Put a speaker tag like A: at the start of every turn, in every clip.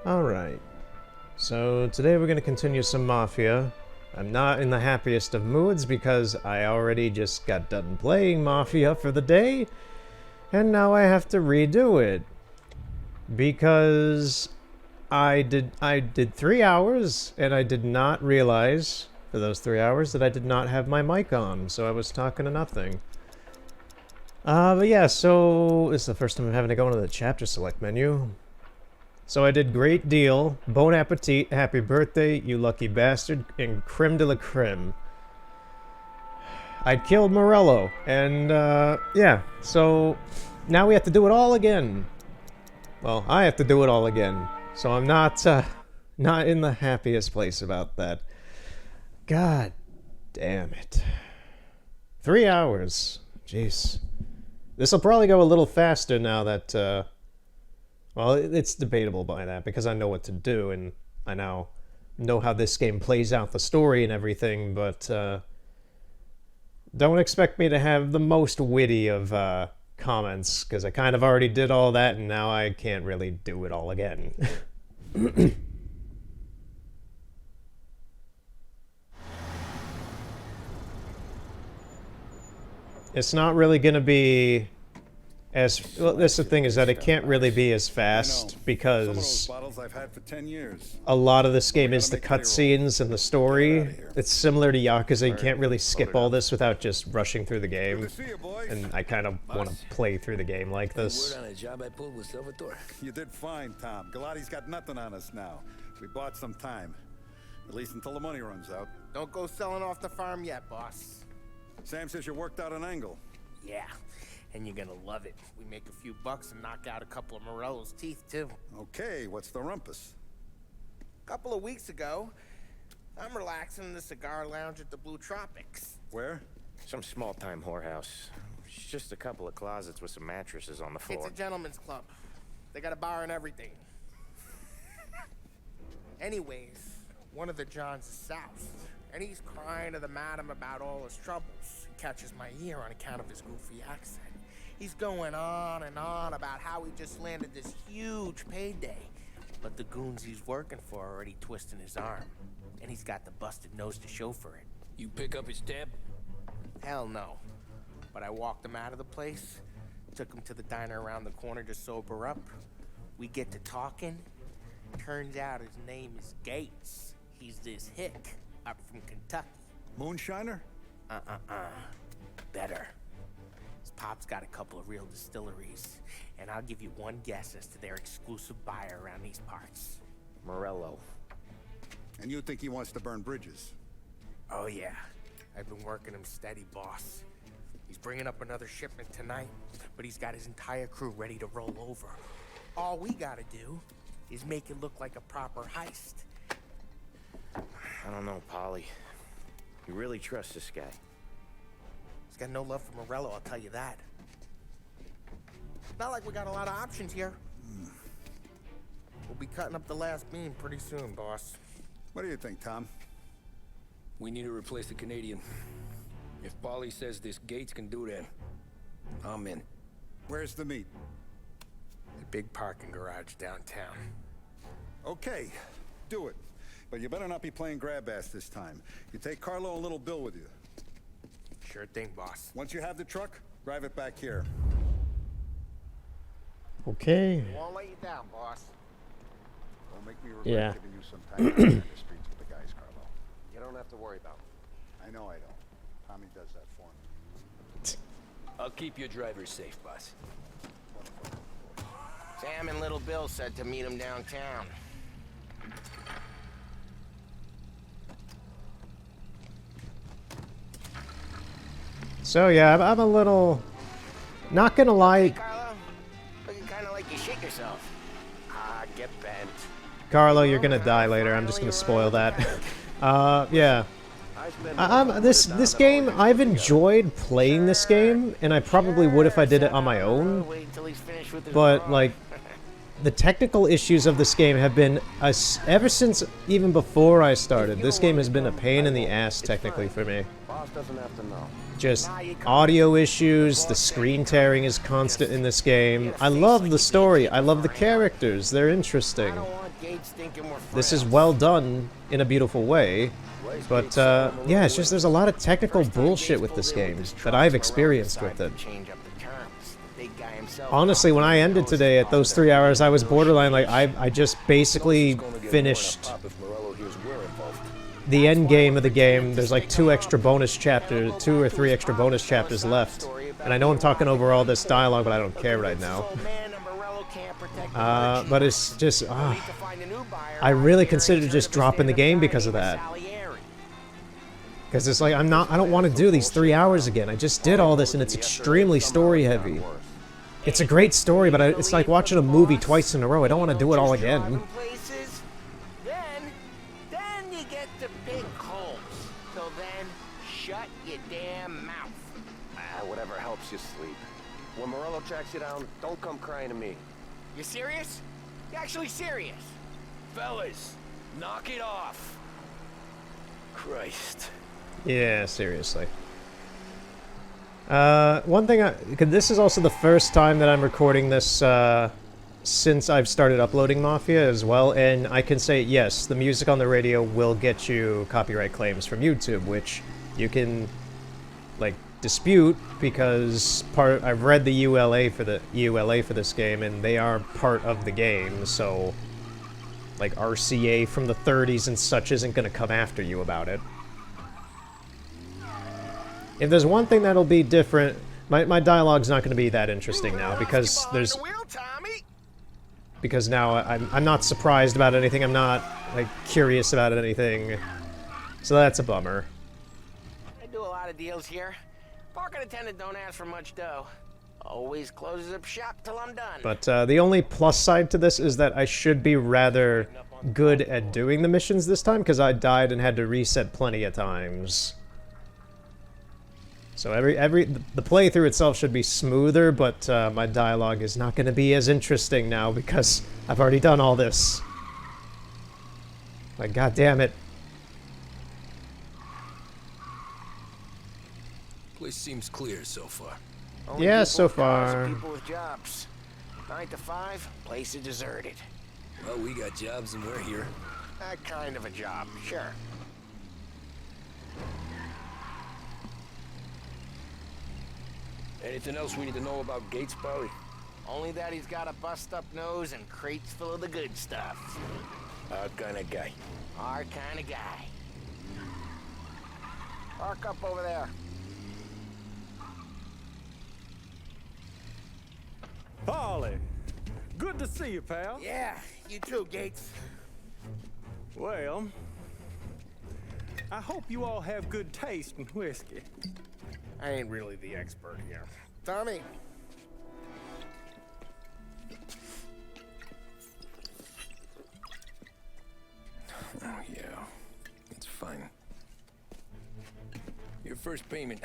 A: Alright, so today we're going to continue some Mafia. I'm not in the happiest of moods because I already just got done playing Mafia for the day, and now I have to redo it. Because I did 3 hours, and I did not realize for those 3 hours that I did not have my mic on, so I was talking to nothing. But yeah, so this is the first time I'm having to go into the chapter select menu. So I did Great Deal, Bon Appetit, Happy Birthday, You Lucky Bastard, and Creme de la Creme. I'd killed Morello, and yeah, so now we have to do it all again. Well, I have to do it all again, so I'm not in the happiest place about that. God damn it. 3 hours. Jeez. This'll probably go a little faster now that, well, it's debatable by that, because I know what to do, and I now know how this game plays out, the story and everything, but don't expect me to have the most witty of comments, because I kind of already did all that, and now I can't really do it all again. It's not really going to be as... Well, that's the thing, is that it can't really be as fast, because a lot of this game is the cutscenes and the story. It's similar to Yakuza. You can't really skip all this without just rushing through the game. And I kind of want to play through the game like this.
B: You did fine, Tom. Galati's got nothing on us now. We bought some time. At least until the money runs out.
C: Don't go selling off the farm yet, boss.
B: Sam says you worked out an angle.
C: Yeah, and you're gonna love it. We make a few bucks and knock out a couple of Morello's teeth, too.
B: Okay, what's the rumpus?
C: A couple of weeks ago, I'm relaxing in the cigar lounge at the Blue Tropics.
B: Where?
D: Some small-time whorehouse. It's just a couple of closets with some mattresses on the floor.
C: It's a gentleman's club. They got a bar and everything. Anyways, one of the Johns is south, and he's crying to the madam about all his troubles. Catches my ear on account of his goofy accent. He's going on and on about how he just landed this huge payday, but the goons he's working for are already twisting his arm, and he's got the busted nose to show for it.
E: You pick up his tab?
C: Hell no. But I walked him out of the place, took him to the diner around the corner to sober up. We get to talking. Turns out his name is Gates. He's this hick up from Kentucky.
B: Moonshiner?
C: Better. His pop's got a couple of real distilleries, and I'll give you one guess as to their exclusive buyer around these parts.
D: Morello.
B: And you think he wants to burn bridges?
C: Oh yeah, I've been working him steady, boss. He's bringing up another shipment tonight, but he's got his entire crew ready to roll over. All we gotta do is make it look like a proper heist.
D: I don't know, Polly. You really trust this guy?
C: He's got no love for Morello, I'll tell you that. Not like we got a lot of options here. We'll be cutting up the last beam pretty soon, boss.
B: What do you think, Tom?
E: We need to replace the Canadian. If Polly says this Gates can do that, I'm in.
B: Where's the meet?
C: The big parking garage downtown.
B: Okay, do it. But you better not be playing grab ass this time. You take Carlo and Little Bill with you.
C: Sure thing, boss.
B: Once you have the truck, drive it back here.
A: Okay.
C: Won't let you down, boss.
B: Don't make me regret
A: Yeah.
B: giving you some time out in the streets with the guys, Carlo.
C: You don't have to worry about it.
B: I know I don't. Tommy does that for me.
E: I'll keep your driver safe, boss.
C: Sam and Little Bill said to meet him downtown.
A: So yeah, I'm a little... Not gonna lie,
C: Carlo, looking kind of like you shit yourself. Get bent.
A: Carlo, you're gonna die later. I'm just gonna spoil that. Yeah. This game, I've enjoyed playing this game, and I probably would if I did it on my own. But, like, the technical issues of this game have been, ever since even before I started, this game has been a pain in the ass technically for me.
D: Boss doesn't have to know.
A: Just audio issues, the screen tearing is constant in this game. I love the story, I love the characters, they're interesting.
C: Gates thinking we're
A: this is
C: friends.
A: well done in a beautiful way. But, yeah, it's just there's a lot of technical bullshit with this game that I've experienced with it. Honestly, when I ended today at those 3 hours, I was borderline, like, I just basically finished the end game of the game. There's like 2 or 3 extra bonus chapters left. And I know I'm talking over all this dialogue, but I don't care right now. But it's just, I really considered just dropping the game because of that. Because it's like, I don't want to do these 3 hours again. I just did all this and it's extremely story heavy. It's a great story, but it's like watching a movie twice in a row. I don't want to do it all again.
C: Then you get to big holes. So then, shut your damn mouth.
D: Whatever helps you sleep. When Morello tracks you down, don't come crying to me.
C: You serious? You actually serious?
E: Fellas, knock it off. Christ.
A: Yeah, seriously. One thing, because this is also the first time that I'm recording this, since I've started uploading Mafia as well, and I can say, yes, the music on the radio will get you copyright claims from YouTube, which you can, like, dispute, because I've read the EULA for this game, and they are part of the game, so, like, RCA from the 30s and such isn't gonna come after you about it. If there's one thing that'll be different, my dialogue's not going to be that interesting now, because there's... Because now I'm not surprised about anything, I'm not, like, curious about anything. So that's a bummer.
C: I do a lot of deals here. Parking attendant don't ask for much dough. Always closes up shop till I'm done.
A: But the only plus side to this is that I should be rather good at doing the missions this time, because I died and had to reset plenty of times. So the playthrough itself should be smoother, but my dialogue is not going to be as interesting now because I've already done all this. Like, god damn it.
E: Place seems clear so far.
C: Only
A: Yeah,
C: people
A: so
C: with cars
A: far.
C: are people with jobs. 9 to 5, place is deserted.
E: Well, we got jobs and we're here.
C: That kind of a job, sure.
E: Anything else we need to know about Gates, Polly?
C: Only that he's got a bust-up nose and crates full of the good stuff.
E: Our kind of guy.
C: Our kind of guy. Park up over there.
F: Polly, good to see you, pal.
C: Yeah, you too, Gates.
F: Well, I hope you all have good taste in whiskey.
C: I ain't really the expert here. Tommy.
E: Oh, yeah. It's fine. Your first payment.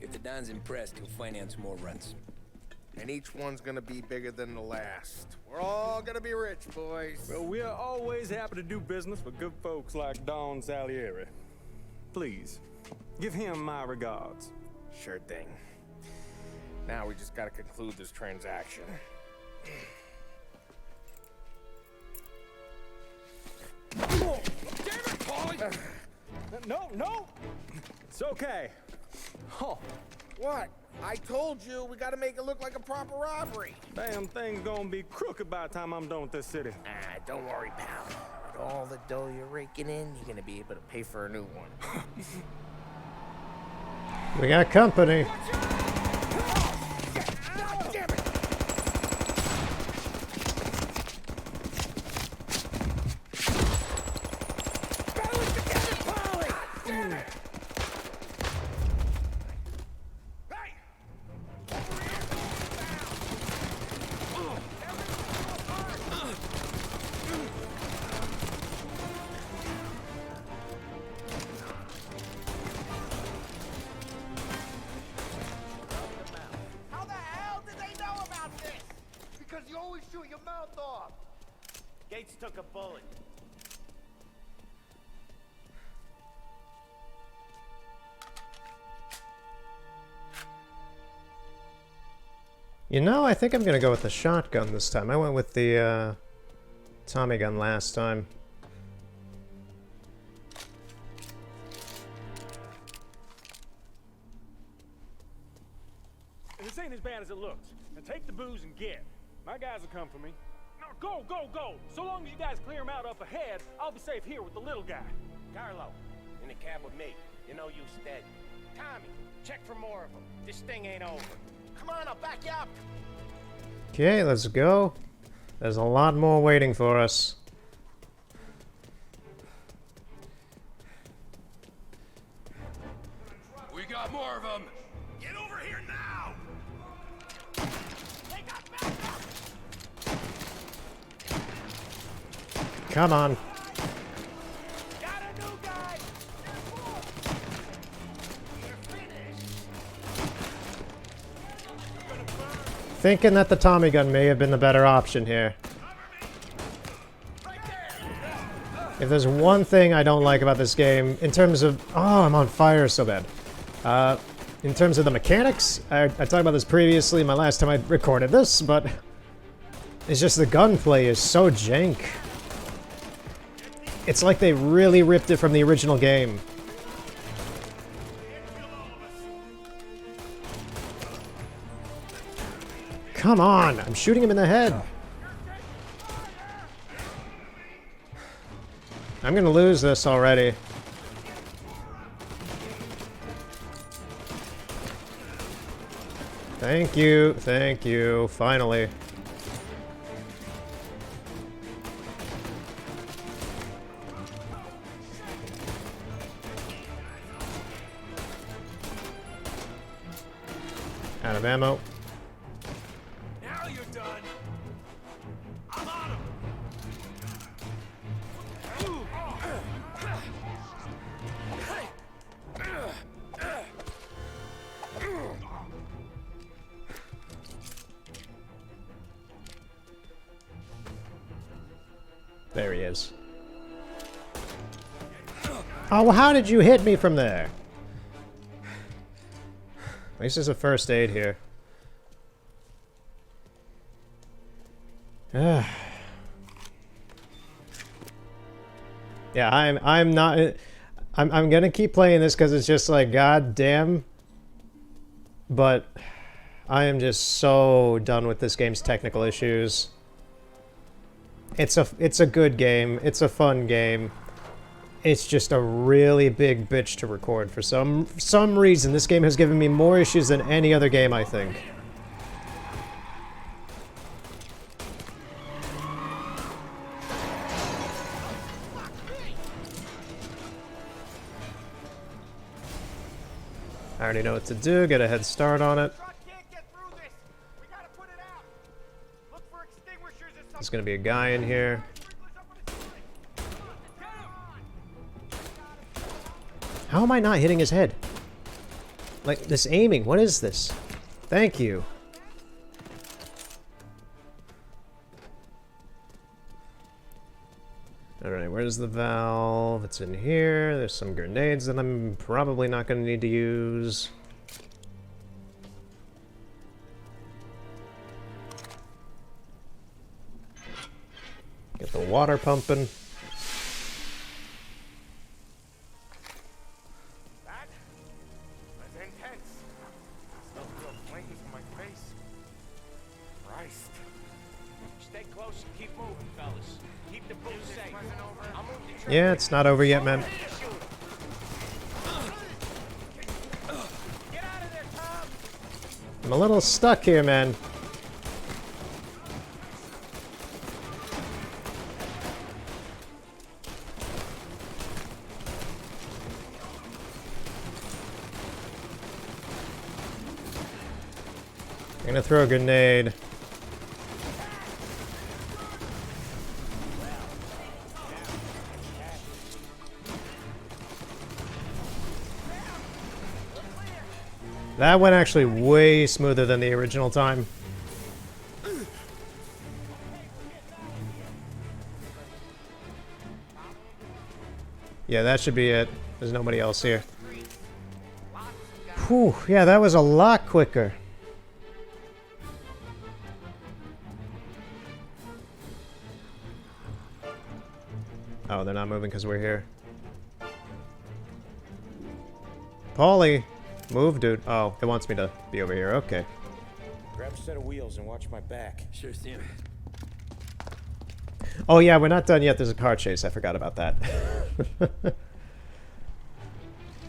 E: If the Don's impressed, he'll finance more runs.
C: And each one's gonna be bigger than the last. We're all gonna be rich, boys.
F: Well, we're always happy to do business with good folks like Don Salieri. Please, give him my regards.
C: Sure thing. Now we just gotta conclude this transaction.
F: Damn it, Polly! No! It's okay. Oh,
C: What? I told you we gotta make it look like a proper robbery.
F: damn thing's gonna be crooked by the time I'm done with this city.
C: Ah, don't worry, pal. With all the dough you're raking in, you're gonna be able to pay for a new one.
A: We got company.
C: God damn it! Battle it together, Polly! Damn it! Hey! Over here! How the hell did they know about this? Because you always shoot your mouth off.
G: Gates took a bullet.
A: You know, I think I'm gonna go with the shotgun this time. I went with the Tommy gun last time.
F: This ain't as bad as it looks. Now take the booze and get. My guys will come for me. No, go, go, go! So long as you guys clear them out up ahead, I'll be safe here with the little guy.
G: Carlo, in the cab with me. You know you steady. Tommy, check for more of them. This thing ain't over. Come on, I'll back you up.
A: Okay, let's go. There's a lot more waiting for us.
E: We got more of them.
G: Get over here now! They got backup!
A: Come on.
G: Got a new guy! You're finished!
A: Thinking that the Tommy gun may have been the better option here. If there's one thing I don't like about this game, in terms of... Oh, I'm on fire so bad. In terms of the mechanics, I talked about this previously my last time I recorded this, but... It's just the gunplay is so jank. It's like they really ripped it from the original game. Come on! I'm shooting him in the head! I'm gonna lose this already. Thank you, finally. Out of ammo.
G: Now you're done! I'm on him!
A: There he is. Oh, well, how did you hit me from there? At least there's a first aid here. Yeah, I'm not... I'm gonna keep playing this because it's just like, god damn. But I am just so done with this game's technical issues. It's a good game. It's a fun game. It's just a really big bitch to record for some reason. This game has given me more issues than any other game, I think. I already know what to do. Get a head start on it.
G: Truck can't get through this! We gotta put it out! Look for extinguishers or something!
A: There's gonna be a guy in here. How am I not hitting his head? Like, this aiming, what is this? Thank you. Alright, where's the valve? It's in here. There's some grenades that I'm probably not going to need to use. Get the water pumping.
C: That was intense. Still feel flames in my face. Christ.
G: Stay close and keep moving, fellas. Keep the booze safe. I'll move the truck.
A: Yeah, it's not over yet, man.
G: Get out of there, Tom!
A: I'm a little stuck here, man. I'm gonna throw a grenade. That went actually way smoother than the original time. Yeah, that should be it. There's nobody else here. Whew, yeah, that was a lot quicker. Oh, they're not moving because we're here. Paulie! Move, dude. Oh, it wants me to be over here. Okay.
G: Grab a set of wheels and watch my back.
E: Sure, Sam.
A: Oh yeah, we're not done yet. There's a car chase. I forgot about that.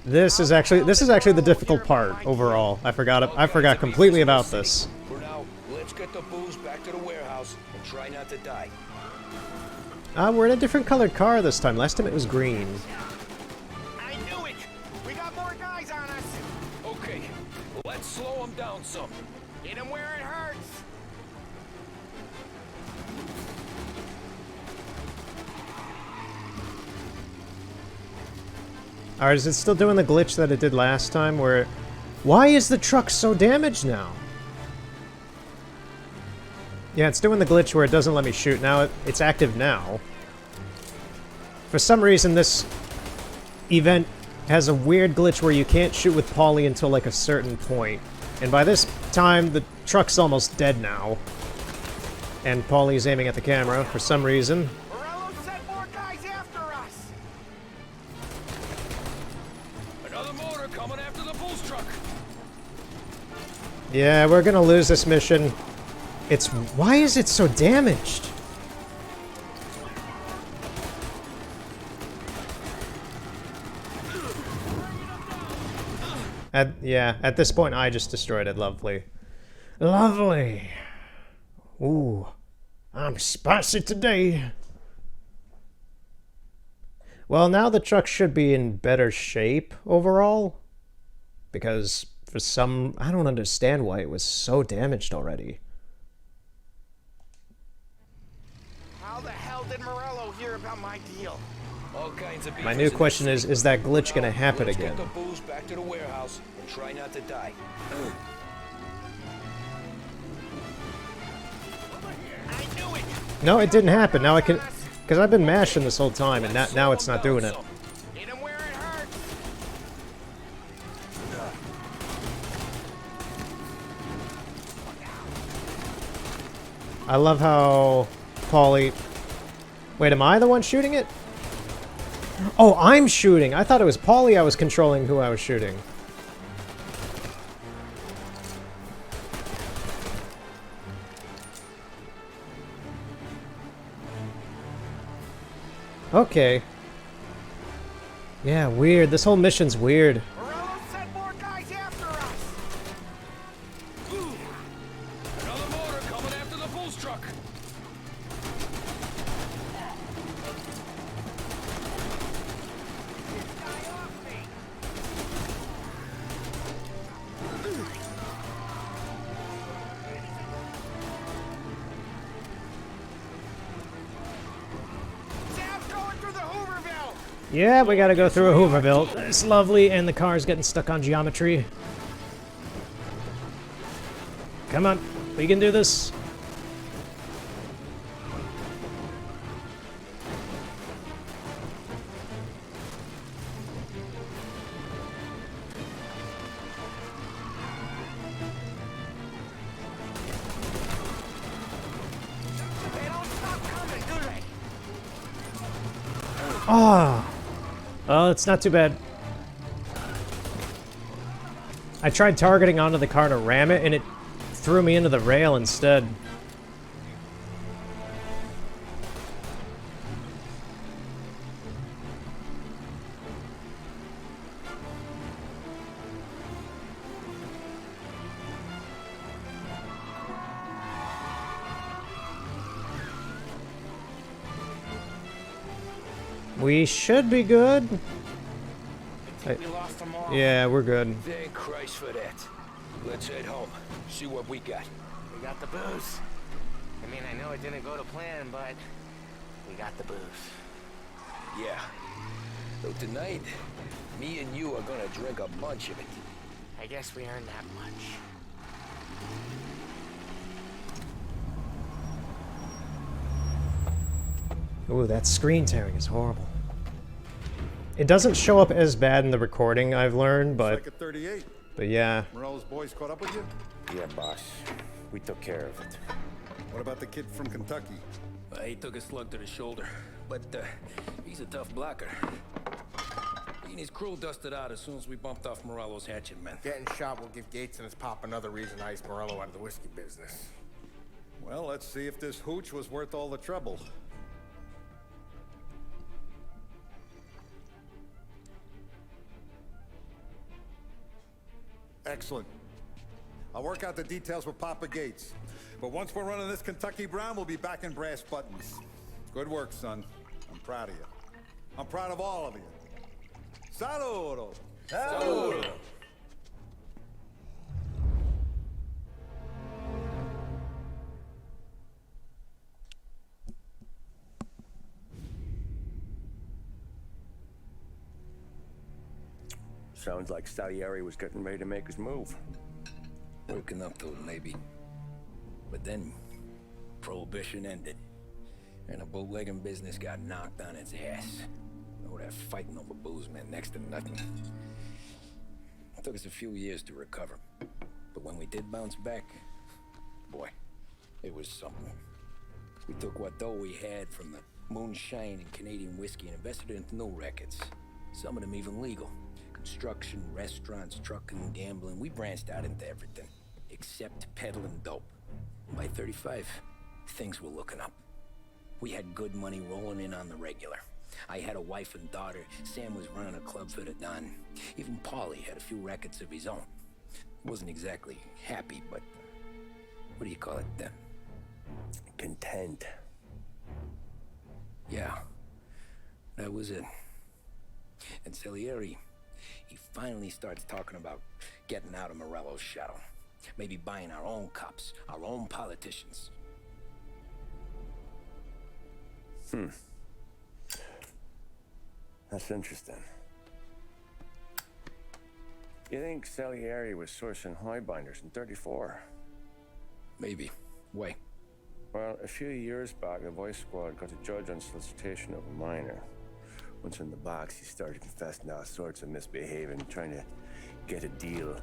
A: This is actually the difficult part overall. I forgot completely about this.
E: For now, let's get the booze back to the warehouse and try not to die.
A: We're in a different colored car this time. Last time it was green.
G: I knew it! We got more guys on us!
E: Okay, let's slow them down some.
G: Hit them where it hurts!
A: Alright, is it still doing the glitch that it did last time where... Why is the truck so damaged now? Yeah, it's doing the glitch where it doesn't let me shoot. Now it's active now. For some reason, this event has a weird glitch where you can't shoot with Paulie until like a certain point. And by this time, the truck's almost dead now. And Paulie's aiming at the camera for some reason.
G: Morello sent more guys after us!
E: Another motor coming after the booze truck.
A: Yeah, we're gonna lose this mission. Why is it so damaged? At this point, I just destroyed it. Lovely. Lovely. Ooh. I'm spicy today. Well, now the truck should be in better shape overall. Because for some... I don't understand why it was so damaged already.
G: How the hell did Morello hear about my deal?
E: All kinds of
A: My new question is that glitch gonna happen
E: Let's
A: again?
E: get the booze back to the warehouse and try not to die.
G: I knew it!
A: No, it didn't happen. Now I can... Because I've been mashing this whole time, and now it's not doing it.
G: Hit him where it hurts!
A: I love how Paulie... Wait, am I the one shooting it? Oh, I'm shooting! I thought it was Paulie I was controlling who I was shooting. Okay. Yeah, weird. This whole mission's weird.
G: Morello sent more guys after us!
E: Another motor coming after the booze truck.
G: Sam's going through the Hooverville!
A: Yeah, we gotta go through a Hooverville. It's lovely, and the car's getting stuck on geometry. Come on, we can do this.
G: They don't stop coming, do they?
A: Ah. Oh, it's not too bad. I tried targeting onto the car to ram it, and it threw me into the rail instead. We should be good.
G: We lost them all.
A: Yeah, we're good.
E: Thank Christ for that. Let's head home. See what we got.
G: We got the booze. I mean, I know it didn't go to plan, but we got the booze.
E: Yeah. So tonight, me and you are gonna drink a bunch of it.
G: I guess we earned that much.
A: Ooh, that screen tearing is horrible. It doesn't show up as bad in the recording, I've learned, but
B: Like a 38.
A: yeah.
B: Morello's boys caught up with you?
D: Yeah, boss. We took care of it.
B: What about the kid from Kentucky?
E: He took a slug to the shoulder, but He's a tough blocker. He and his crew dusted out as soon as we bumped off Morello's hatchet men.
C: Getting shot will give Gates and his pop another reason to ice Morello out of the whiskey business.
B: Well, let's see if this hooch was worth all the trouble. Excellent. I'll work out the details with Papa Gates. But once we're running this Kentucky Brown, we'll be back in brass buttons. Good work, son. I'm proud of you. I'm proud of all of you. Saludo!
E: Saludo!
D: Sounds like Salieri was getting ready to make his move.
E: Working up to it, maybe. But then, Prohibition ended. And the bootlegging business got knocked on its ass. Oh, that fighting over booze meant next to nothing. It took us a few years to recover. But when we did bounce back, boy, it was something. We took what dough we had from the moonshine and Canadian whiskey and invested it into new rackets. Some of them even legal. Construction, restaurants, trucking, gambling. We branched out into everything, except peddling dope. By 35, things were looking up. We had good money rolling in on the regular. I had a wife and daughter. Sam was running a club for the Don. Even Paulie had a few rackets of his own. Wasn't exactly happy, but what do you call it then?
D: Content.
E: Yeah, that was it. And Salieri, he finally starts talking about getting out of Morello's shadow. Maybe buying our own cops, our own politicians.
D: That's interesting. You think Salieri was sourcing highbinders in 34?
E: Maybe. Why?
D: Well, a few years back, the Vice Squad got a judge on solicitation of a minor. Once in the box, he started confessing all sorts of misbehaving, trying to get a deal.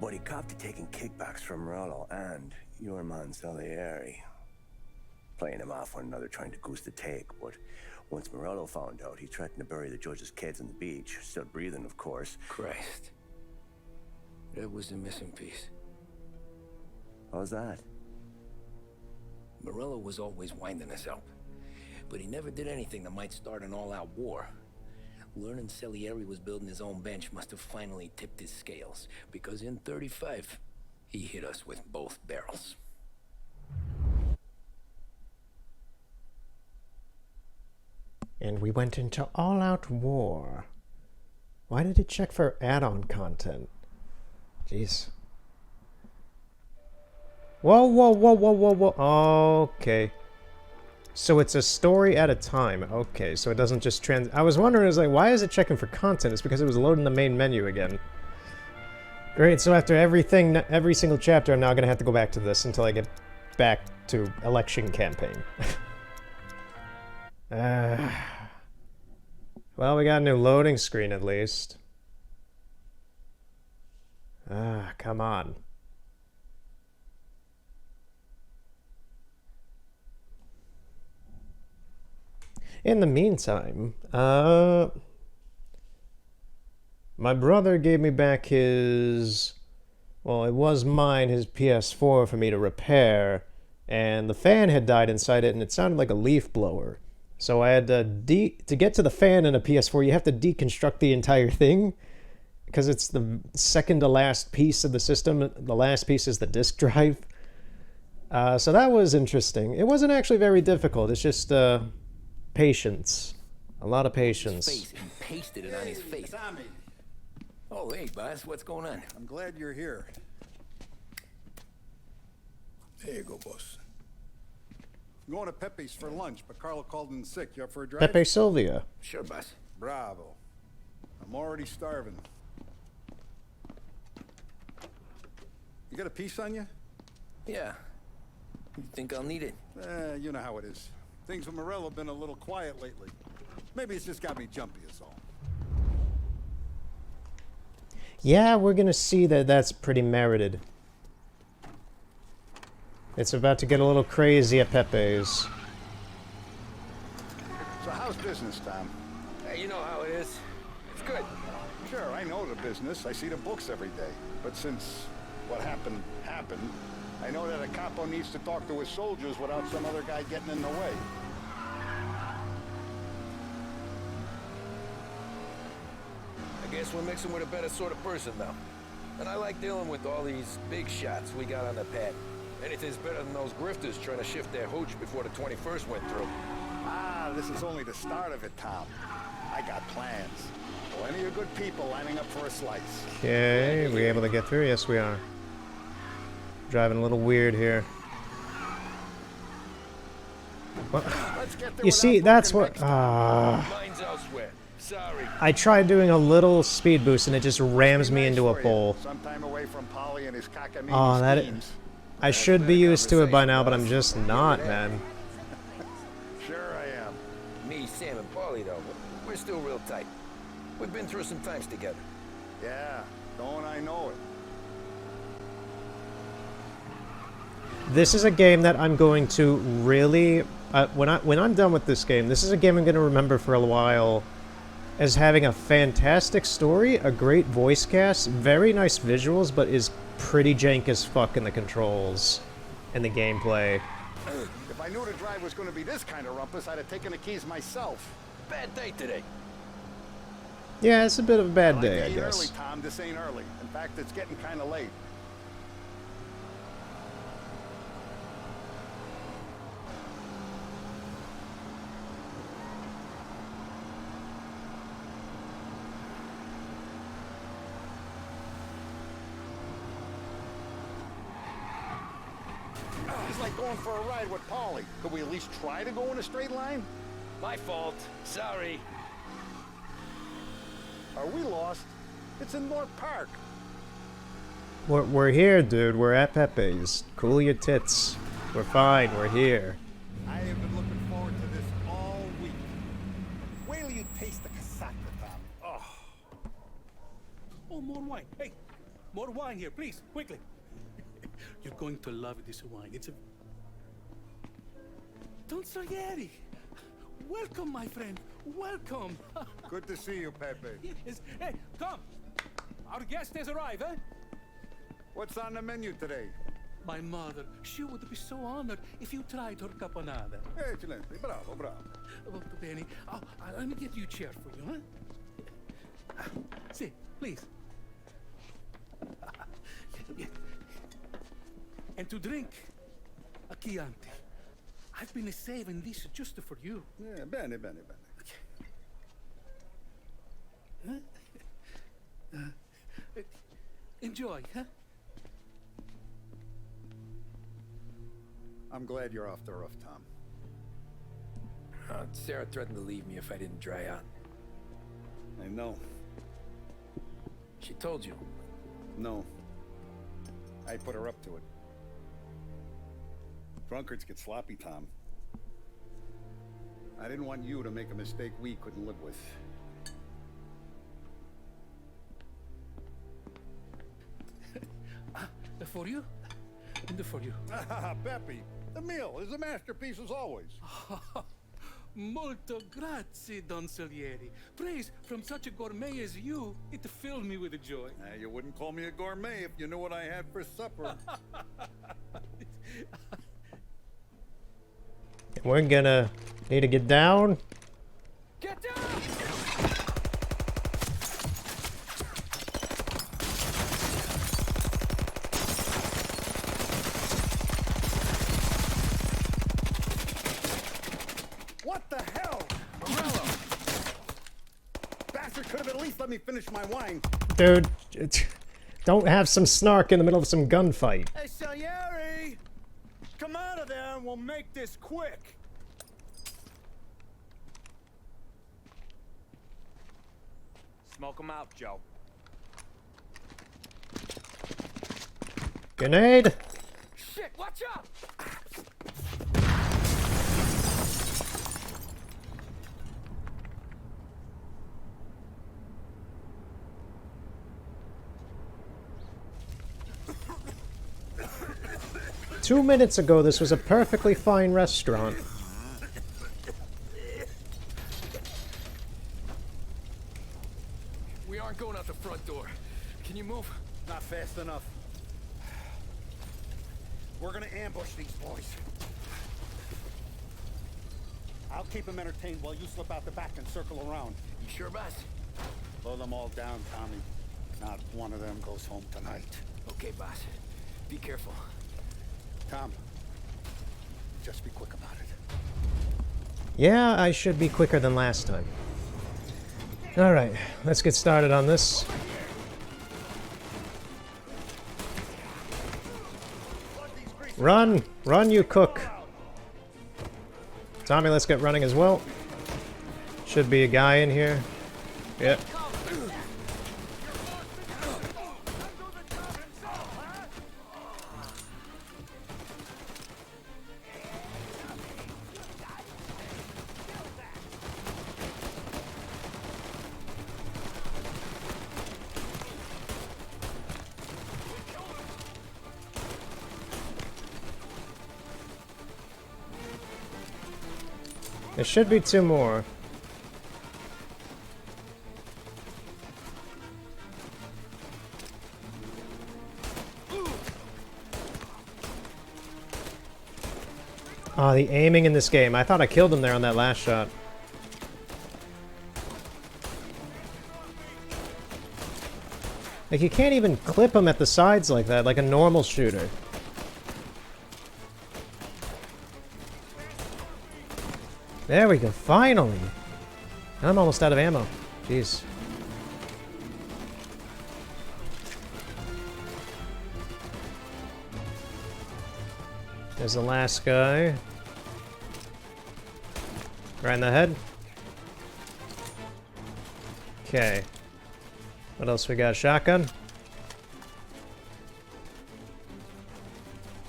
D: But he copped to taking kickbacks from Morello and your man Salieri. Playing him off one another, trying to goose the take, but once Morello found out, he threatened to bury the judge's kids on the beach. Still breathing, of course.
E: Christ. That was the missing piece.
D: How's that?
E: Morello was always winding us up, but he never did anything that might start an all-out war. Learning Salieri was building his own bench must have finally tipped his scales, because in 35, he hit us with both barrels.
A: And we went into all-out war. Why did it check for add-on content? Jeez. Whoa, whoa, whoa, whoa, whoa, whoa. Okay. So it's a story at a time. Okay, so it doesn't just I was wondering, I was like, why is it checking for content? It's because it was loading the main menu again. Great, so after everything, every single chapter, I'm now going to have to go back to this until I get back to election campaign. Well, we got a new loading screen at least. Come on. In the meantime, my brother gave me back his, well, it was mine, his PS4 for me to repair, and the fan had died inside it, and it sounded like a leaf blower. So I had to get to the fan in a PS4, you have to deconstruct the entire thing, because it's the second to last piece of the system. The last piece is the disk drive. So that was interesting. It wasn't actually very difficult. It's just patience. A lot of patience.
E: His face and pasted it on his face.
B: Tommy,
E: Oh, hey, boss, what's going on?
B: I'm glad you're here.
H: There you go, boss.
B: I'm going to Pepe's for lunch, but Carlo called in sick. You up for a drive?
A: Pepe Sylvia.
E: Sure, boss.
B: Bravo. I'm already starving. You got a piece on you?
E: Yeah. You think I'll need it?
B: You know how it is. Things with Morello have been a little quiet lately. Maybe it's just got me jumpy is all.
A: Yeah, we're gonna see that that's pretty merited. It's about to get a little crazy at Pepe's.
B: So how's business, Tom?
D: Hey, you know how it is. It's good.
B: Sure, I know the business. I see the books every day. But since what happened, I know that a capo needs to talk to his soldiers without some other guy getting in the way.
D: I guess we're mixing with a better sort of person now. And I like dealing with all these big shots we got on the pad. Anything's better than those grifters trying to shift their hooch before the 21st went through.
B: Ah, this is only the start of it, Tom. I got plans. Plenty of good people lining up for a slice.
A: Okay, we able to get through? Yes, we are. Driving a little weird here. What?
B: Let's get there
A: You see,
B: without
A: that's
B: broken
A: what.
B: necks.
D: Mine's elsewhere. Sorry.
A: I tried doing a little speed boost and it just rams me
B: Nice
A: into a
B: for you.
A: pole.
B: Some time away from Polly and his cockamamie
A: Oh, that
B: schemes.
A: I should be used to it by now, but I'm just not, man.
B: Sure I am.
D: Me, Sam, and Paulie, though, we're still real tight. We've been through some times together.
B: Yeah, don't I know it?
A: This is a game that I'm going to really, when I'm done with this game, this is a game I'm going to remember for a while as having a fantastic story, a great voice cast, very nice visuals, but is pretty jank as fuck in the controls and the gameplay.
B: If I knew the drive was going to be this kind of rumpus, I'd have taken the keys myself.
D: Bad day today.
A: Yeah, it's a bit of a bad
B: I
A: day, I
B: like to eat early,
A: guess.
B: Tom. This ain't early. In fact, it's getting kind of late. It's like going for a ride with Paulie. Could we at least try to go in a straight line?
D: My fault. Sorry.
B: Are we lost? It's in North Park.
A: We're here, dude. We're at Pepe's. Cool your tits. We're fine. We're here.
B: I have been looking forward to this all week. Wait till you taste the casaca, Tom. Oh.
H: Oh, more wine. Hey, more wine here, please, quickly. You're going to love this wine. It's a... Don Salieri. Welcome, my friend. Welcome.
B: Good to see you, Pepe.
H: Yes. Hey, come. Our guest has arrived, eh?
B: What's on the menu today?
H: My mother, she would be so honored if you tried her caponata.
B: Excelente. Bravo, bravo.
H: Molto bene. Oh, let me get you a chair for you, huh? See, please. Yeah. And to drink, a Chianti. I've been saving this just for you.
B: Yeah, bene, bene, bene.
H: Enjoy, huh?
B: I'm glad you're off the roof, Tom.
E: Sarah threatened to leave me if I didn't dry out.
B: I know.
E: She told you.
B: No. I put her up to it. Drunkards get sloppy, Tom. I didn't want you to make a mistake we couldn't live with.
H: For you? And for you.
B: Pepe, the meal is a masterpiece as always.
H: Molto grazie, Don Salieri. Praise from such a gourmet as you, it filled me with joy.
B: You wouldn't call me a gourmet if you knew what I had for supper.
A: We're gonna need to get down.
D: Get down!
B: 'Morello! Bastard could have at least let me finish my wine.
A: Dude, don't have some snark in the middle of some gunfight.
F: Hey, Salieri! Come out of there and we'll make this quick. Smoke 'em out, Joe.
A: Grenade!
D: Shit, watch out!
A: 2 minutes ago, this was a perfectly fine restaurant.
E: aren't going out the front door. Can you move?
B: Not fast enough. We're gonna ambush these boys. I'll keep them entertained while you slip out the back and circle around.
E: You sure, boss?
B: Blow them all down, Tommy. Not one of them goes home tonight.
E: Okay, boss. Be careful.
B: Tom, just be quick about it.
A: Yeah, I should be quicker than last time. Alright, let's get started on this. Run! Run, you cook! Tommy, let's get running as well. Should be a guy in here. Yep. There should be 2 more. Oh, the aiming in this game. I thought I killed him there on that last shot. Like, you can't even clip him at the sides like that, like a normal shooter. There we go, finally! I'm almost out of ammo. Jeez. There's the last guy. Right in the head. Okay. What else we got? Shotgun?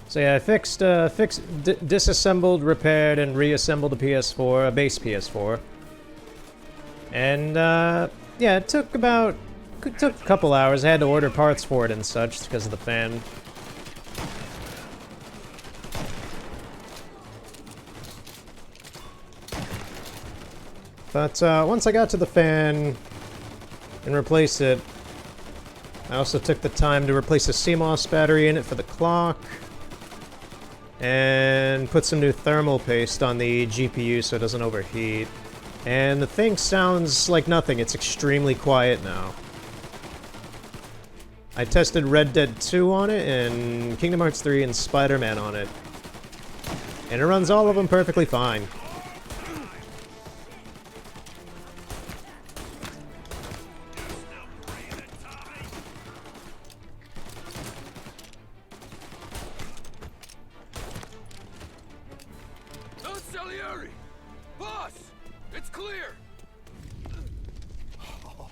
A: So yeah, I disassembled, repaired, and reassembled a PS4, a base PS4. And, yeah, it took a couple hours. I had to order parts for it and such because of the fan. But, once I got to the fan and replaced it, I also took the time to replace a CMOS battery in it for the clock. And put some new thermal paste on the GPU so it doesn't overheat. And the thing sounds like nothing. It's extremely quiet now. I tested Red Dead 2 on it, and Kingdom Hearts 3 and Spider-Man on it. And it runs all of them perfectly fine.
E: Boss! It's clear!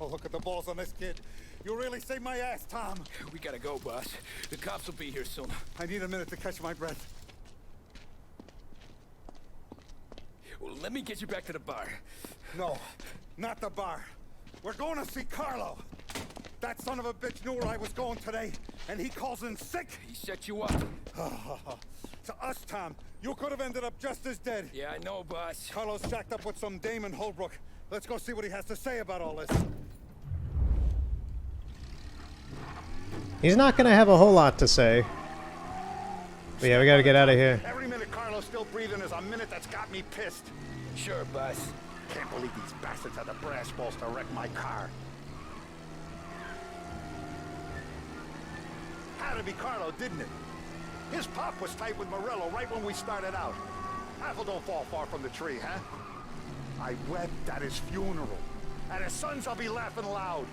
B: Oh, look at the balls on this kid. You really saved my ass, Tom.
E: We gotta go, boss. The cops will be here soon.
B: I need a minute to catch my breath.
E: Well, let me get you back to the bar.
B: No, not the bar. We're going to see Carlo. That son of a bitch knew where I was going today, and he calls in sick.
E: He set you up.
B: To us, Tom, you could have ended up just as dead.
E: Yeah, I know, boss.
B: Carlo's jacked up with some dame in Holbrook. Let's go see what he has to say about all this.
A: He's not gonna have a whole lot to say. But yeah, we gotta get out of here.
B: Every minute Carlo's still breathing is a minute that's got me pissed.
E: Sure, boss.
B: Can't believe these bastards had the brass balls to wreck my car. Had to be Carlo, didn't it? His pop was tight with Morello right when we started out. Apple don't fall far from the tree, huh? I wept at his funeral. At his son's, I'll be laughing loud.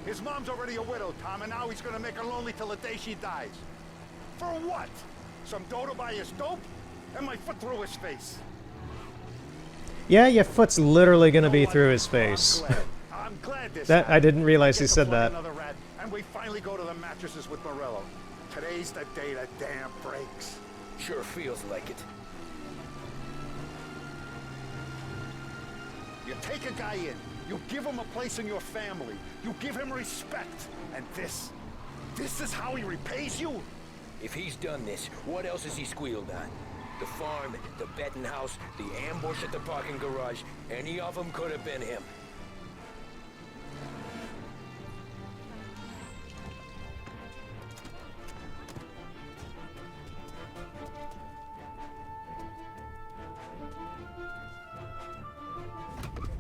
B: His mom's already a widow, Tom, and now he's gonna make her lonely till the day she dies. For what? Some dough to buy his dope? And my foot through his face.
A: Yeah, your foot's literally gonna be through his face.
B: I'm glad this
A: That I didn't realize he
B: Get to
A: said
B: plug
A: that.
B: another rat, and we finally go to the mattresses with Morello. Today's the day the dam breaks.
E: Sure feels like it.
B: You take a guy in, you give him a place in your family, you give him respect, and this is how he repays you?
E: If he's done this, what else has he squealed on? The farm, the betting house, the ambush at the parking garage, any of them could have been him.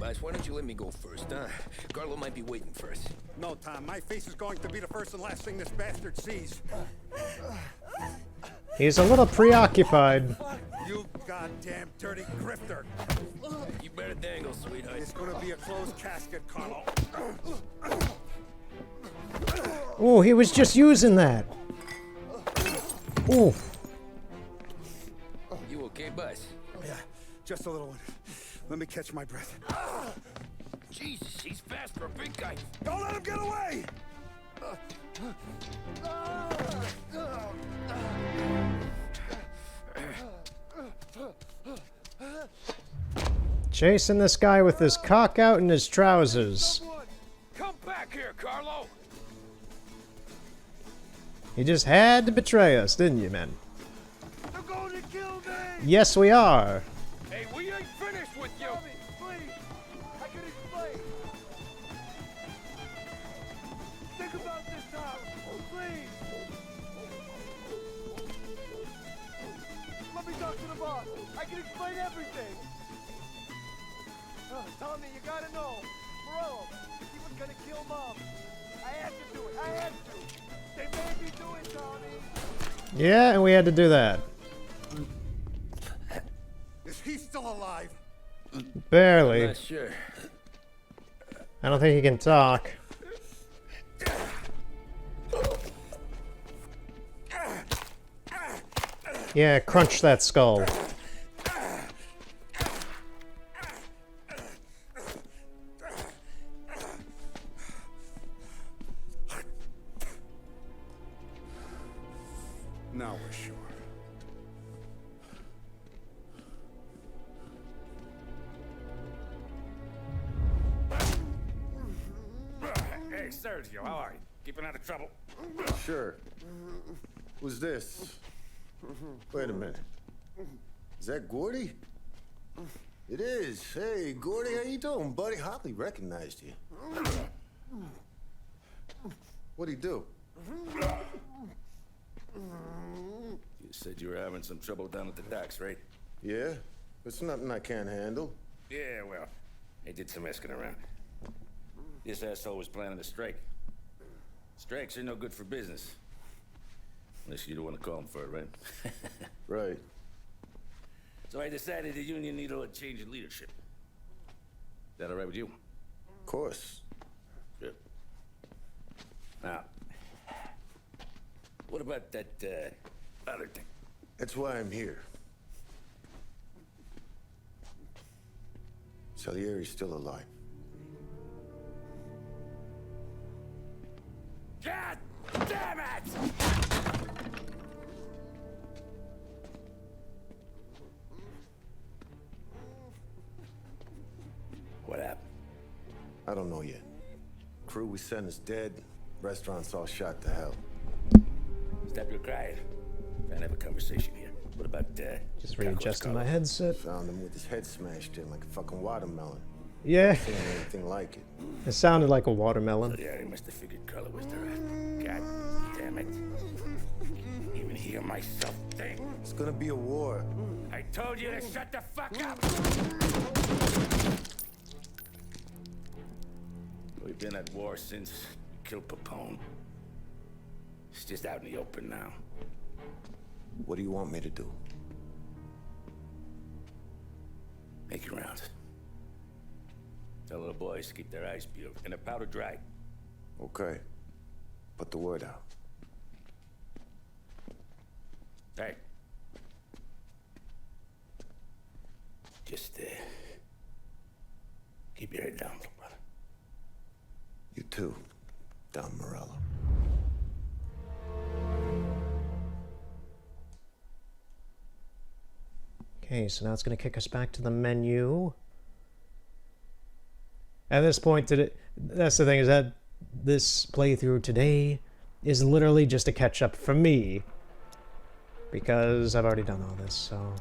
E: Boss, why don't you let me go first, huh? Carlo might be waiting for us.
B: No, Tom. My face is going to be the first and last thing this bastard sees.
A: He's a little preoccupied.
B: You goddamn dirty grifter.
E: You better dangle, sweetheart.
B: It's gonna be a closed casket, Carlo.
A: Oh, he was just using that. Ooh.
E: You okay, boss?
B: Yeah, just a little one. Let me catch my breath.
E: Jesus, he's fast for a big guy.
B: Don't let him get away!
A: Chasing this guy with his cock out in his trousers.
E: Come back here, Carlo.
A: You just had to betray us, didn't you, man?
B: They're going to kill me!
A: Yes, we are.
E: Hey, we ain't finished with you.
B: Please! I can explain! Think about this, Tom! Please! Let me talk to the boss! I can explain everything! Tommy, you gotta know! Morello, he was gonna kill Mom! I had to do it! I had to! They made me do it, Tommy!
A: Yeah, and we had to do that.
B: Is he still alive?
A: Barely.
E: Not sure.
A: I don't think he can talk. Yeah, crunch that skull.
B: Now we're sure.
F: Hey, Sergio, how are you? Keeping out of trouble?
I: Sure. Who's this? Wait a minute. Is that Gordy? It is. Hey, Gordy, how you doing, buddy? Hardly recognized you. What'd he do?
E: You said you were having some trouble down at the docks, right?
I: Yeah? It's nothing I can't handle.
E: Yeah, well, I did some asking around. This asshole was planning a strike. Strikes are no good for business. Unless you don't want to call him for it, right?
I: Right.
E: So I decided the union needed a change in leadership. Is that all right with you?
I: Of course.
E: Good. Now, what about that, other thing?
I: That's why I'm here. Salieri's still alive.
E: God damn it! What happened?
I: I don't know yet. Crew we sent is dead. Restaurant's all shot to hell.
E: Stop your crying. Trying to have a conversation here. What about,
A: Just readjusting my headset.
I: Found him with his head smashed in like a fucking watermelon.
A: Yeah,
I: Seen anything like it.
A: it sounded like a watermelon.
E: Yeah, he must have figured Carlo was the rat. God damn it. Even hear myself think.
I: It's gonna be a war.
E: I told you to shut the fuck up! We've been at war since you killed Papone. It's just out in the open now.
I: What do you want me to do?
E: Make your rounds. Tell little boys to keep their eyes peeled and their powder dry.
I: Okay. Put the word out.
E: Hey. Just, keep your head down, little brother.
I: You too, Don Morello.
A: Okay, so now it's going to kick us back to the menu. At this point, that's the thing, is that this playthrough today is literally just a catch-up for me. Because I've already done all this, so...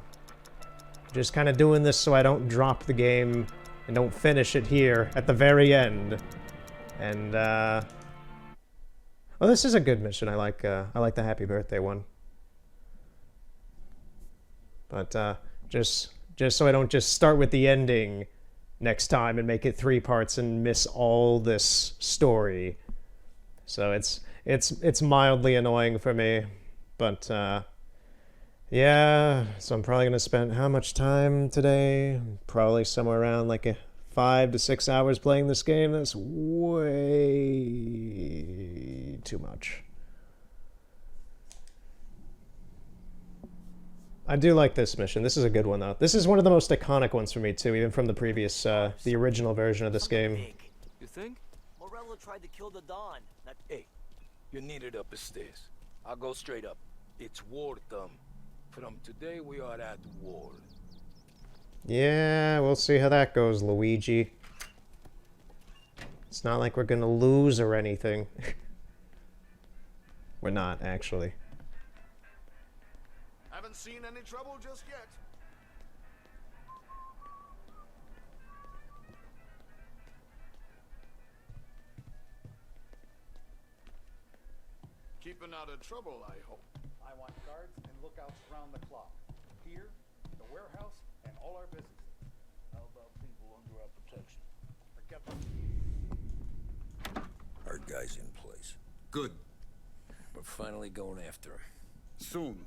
A: just kind of doing this so I don't drop the game and don't finish it here at the very end. And, well, this is a good mission. I like the happy birthday one. But, just so I don't just start with the ending next time and make it 3 parts and miss all this story. So it's mildly annoying for me, but yeah, so I'm probably gonna spend how much time today? Probably somewhere around like 5 to 6 hours playing this game. That's way too much. I do like this mission. This is a good one, though. This is one of the most iconic ones for me, too, even from the previous, the original version of this game.
J: You think? Morello tried to kill the Don.
E: Hey, you're needed up the stairs. I'll go straight up. It's war time. From today, we are at war.
A: Yeah, we'll see how that goes, Luigi. It's not like we're gonna lose or anything. We're not, actually.
K: Haven't seen any trouble just yet. Keeping out of trouble, I hope.
L: I want guards and lookouts round the clock. Here, the warehouse, and all our businesses.
K: How about people under our protection?
L: Forget them.
E: Our guy's in place.
B: Good.
E: We're finally going after him.
B: Soon.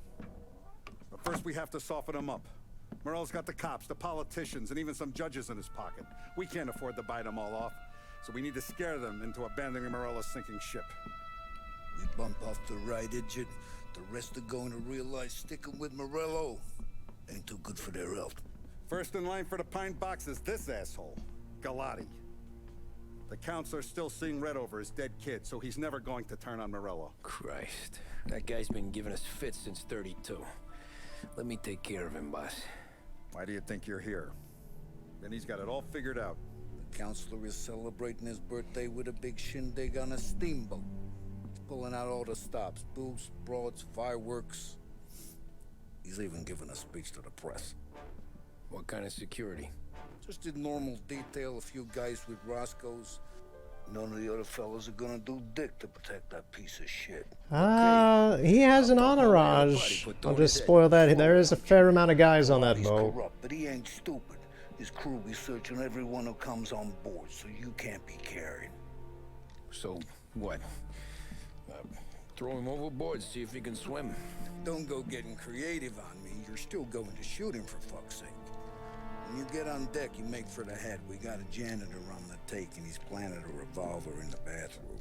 B: But first we have to soften him up. Morello's got the cops, the politicians, and even some judges in his pocket. We can't afford to bite them all off, so we need to scare them into abandoning Morello's sinking ship.
K: We bump off the right idiot. The rest are going to realize sticking with Morello ain't too good for their health.
B: First in line for the pine box is this asshole, Galati. The counselor's still seeing red over his dead kid, so he's never going to turn on Morello.
E: Christ. That guy's been giving us fits since 32. Let me take care of him, boss.
B: Why do you think you're here? Then he's got it all figured out.
K: The counselor is celebrating his birthday with a big shindig on a steamboat. He's pulling out all the stops, booze, broads, fireworks. He's even giving a speech to the press.
E: What kind of security?
K: Just a normal detail, a few guys with Roscoe's. None of the other fellas are gonna do dick to protect that piece of shit.
A: He has an entourage. I'll just spoil that. There is a fair amount of guys on that boat.
K: Corrupt, but he ain't stupid. His crew be searching everyone who comes on board, so you can't be carried.
E: So, what? Throw him overboard, see if he can swim.
K: Don't go getting creative on me. You're still going to shoot him, for fuck's sake. When you get on deck, you make for the head. We got a janitor on the take, and he's planted a revolver in the bathroom.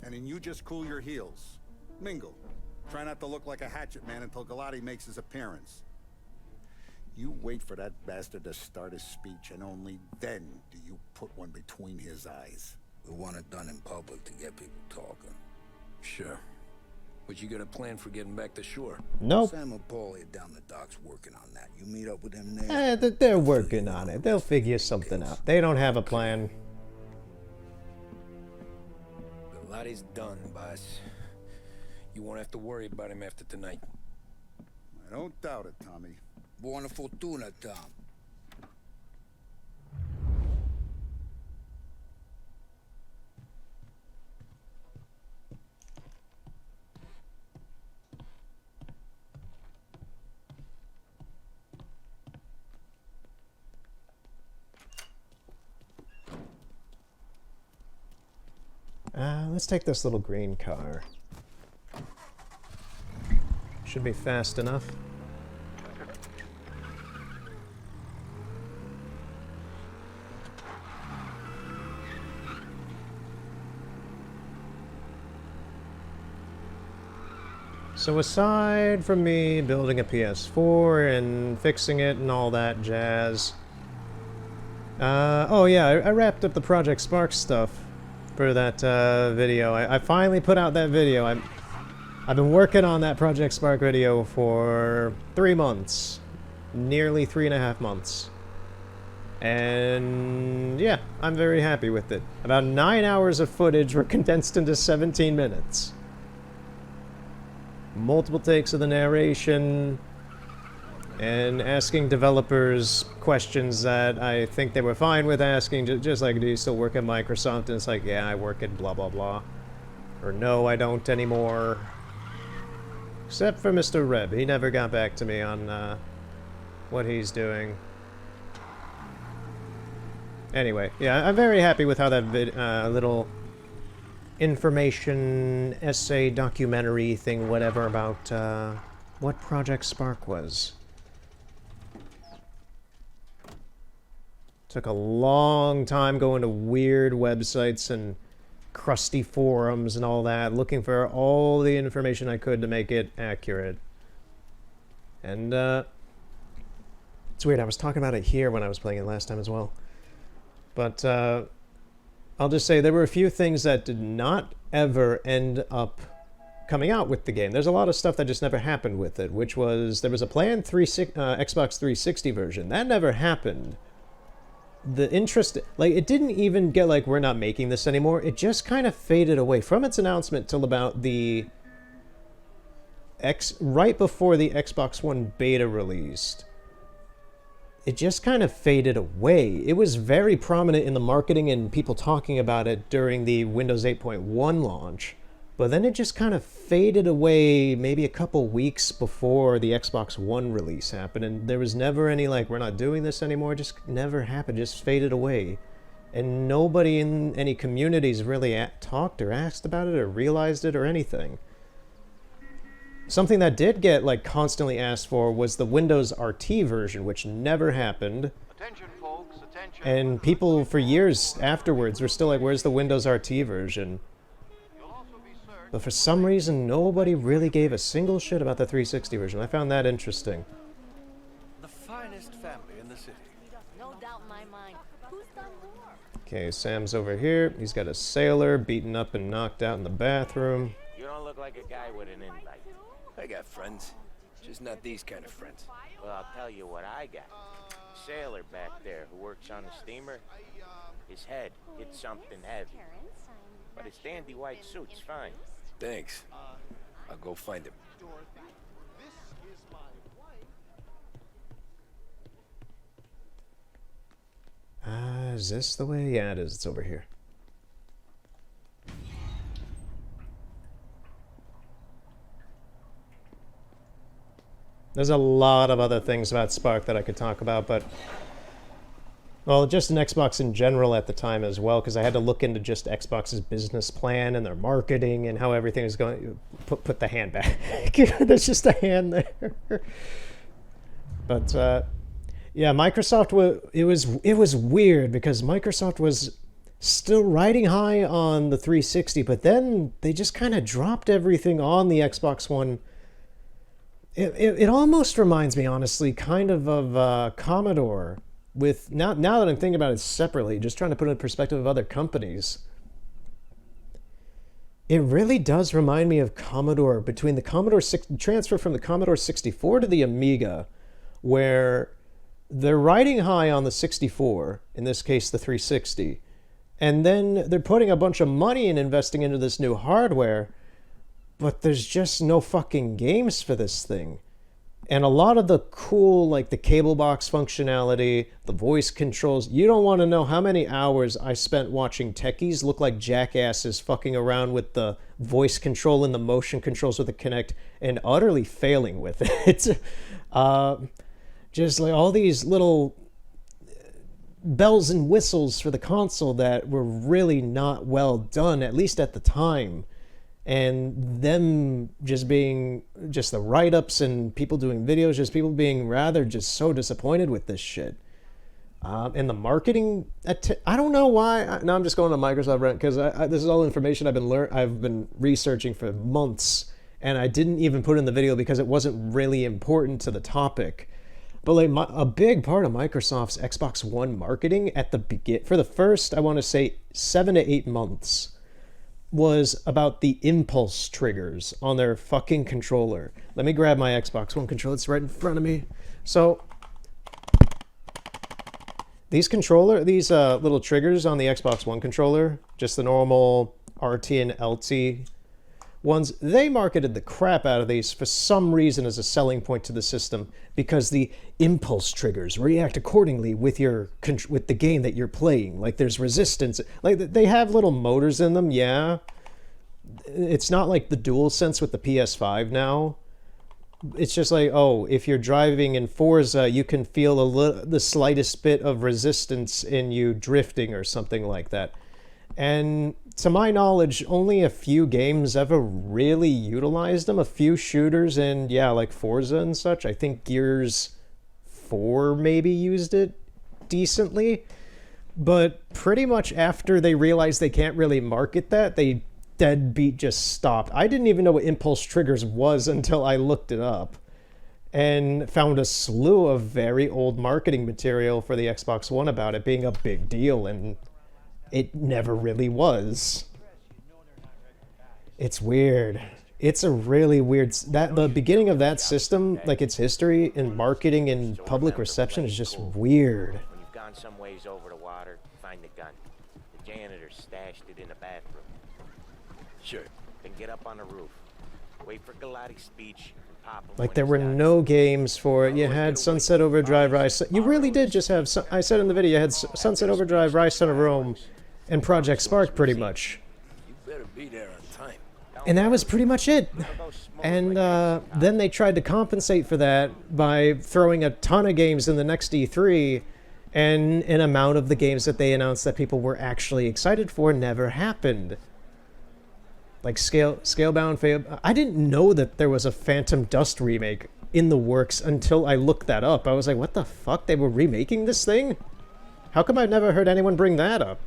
B: And then you just cool your heels. Mingle. Try not to look like a hatchet man until Galati makes his appearance. You wait for that bastard to start his speech, and only then do you put one between his eyes.
K: We want it done in public to get people talking.
E: Sure. But you got a plan for getting back to shore?
A: Nope.
K: Sam and Paul are down the docks working on that. You meet up with them there?
A: They're working on it. They'll figure something out. They don't have a plan.
E: Galati's done, boss. You won't have to worry about him after tonight.
B: I don't doubt it, Tommy.
K: Buona fortuna, Tom.
A: Let's take this little green car. Should be fast enough. So aside from me building a PS4 and fixing it and all that jazz, oh yeah, I wrapped up the Project Spark stuff for that video. I finally put out that video. I've been working on that Project Spark video for 3 months, nearly 3.5 months. And yeah, I'm very happy with it. About 9 hours of footage were condensed into 17 minutes. Multiple takes of the narration, and asking developers questions that I think they were fine with asking, just like, do you still work at Microsoft? And it's like, yeah, I work at blah blah blah. Or no, I don't anymore. Except for Mr. Reb. He never got back to me on what he's doing. Anyway, yeah, I'm very happy with how that little information essay documentary thing, whatever, about what Project Spark was. Took a long time going to weird websites and crusty forums and all that, looking for all the information I could to make it accurate. And it's weird, I was talking about it here when I was playing it last time as well. But I'll just say there were a few things that did not ever end up coming out with the game. There's a lot of stuff that just never happened with it, which was, there was a planned Xbox 360 version. That never happened. The interest, like, it didn't even get like, we're not making this anymore. It just kind of faded away from its announcement till about the right before the Xbox One beta released. It just kind of faded away. It was very prominent in the marketing and people talking about it during the Windows 8.1 launch, but then it just kind of faded away maybe a couple weeks before the Xbox One release happened, and there was never any like, we're not doing this anymore. It just never happened, just faded away. And nobody in any communities really talked or asked about it or realized it or anything. Something that did get like constantly asked for was the Windows RT version, which never happened.
L: Attention, folks, attention.
A: And people for years afterwards were still like, where's the Windows RT version? But for some reason, nobody really gave a single shit about the 360 version. I found that interesting.
L: The finest family in the city.
J: No doubt in my mind. Who's done more?
A: Okay, Sam's over here. He's got a sailor beaten up and knocked out in the bathroom.
G: You don't look like a guy with an invite.
E: I got friends, just not these kind of friends.
G: Well, I'll tell you what I got. Sailor back there who works on the steamer. His head hit something heavy. But his dandy white suit's fine.
E: Thanks. I'll go find him.
A: Is this the way? Yeah, it is. It's over here. There's a lot of other things about Spark that I could talk about, but... Well, just an Xbox in general at the time as well, because I had to look into just Xbox's business plan and their marketing and how everything is going... Put the hand back. There's just a hand there. But, yeah, Microsoft, it was weird, because Microsoft was still riding high on the 360, but then they just kind of dropped everything on the Xbox One. It almost reminds me, honestly, kind of Commodore. With now that I'm thinking about it separately, just trying to put it in perspective of other companies. It really does remind me of Commodore, between the transfer from the Commodore 64 to the Amiga, where they're riding high on the 64, in this case the 360, and then they're putting a bunch of money and investing into this new hardware, but there's just no fucking games for this thing. And a lot of the cool, like the cable box functionality, the voice controls, you don't want to know how many hours I spent watching techies look like jackasses fucking around with the voice control and the motion controls with the Kinect and utterly failing with it. Just like all these little bells and whistles for the console that were really not well done, at least at the time. And them just being just the write-ups and people doing videos, just people being rather just so disappointed with this shit. And the marketing, I don't know why. Now I'm just going to Microsoft Rent because this is all information I've been researching for months, and I didn't even put in the video because it wasn't really important to the topic. But like a big part of Microsoft's Xbox One marketing at the for the first, I want to say 7 to 8 months, was about the impulse triggers on their fucking controller. Let me grab my Xbox One controller. It's right in front of me. So these little triggers on the Xbox One controller, just the normal RT and LT ones, they marketed the crap out of these for some reason as a selling point to the system, because the impulse triggers react accordingly with the game that you're playing. Like there's resistance, like they have little motors in them. Yeah, it's not like the DualSense with the PS5 now, it's just like, oh, if you're driving in Forza, you can feel the slightest bit of resistance in you drifting or something like that. And to my knowledge, only a few games ever really utilized them. A few shooters and, yeah, like Forza and such. I think Gears 4 maybe used it decently. But pretty much after they realized they can't really market that, they deadbeat just stopped. I didn't even know what impulse triggers was until I looked it up and found a slew of very old marketing material for the Xbox One about it being a big deal, and it never really was. It's weird. It's a really weird... the beginning of that system, like its history in marketing and public reception, is just weird.
G: When you've gone some ways over the water, find the gun. The janitor stashed it in the bathroom.
E: Sure.
G: Then get up on the roof. Wait for Galati's speech and pop him.
A: Like, there were no games for it. You had Sunset Overdrive, Rise... You really did just have... I said in the video, you had Sunset Overdrive, Rise Son of Rome, and Project Spark, pretty much.
E: You better be there on time.
A: And that was pretty much it. And then they tried to compensate for that by throwing a ton of games in the next E3, and an amount of the games that they announced that people were actually excited for never happened. Like Scalebound, I didn't know that there was a Phantom Dust remake in the works until I looked that up. I was like, what the fuck? They were remaking this thing? How come I've never heard anyone bring that up?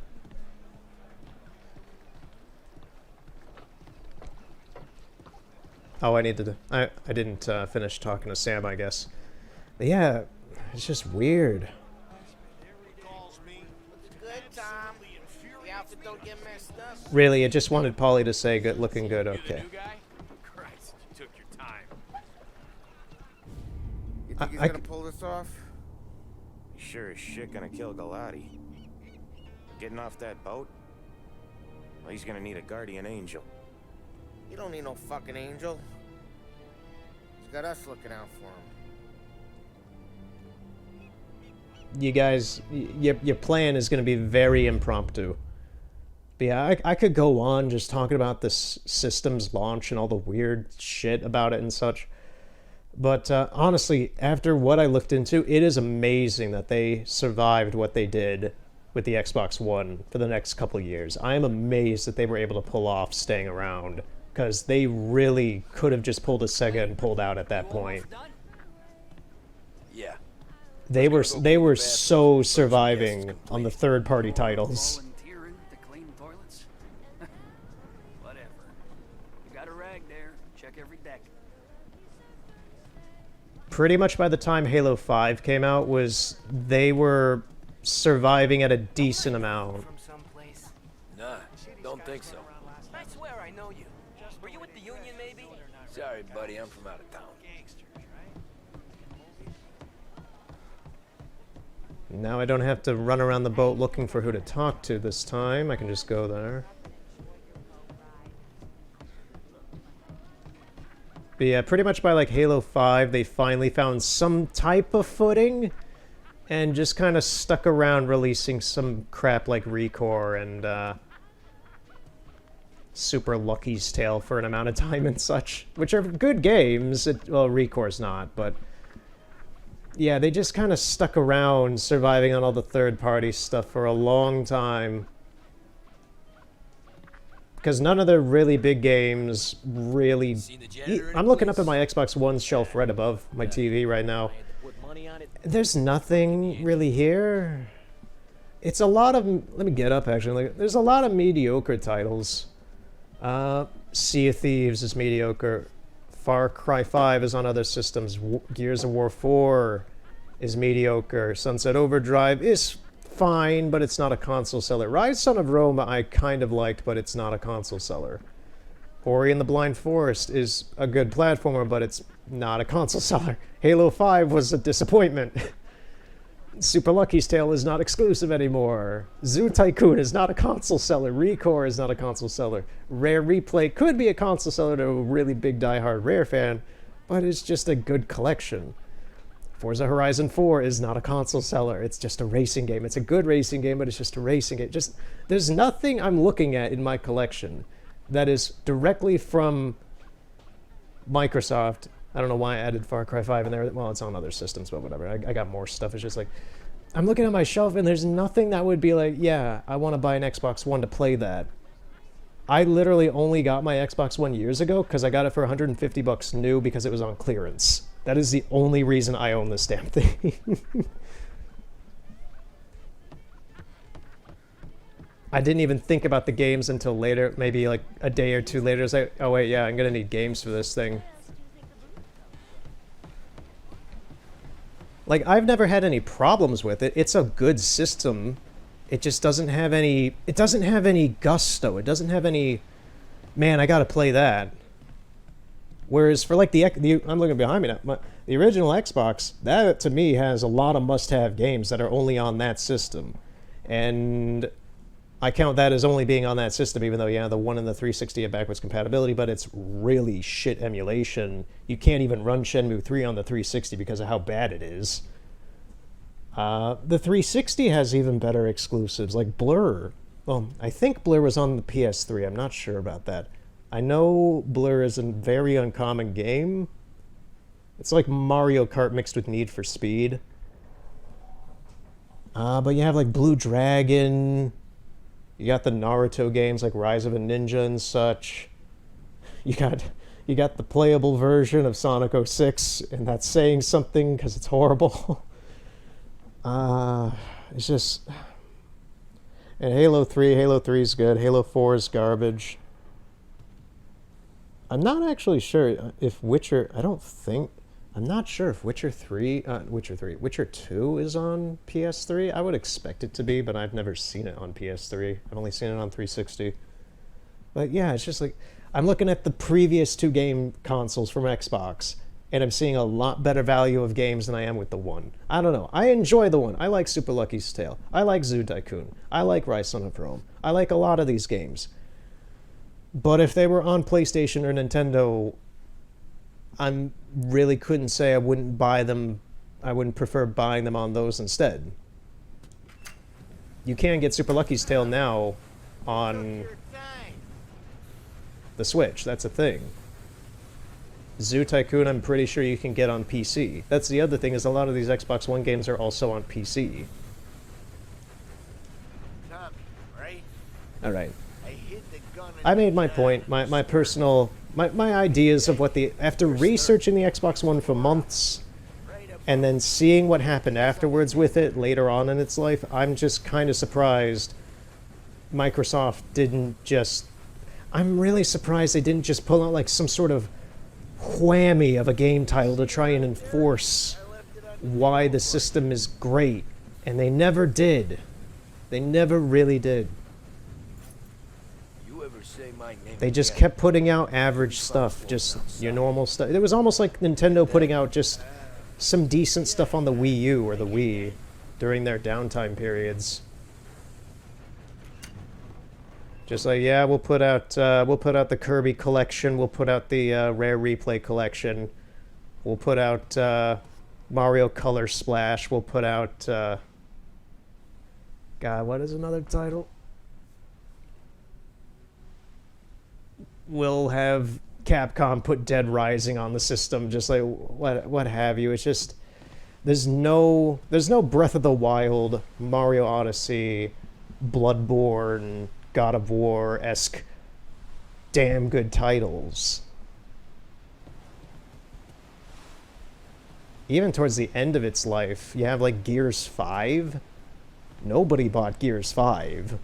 A: Oh, I didn't finish talking to Sam, I guess. But yeah, it's just weird.
C: Good, Tom. The outfit don't get messed up.
A: Really, I just wanted Polly to say good, looking good, okay.
F: Christ, you took your time.
C: You think he's gonna pull this off?
G: He's sure as shit gonna kill Galati. Getting off that boat? Well, he's gonna need a guardian angel.
C: You don't need no fucking angel. He's got us looking out for him.
A: You guys, your plan is going to be very impromptu. But yeah, I could go on just talking about this system's launch and all the weird shit about it and such. But honestly, after what I looked into, it is amazing that they survived what they did with the Xbox One for the next couple of years. I am amazed that they were able to pull off staying around, because they really could have just pulled a Sega and pulled out at that point.
E: Yeah.
A: They were so surviving on the third-party titles.
M: Volunteering to clean toilets? Whatever. You got a rag there. Check every deck.
A: Pretty much by the time Halo 5 came out, they were surviving at a decent amount.
E: Nah, don't think so.
M: I swear I know you. Were you with the Union, maybe?
E: Sorry, buddy, I'm from out of town.
A: Now I don't have to run around the boat looking for who to talk to this time. I can just go there. But yeah, pretty much by like Halo 5, they finally found some type of footing and just kind of stuck around releasing some crap like Recore and Super Lucky's Tale for an amount of time and such, which are good games. Well, Recore's not, but yeah, they just kind of stuck around surviving on all the third-party stuff for a long time. Because none of their really big games really... I'm looking up at my Xbox One shelf right above my TV right now. There's nothing really here. It's a lot of... Let me get up, actually. There's a lot of mediocre titles. Sea of Thieves is mediocre. Far Cry 5 is on other systems. Gears of War 4 is mediocre. Sunset Overdrive is fine, but it's not a console seller. Rise Son of Rome I kind of liked, but it's not a console seller. Ori and the Blind Forest is a good platformer, but it's not a console seller. Halo 5 was a disappointment. Super Lucky's Tale is not exclusive anymore. Zoo Tycoon is not a console seller. Recore is not a console seller. Rare Replay could be a console seller to a really big diehard Rare fan, but it's just a good collection. Forza Horizon 4 is not a console seller. It's just a racing game. It's a good racing game, but it's just a racing game. There's nothing I'm looking at in my collection that is directly from Microsoft I don't know why I added Far Cry 5 in there. Well, it's on other systems, but whatever. I got more stuff. It's just like, I'm looking at my shelf and there's nothing that would be like, yeah, I want to buy an Xbox One to play that. I literally only got my Xbox One years ago because I got it for 150 bucks new because it was on clearance. That is the only reason I own this damn thing. I didn't even think about the games until later, maybe like a day or two later. It's like, oh wait, yeah, I'm gonna need games for this thing. Like, I've never had any problems with it. It's a good system. It just doesn't have any, it doesn't have any gusto. It doesn't have any, man, I gotta play that. Whereas for like the I'm looking behind me now, the original Xbox, that to me has a lot of must-have games that are only on that system. And I count that as only being on that system, even though, yeah, the one in the 360 have backwards compatibility, but it's really shit emulation. You can't even run Shenmue 3 on the 360 because of how bad it is. The 360 has even better exclusives, like Blur. Well, I think Blur was on the PS3. I'm not sure about that. I know Blur is a very uncommon game. It's like Mario Kart mixed with Need for Speed. But you have like Blue Dragon. You got the Naruto games like Rise of a Ninja and such. You got the playable version of Sonic 06, and that's saying something because it's horrible. It's just... And Halo 3 is good. Halo 4 is garbage. I'm not actually sure if Witcher... I'm not sure if Witcher 2 is on PS3. I would expect it to be, but I've never seen it on PS3. I've only seen it on 360. But yeah, it's just like, I'm looking at the previous two game consoles from Xbox, and I'm seeing a lot better value of games than I am with the one. I don't know. I enjoy the one. I like Super Lucky's Tale. I like Zoo Tycoon. I like Rise Son of Rome. I like a lot of these games. But if they were on PlayStation or Nintendo, I really couldn't say I wouldn't buy them. I wouldn't prefer buying them on those instead. You can get Super Lucky's Tale now on the Switch. That's a thing. Zoo Tycoon, I'm pretty sure you can get on PC. That's the other thing, is a lot of these Xbox One games are also on PC. Alright. I made my point, my personal... My ideas of what the... After researching the Xbox One for months, and then seeing what happened afterwards with it later on in its life, I'm just kind of surprised Microsoft didn't just... I'm really surprised they didn't just pull out like some sort of whammy of a game title to try and enforce why the system is great. And they never did. They never really did. They just kept putting out average stuff, just your normal stuff. It was almost like Nintendo putting out just some decent stuff on the Wii U or the Wii during their downtime periods. Just like, yeah, we'll put out the Kirby collection, we'll put out the Rare Replay collection, we'll put out Mario Color Splash, we'll put out God, what is another title? We'll have Capcom put Dead Rising on the system, just like what have you. It's just there's no Breath of the Wild, Mario Odyssey, Bloodborne, God of War-esque damn good titles. Even towards the end of its life, you have like Gears 5. Nobody bought Gears 5.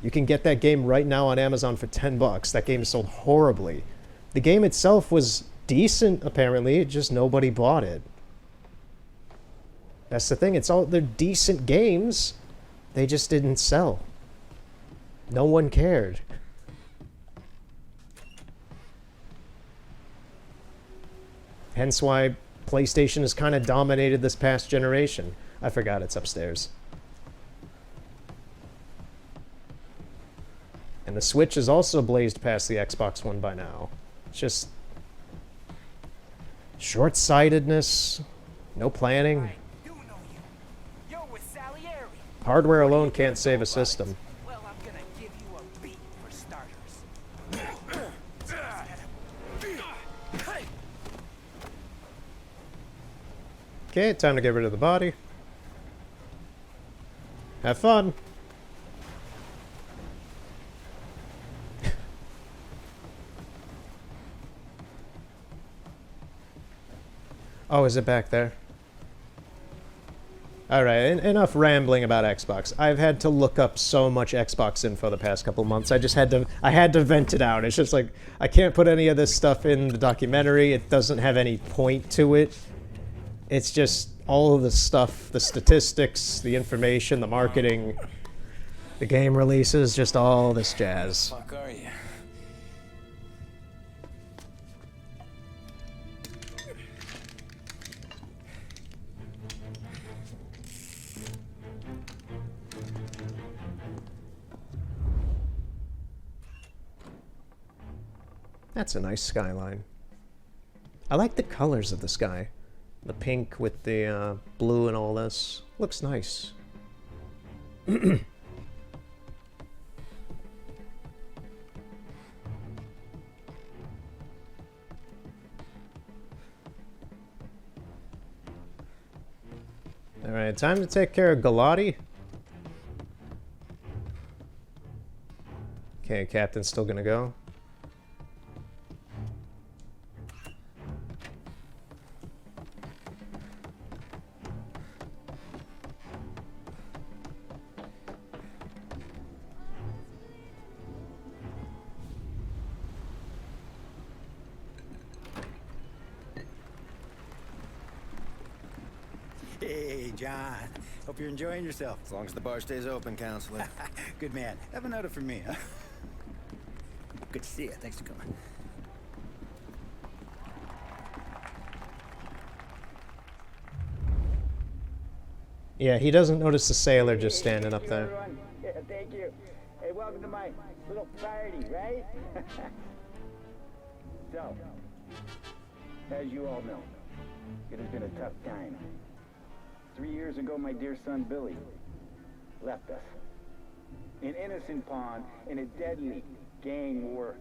A: You can get that game right now on Amazon for $10. That game sold horribly. The game itself was decent, apparently, just nobody bought it. That's the thing, they're decent games, they just didn't sell. No one cared. Hence why PlayStation has kind of dominated this past generation. I forgot it's upstairs. And the Switch is also blazed past the Xbox One by now. It's just short-sightedness, no planning. Hardware alone can't save a system. Okay, time to get rid of the body. Have fun. Oh, is it back there? Alright, enough rambling about Xbox. I've had to look up so much Xbox info the past couple months. I had to vent it out. It's just like, I can't put any of this stuff in the documentary. It doesn't have any point to it. It's just all of the stuff, the statistics, the information, the marketing, the game releases, just all this jazz.
E: Where the fuck are you?
A: That's a nice skyline. I like the colors of the sky. The pink with the blue and all this. Looks nice. Alright, time to take care of Galati. Okay, Captain's still gonna go.
N: Hey, John. Hope you're enjoying yourself.
O: As long as the bar stays open, counselor.
N: Good man. Have another for me, huh? Good to see you. Thanks for coming.
A: Yeah, he doesn't notice the sailor just standing up there.
P: Everyone. Yeah, thank you. Hey, welcome to my little party, right? So, as you all know, it has been a tough time. 3 years ago, my dear son Billy left us. An innocent pawn in a deadly gang war.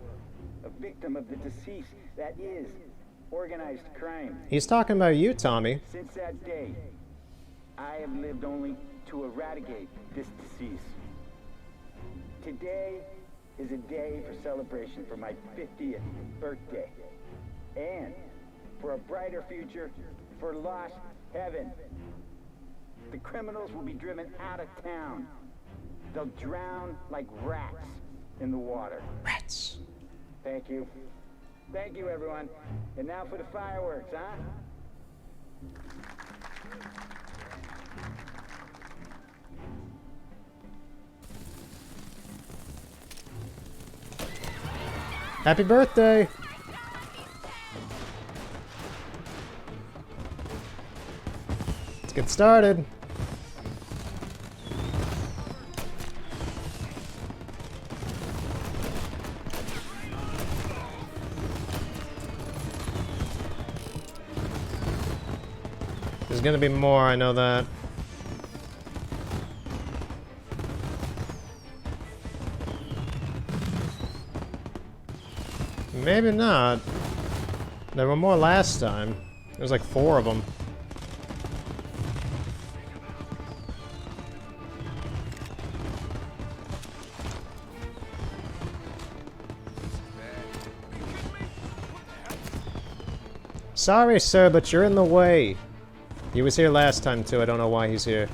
P: A victim of the deceased that is organized crime.
A: He's talking about you, Tommy.
P: Since that day, I have lived only to eradicate this disease. Today is a day for celebration for my 50th birthday. And for a brighter future for lost heaven. The criminals will be driven out of town. They'll drown like rats in the water.
A: Rats.
P: Thank you. Thank you, everyone. And now for the fireworks, huh?
A: Happy birthday! Let's get started. There's gonna be more, I know that. Maybe not. There were more last time. There was like 4 of them. Sorry, sir, but you're in the way. He was here last time, too. I don't know why he's here.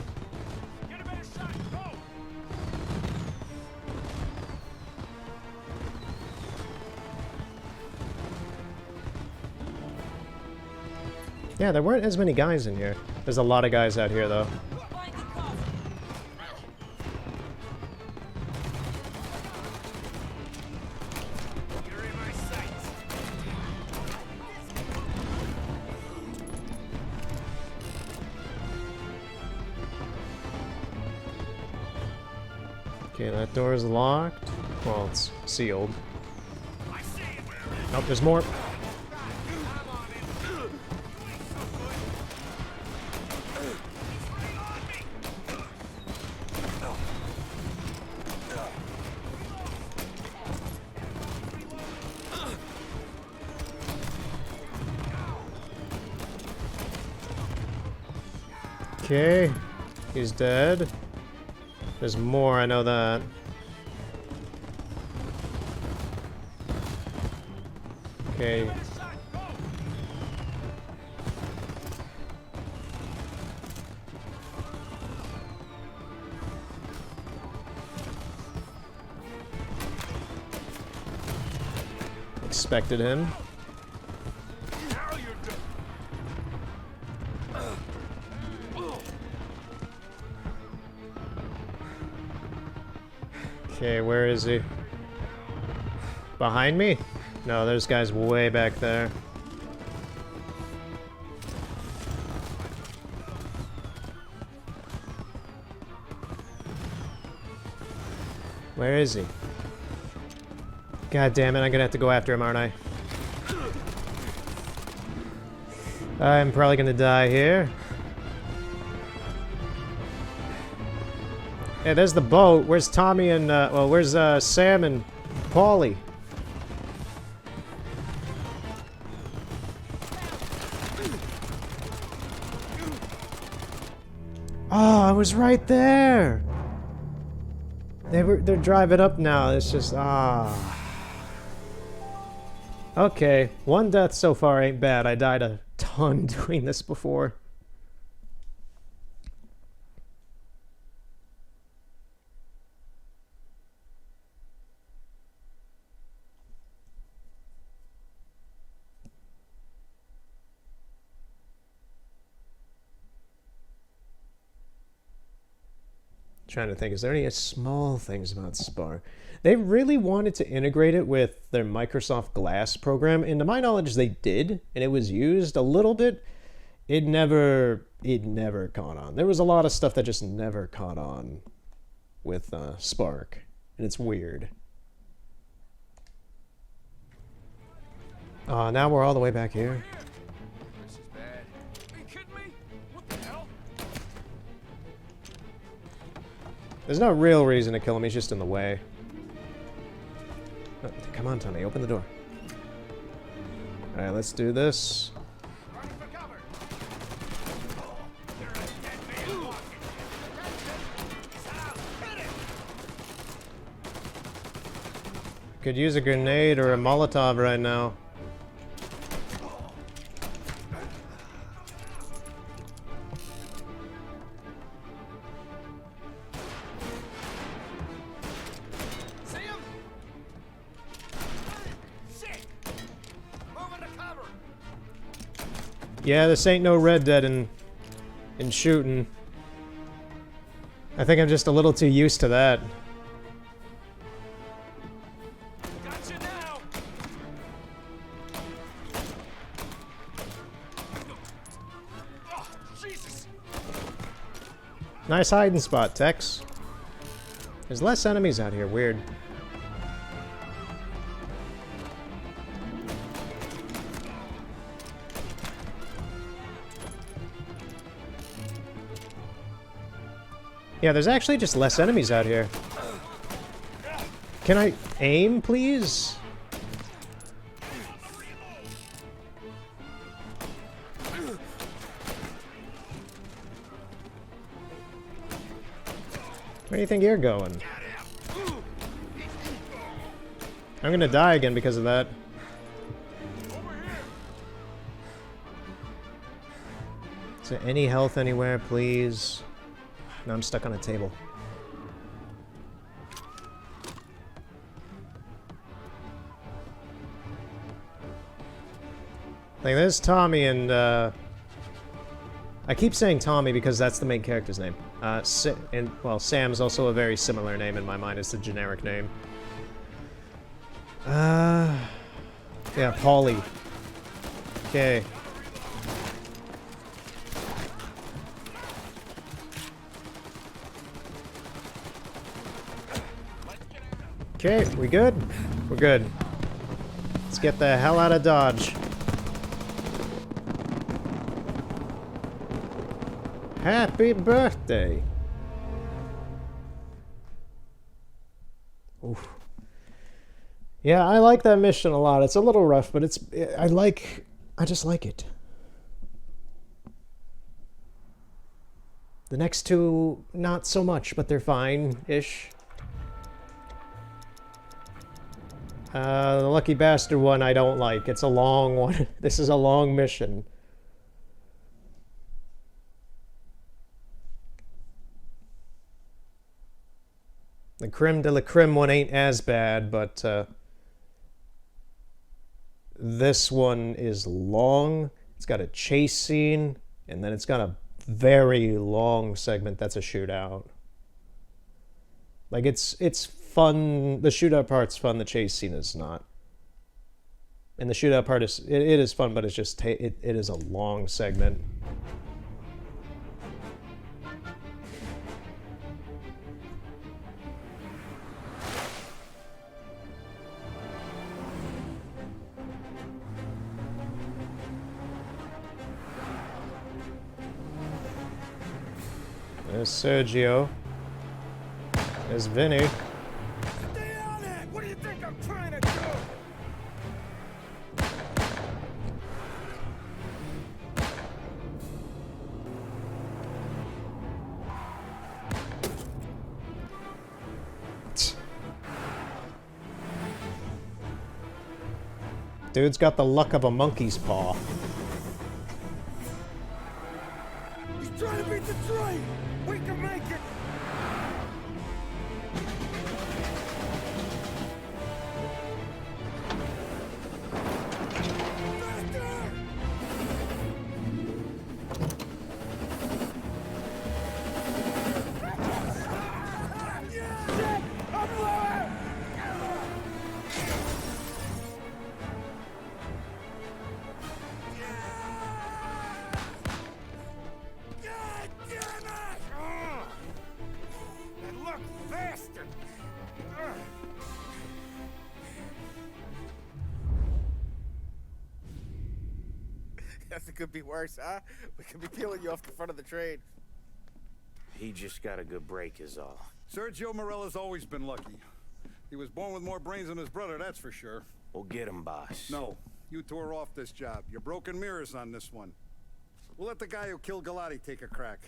A: Yeah, there weren't as many guys in here. There's a lot of guys out here, though. Okay, that door is locked. Well, it's sealed. Nope, there's more. Okay. He's dead. There's more, I know that. Okay. Expected him. Okay, where is he? Behind me? No, there's guys way back there. Where is he? God damn it, I'm gonna have to go after him, aren't I? I'm probably gonna die here. Hey, there's the boat. Where's Tommy and, well, where's, Sam and Paulie? Oh, I was right there! They're driving up now. It's just, Okay, one death so far ain't bad. I died a ton doing this before. Trying to think, is there any small things about Spark? They really wanted to integrate it with their Microsoft Glass program, and to my knowledge they did, and it was used a little bit. It never caught on. There was a lot of stuff that just never caught on with Spark, and it's weird. Now we're all the way back here.
M: This is bad. Are you kidding me? What the hell?
A: There's no real reason to kill him, he's just in the way. Oh, come on, Tommy, open the door. Alright, let's do this. Could use a grenade or a Molotov right now. Yeah, this ain't no Red Dead in shooting. I think I'm just a little too used to that.
M: Gotcha now. Oh, Jesus.
A: Nice hiding spot, Tex. There's less enemies out here, weird. Yeah, there's actually just less enemies out here. Can I aim, please? Where do you think you're going? I'm gonna die again because of that. Is there any health anywhere, please? No, I'm stuck on a table. Like, there's Tommy and, I keep saying Tommy because that's the main character's name. Well, Sam's also a very similar name in my mind. It's a generic name. Yeah, Paulie. Okay. Okay, we good? We're good. Let's get the hell out of Dodge. Happy birthday! Oof. Yeah, I like that mission a lot. It's a little rough, but I just like it. The next two, not so much, but they're fine-ish. The Lucky Bastard one I don't like. It's a long one. This is a long mission. The Creme de la Creme one ain't as bad, but this one is long. It's got a chase scene, and then it's got a very long segment that's a shootout. Like, it's fun. The shootout part's fun. The chase scene is not. And the shootout part is it is fun, but it's just it is a long segment. There's Sergio. There's Vinny.
C: Stay on it! What do you think I'm trying to do?
A: Dude's got the luck of a monkey's paw.
C: He's trying to beat the train! We can make it! Nothing could be worse, huh? We could be peeling you off the front of the train.
G: He just got a good break is all.
B: Sergio Morella's always been lucky. He was born with more brains than his brother, that's for sure.
G: We'll get him, boss.
B: No, you tore off this job. You're broken mirrors on this one. We'll let the guy who killed Galati take a crack.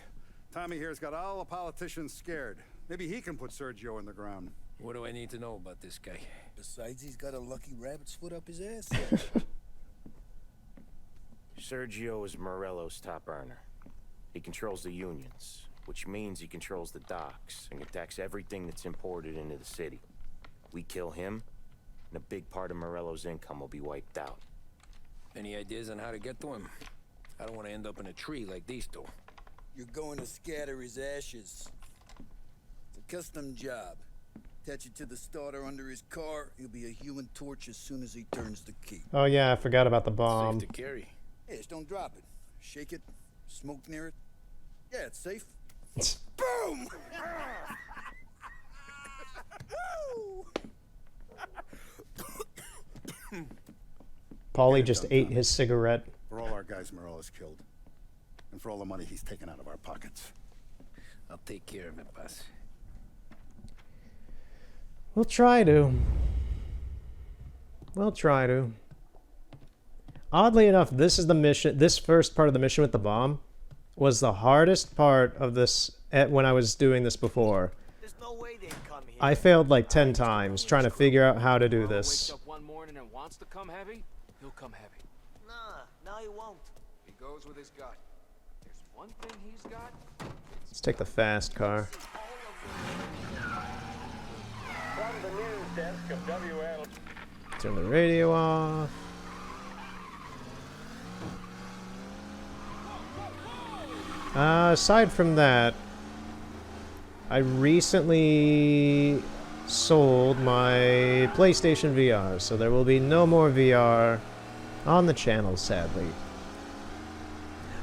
B: Tommy here's got all the politicians scared. Maybe he can put Sergio in the ground.
E: What do I need to know about this guy?
K: Besides, he's got a lucky rabbit's foot up his ass.
G: Sergio is Morello's top earner. He controls the unions, which means he controls the docks and can tax everything that's imported into the city. We kill him, and a big part of Morello's income will be wiped out.
E: Any ideas on how to get to him? I don't want to end up in a tree like these two.
K: You're going to scatter his ashes. It's a custom job. Attach it to the starter under his car. He'll be a human torch as soon as he turns the key.
A: Oh yeah, I forgot about the bomb.
E: Safe to carry.
K: Hey, just don't drop it. Shake it. Smoke near it. Yeah, it's safe. Boom!
A: Paulie just ate his cigarette.
B: For all our guys Morella's killed. And for all the money he's taken out of our pockets.
E: I'll take care of it, boss.
A: We'll try to. We'll try to. Oddly enough, this is the mission. This first part of the mission with the bomb was the hardest part of this when I was doing this before.
Q: There's no way they'd come here.
A: I failed like 10 times trying to figure out how to do this.
M: Wakes up one morning and wants to come heavy, he'll come heavy.
Q: Nah, no he won't.
M: He goes with his gut. There's one thing he's got.
A: Let's take the fast car.
R: From the news desk of WL.
A: Turn the radio off. Aside from that, I recently sold my PlayStation VR, so there will be no more VR on the channel, sadly.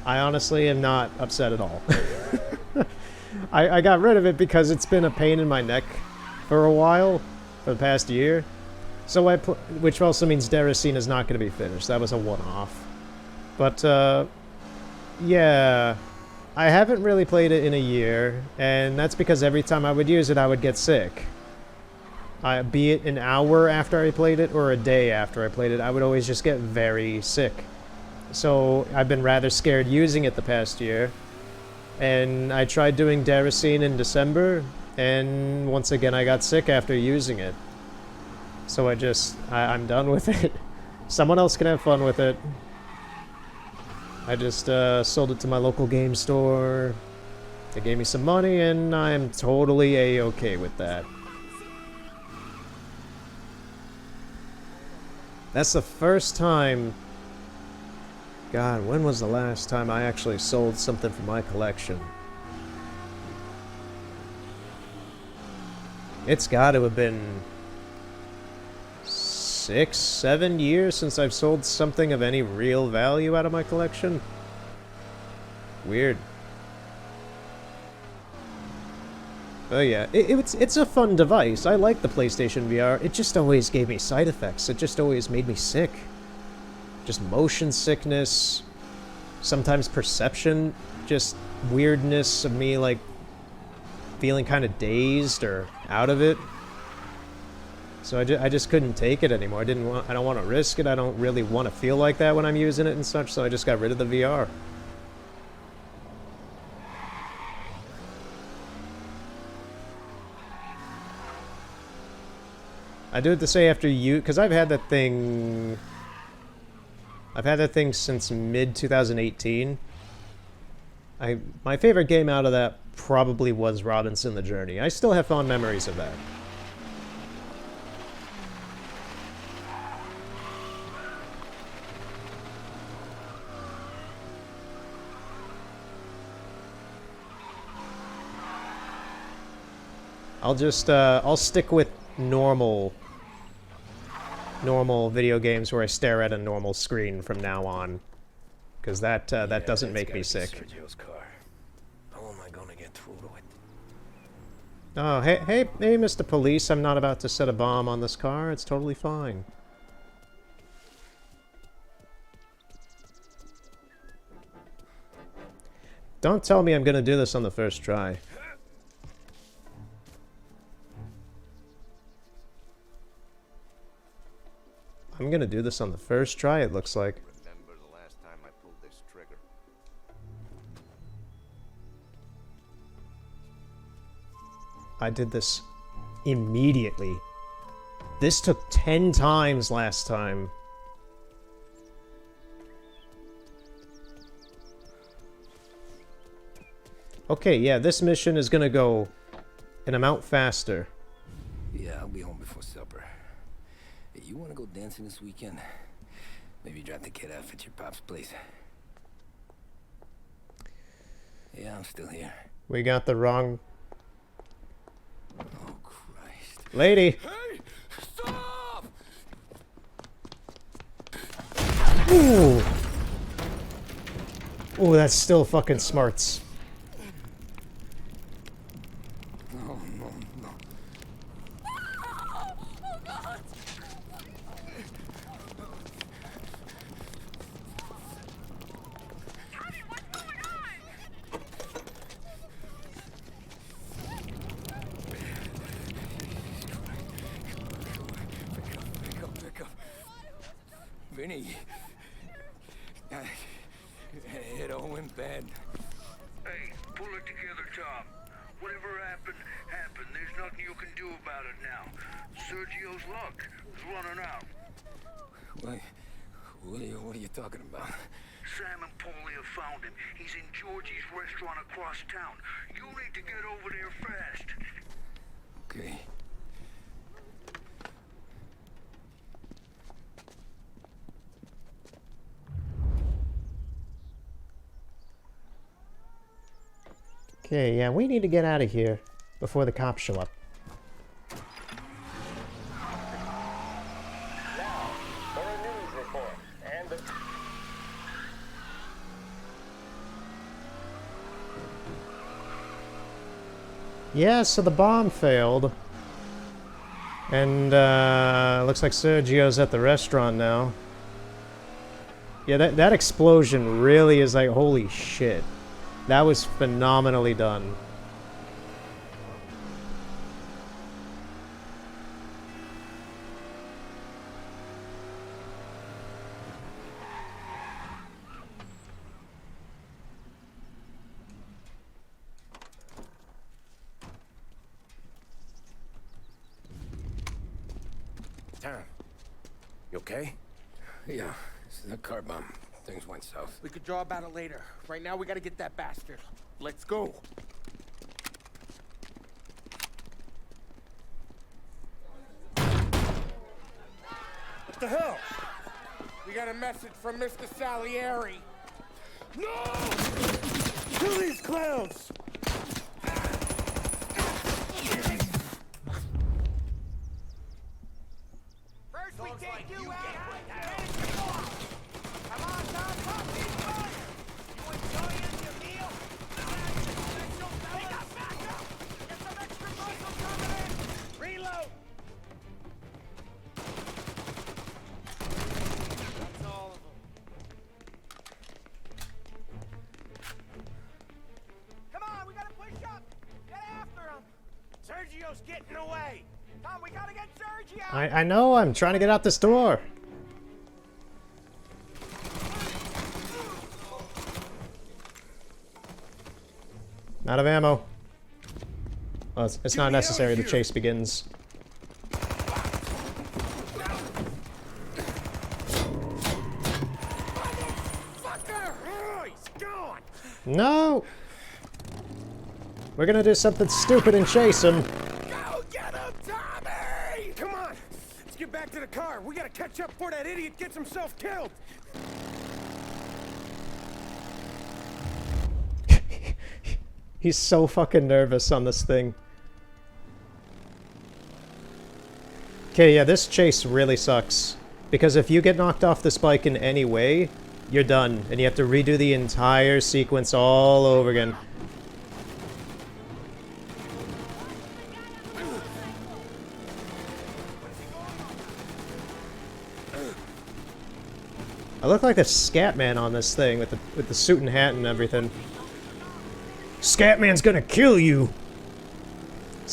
A: I honestly am not upset at all. I got rid of it because it's been a pain in my neck for a while, for the past year. So which also means Deracine is not going to be finished. That was a one-off. But, yeah, I haven't really played it in a year, and that's because every time I would use it, I would get sick. Be it an hour after I played it or a day after I played it, I would always just get very sick. So I've been rather scared using it the past year. And I tried doing Daracene in December, and once again I got sick after using it. So I'm done with it. Someone else can have fun with it. I just sold it to my local game store. They gave me some money, and I'm totally A-okay with that. That's the first time... God, when was the last time I actually sold something from my collection? It's got to have been 6, 7 years since I've sold something of any real value out of my collection. Weird. Oh yeah, it's a fun device. I like the PlayStation VR. It just always gave me side effects. It just always made me sick. Just motion sickness, sometimes perception, just weirdness of me, like, feeling kind of dazed or out of it. So I just couldn't take it anymore. I don't want to risk it. I don't really want to feel like that when I'm using it and such, so I just got rid of the VR. I do have to say after you, because I've had that thing since mid-2018. My favorite game out of that probably was Robinson the Journey. I still have fond memories of that. I'll stick with normal video games where I stare at a normal screen from now on, because that doesn't make me sick.
E: Sergio's car. How am I gonna get through to it?
A: Oh, hey, Mr. Police, I'm not about to set a bomb on this car. It's totally fine. Don't tell me I'm gonna do this on the first try. I'm gonna do this on the first try, it looks like.
D: Remember the last time I pulled this trigger?
A: I did this immediately. This took 10 times last time. Okay, yeah, this mission is gonna go an amount faster.
E: Yeah, I'll be home before supper. Hey, you wanna go dancing this weekend? Maybe drop the kid off at your pop's place. Yeah, I'm still here.
A: We got the wrong...
E: Oh, Christ.
A: Lady!
E: Hey! Stop!
A: Ooh! Ooh, that's still fucking smarts.
E: No, no, no. Pick up. Vinny. It all went bad.
H: Hey, pull it together, Tom. Whatever happened, happened. There's nothing you can do about it now. Sergio's luck is running out.
E: What are you talking about?
H: Sam and Paulie have found him. He's in Georgie's restaurant across town. You need to get over there fast.
E: Okay.
A: Okay, yeah, we need to get out of here before the cops show up.
R: Now, for a news report and the...
A: Yeah, so the bomb failed. And, looks like Sergio's at the restaurant now. Yeah, that explosion really is like, holy shit. That was phenomenally done.
G: town. You okay?
E: Yeah, it's the car bomb. Things went south.
C: We could draw about it later. Right now, we gotta get that bastard. Let's go.
G: What the hell?
C: We got a message from Mr. Salieri.
G: No! Kill these clowns!
C: First we take you out, then it's you off. Come on, Tom, pop these guns. You enjoying your meal? We got backup. Get some extra muscle coming in. Reload. That's all of them. Come on, we gotta push up. Get after him. Sergio's getting away. Tom, we gotta get Sergio.
A: I know, I'm trying to get out this door. Out of ammo. Well, it's not necessary, the chase begins. No! We're gonna do something stupid and chase him.
G: Go get him, Tommy! Come on! Let's get back to the car. We gotta catch up before that idiot gets himself killed.
A: He's so fucking nervous on this thing. Okay, yeah, this chase really sucks. Because if you get knocked off this bike in any way, you're done. And you have to redo the entire sequence all over again. I look like the Scatman on this thing with the suit and hat and everything. Scatman's gonna kill you! I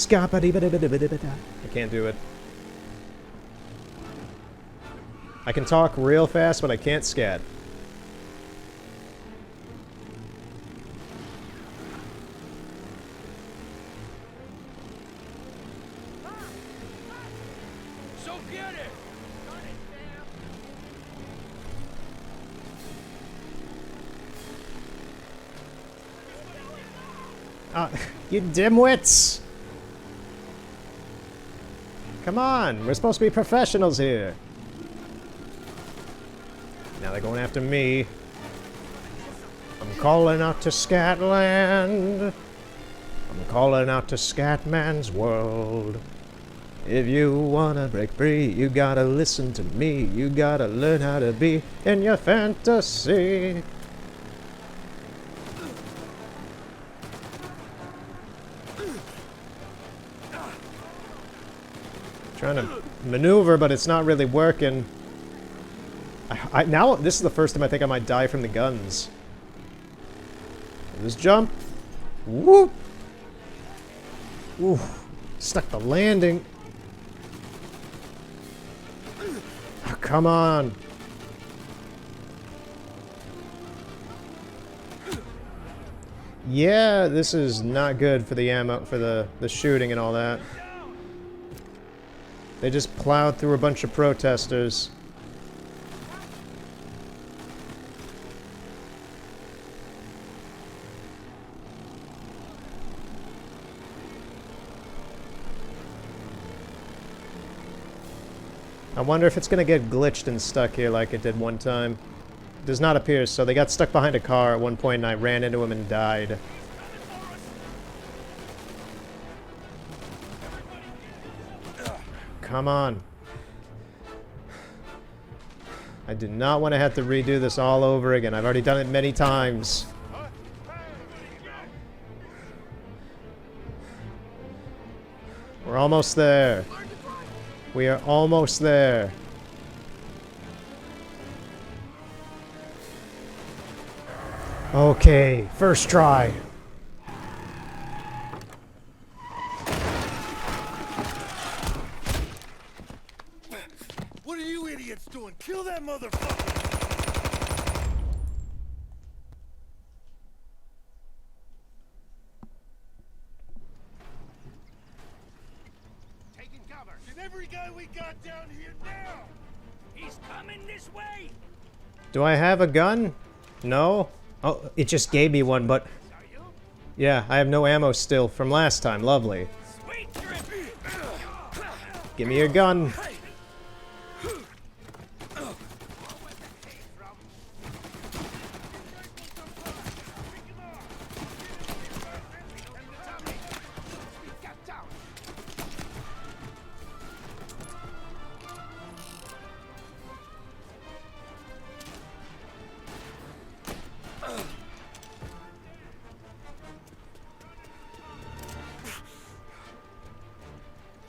A: can't do it. I can talk real fast, but I can't scat.
C: So get it.
A: You dimwits! Come on, we're supposed to be professionals here. Now they're going after me. I'm calling out to Scatland. I'm calling out to Scatman's world. If you wanna break free, you gotta listen to me. You gotta learn how to be in your fantasy. Trying to maneuver, but it's not really working. Now, this is the first time I think I might die from the guns. Just jump. Whoop! Ooh, stuck the landing. Oh, come on. Yeah, this is not good for the ammo, for the shooting and all that. They just plowed through a bunch of protesters. I wonder if it's gonna get glitched and stuck here like it did one time. It does not appear so. They got stuck behind a car at one point and I ran into him and died. Come on. I do not want to have to redo this all over again. I've already done it many times. We're almost there. We are almost there. Okay, first try.
G: What are you idiots doing? Kill that motherfucker!
C: Taking cover.
H: Get every guy we got down here now!
M: He's coming this way!
A: Do I have a gun? No? Oh, it just gave me one, but... Yeah, I have no ammo still from last time. Lovely. Give me your gun.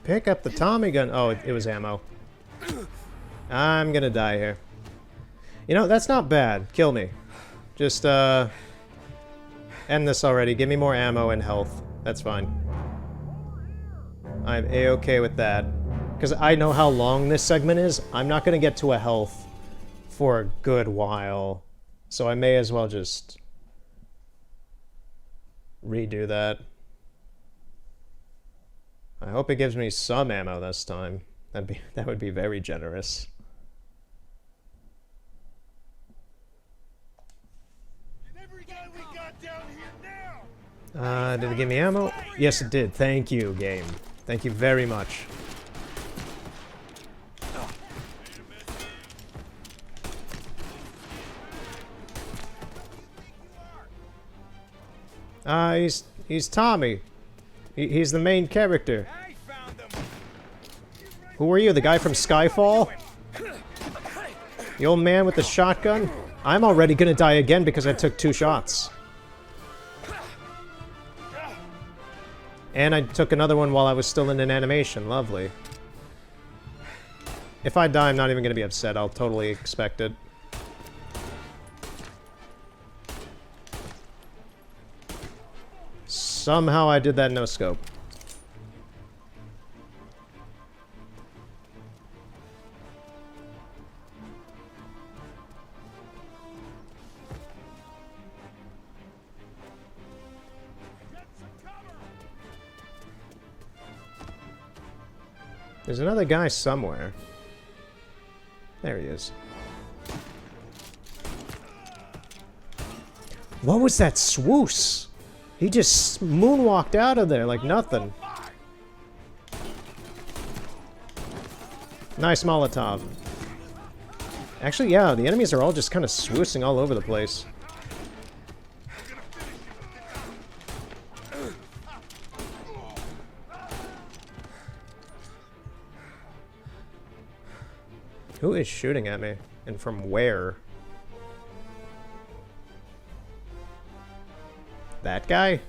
A: Pick up the Tommy gun. Oh, it was ammo. I'm gonna die here. You know, that's not bad. Kill me. Just, end this already. Give me more ammo and health. That's fine. I'm a-okay with that. Because I know how long this segment is. I'm not gonna get to a health for a good while. So I may as well just redo that. I hope it gives me some ammo this time. That would be very generous. Did it give me ammo? Yes, it did. Thank you, game. Thank you very much. He's Tommy. He's the main character. Who are you? The guy from Skyfall? The old man with the shotgun? I'm already gonna die again because I took 2 shots. And I took another one while I was still in an animation. Lovely. If I die, I'm not even gonna be upset. I'll totally expect it. Somehow I did that no scope. There's another guy somewhere. There he is. What was that swoosh? He just moonwalked out of there like nothing. Nice Molotov. Actually, yeah, the enemies are all just kind of swooshing all over the place. Who is shooting at me? And from where? That guy?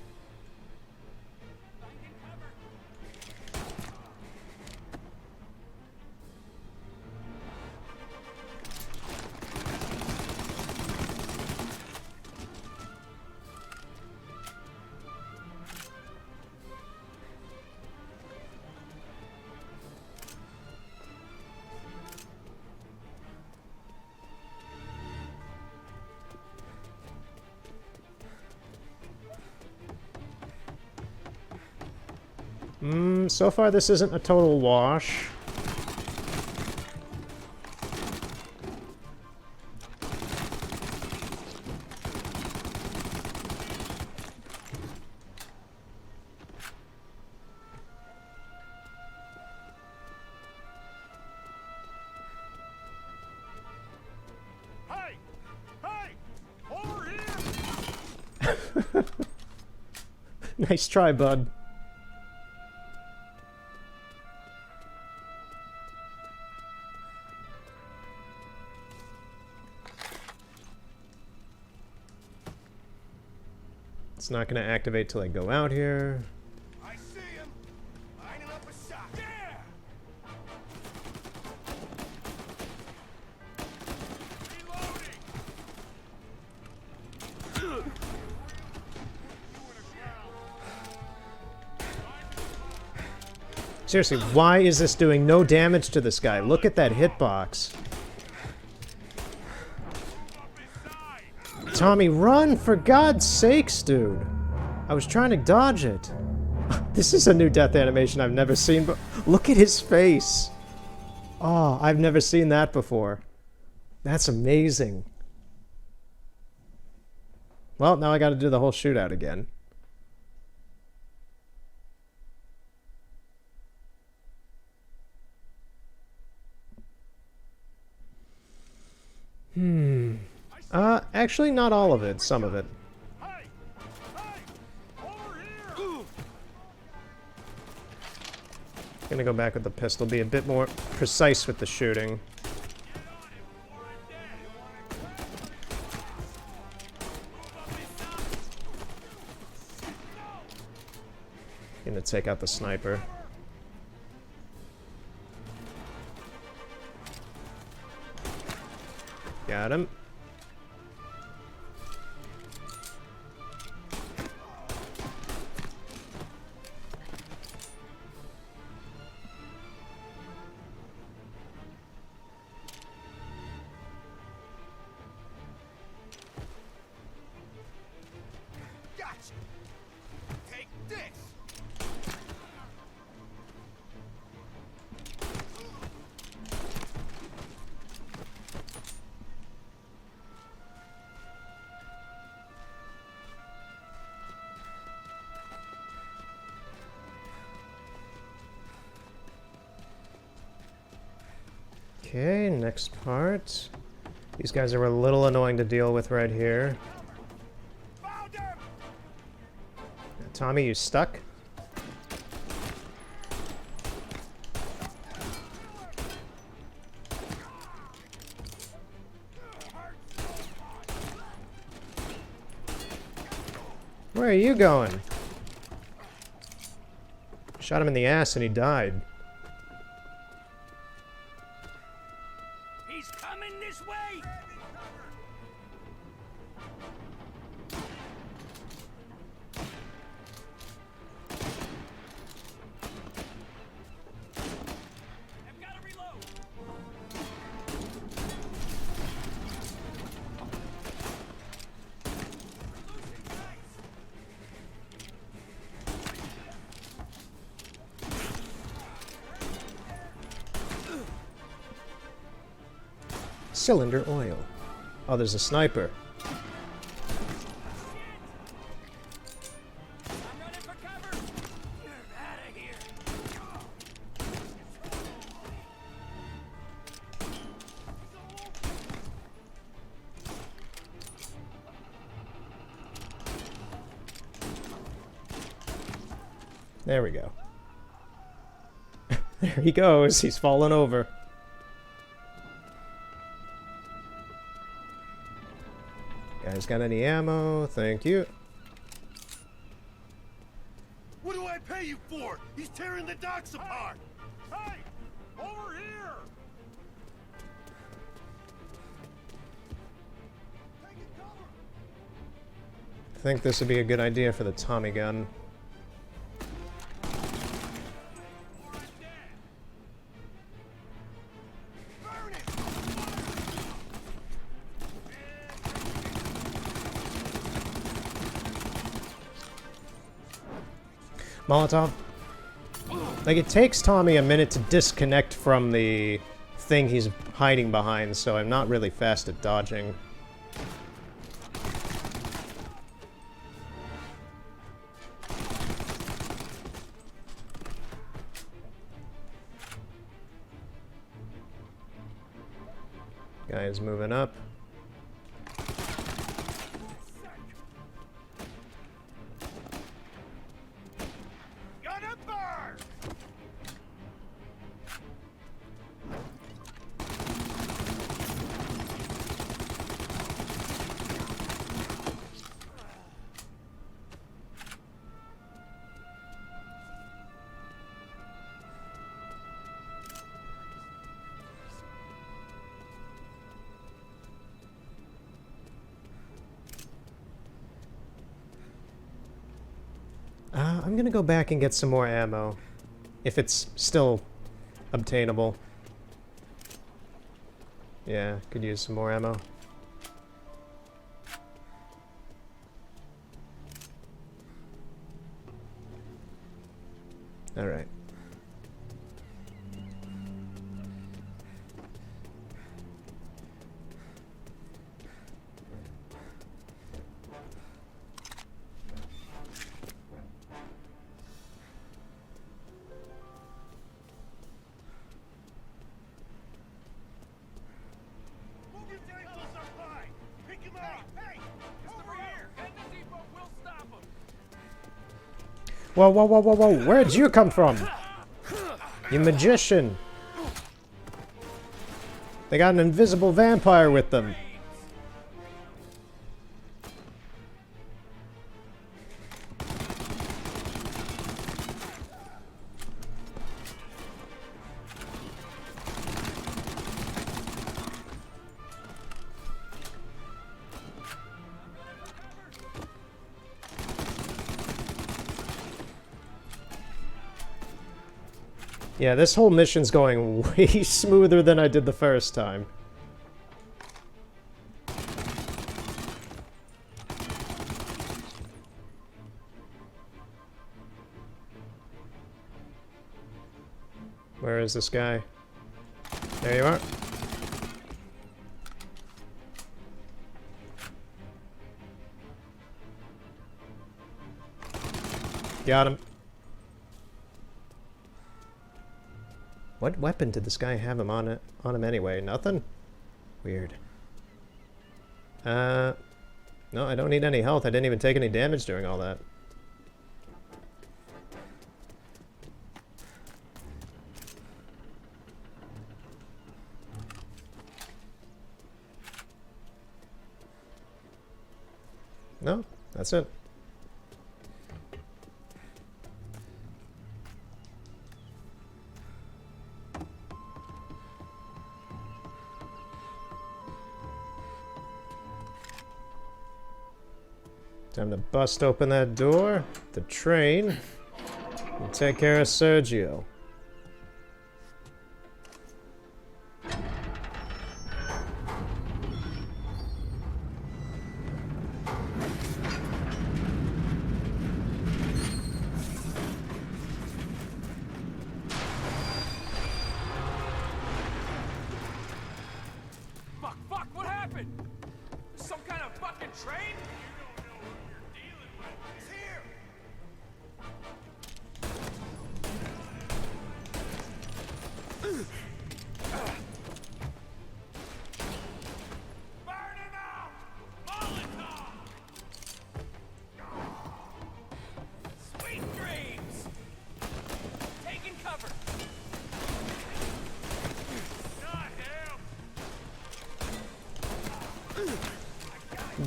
A: So far this isn't a total wash.
H: Hey! Hey! Over here!
A: Nice try, bud. It's not going to activate till I go out here.
H: I see him! Lining up a shot! Yeah!
A: Seriously, why is this doing no damage to this guy? Look at that hitbox. Tommy, run! For God's sakes, dude! I was trying to dodge it. This is a new death animation I've never seen, but look at his face. Oh, I've never seen that before. That's amazing. Well, now I got to do the whole shootout again. Actually, not all of it. Some of it. Gonna go back with the pistol, be a bit more precise with the shooting. Gonna take out the sniper. Got him. Okay, next part. These guys are a little annoying to deal with right here. Tommy, you stuck? Where are you going? Shot him in the ass and he died.
E: He's coming this way! I've got to reload!
A: Cylinder oil. Oh, there's a sniper. There we go. There he goes. He's fallen over. Guys, got any ammo? Thank you.
S: What do I pay you for? He's tearing the docks apart!
F: Hey! Over here!
A: I think this would be a good idea for the Tommy gun. Molotov. Like, it takes Tommy a minute to disconnect from the thing he's hiding behind, so I'm not really fast at dodging. Guy's moving up. I'm gonna go back and get some more ammo, if it's still obtainable. Yeah, could use some more ammo. Alright. Whoa, whoa, whoa, whoa, whoa, where'd you come from? You magician. They got an invisible vampire with them. Yeah, this whole mission's going way smoother than I did the first time. Where is this guy? There you are. Got him. What weapon did this guy have him on him anyway? Nothing? Weird. No, I don't need any health. I didn't even take any damage during all that. No, that's it. Time to bust open that door, the train, and take care of Sergio.
F: Fuck, what happened? Some kind of fucking train?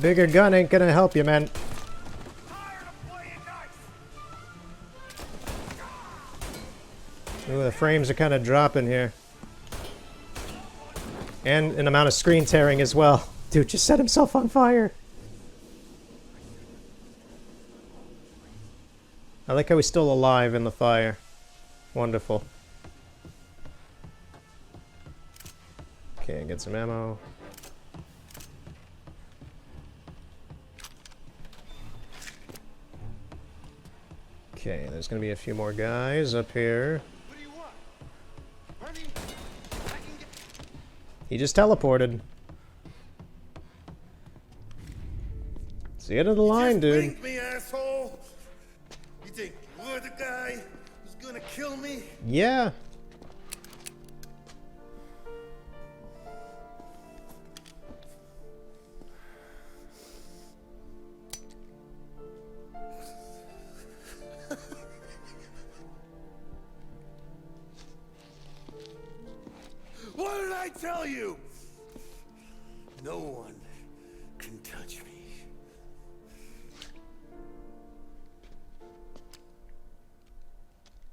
A: Bigger gun ain't gonna help you, man. Ooh, the frames are kind of dropping here. And an amount of screen tearing as well. Dude just set himself on fire. I like how he's still alive in the fire. Wonderful. Okay, get some ammo. Okay, there's gonna be a few more guys up here. He just teleported. It's the end of the line, dude.
S: Think me, asshole? You think you're the guy who's gonna kill me?
A: Yeah.
S: What did I tell you? No one can touch me.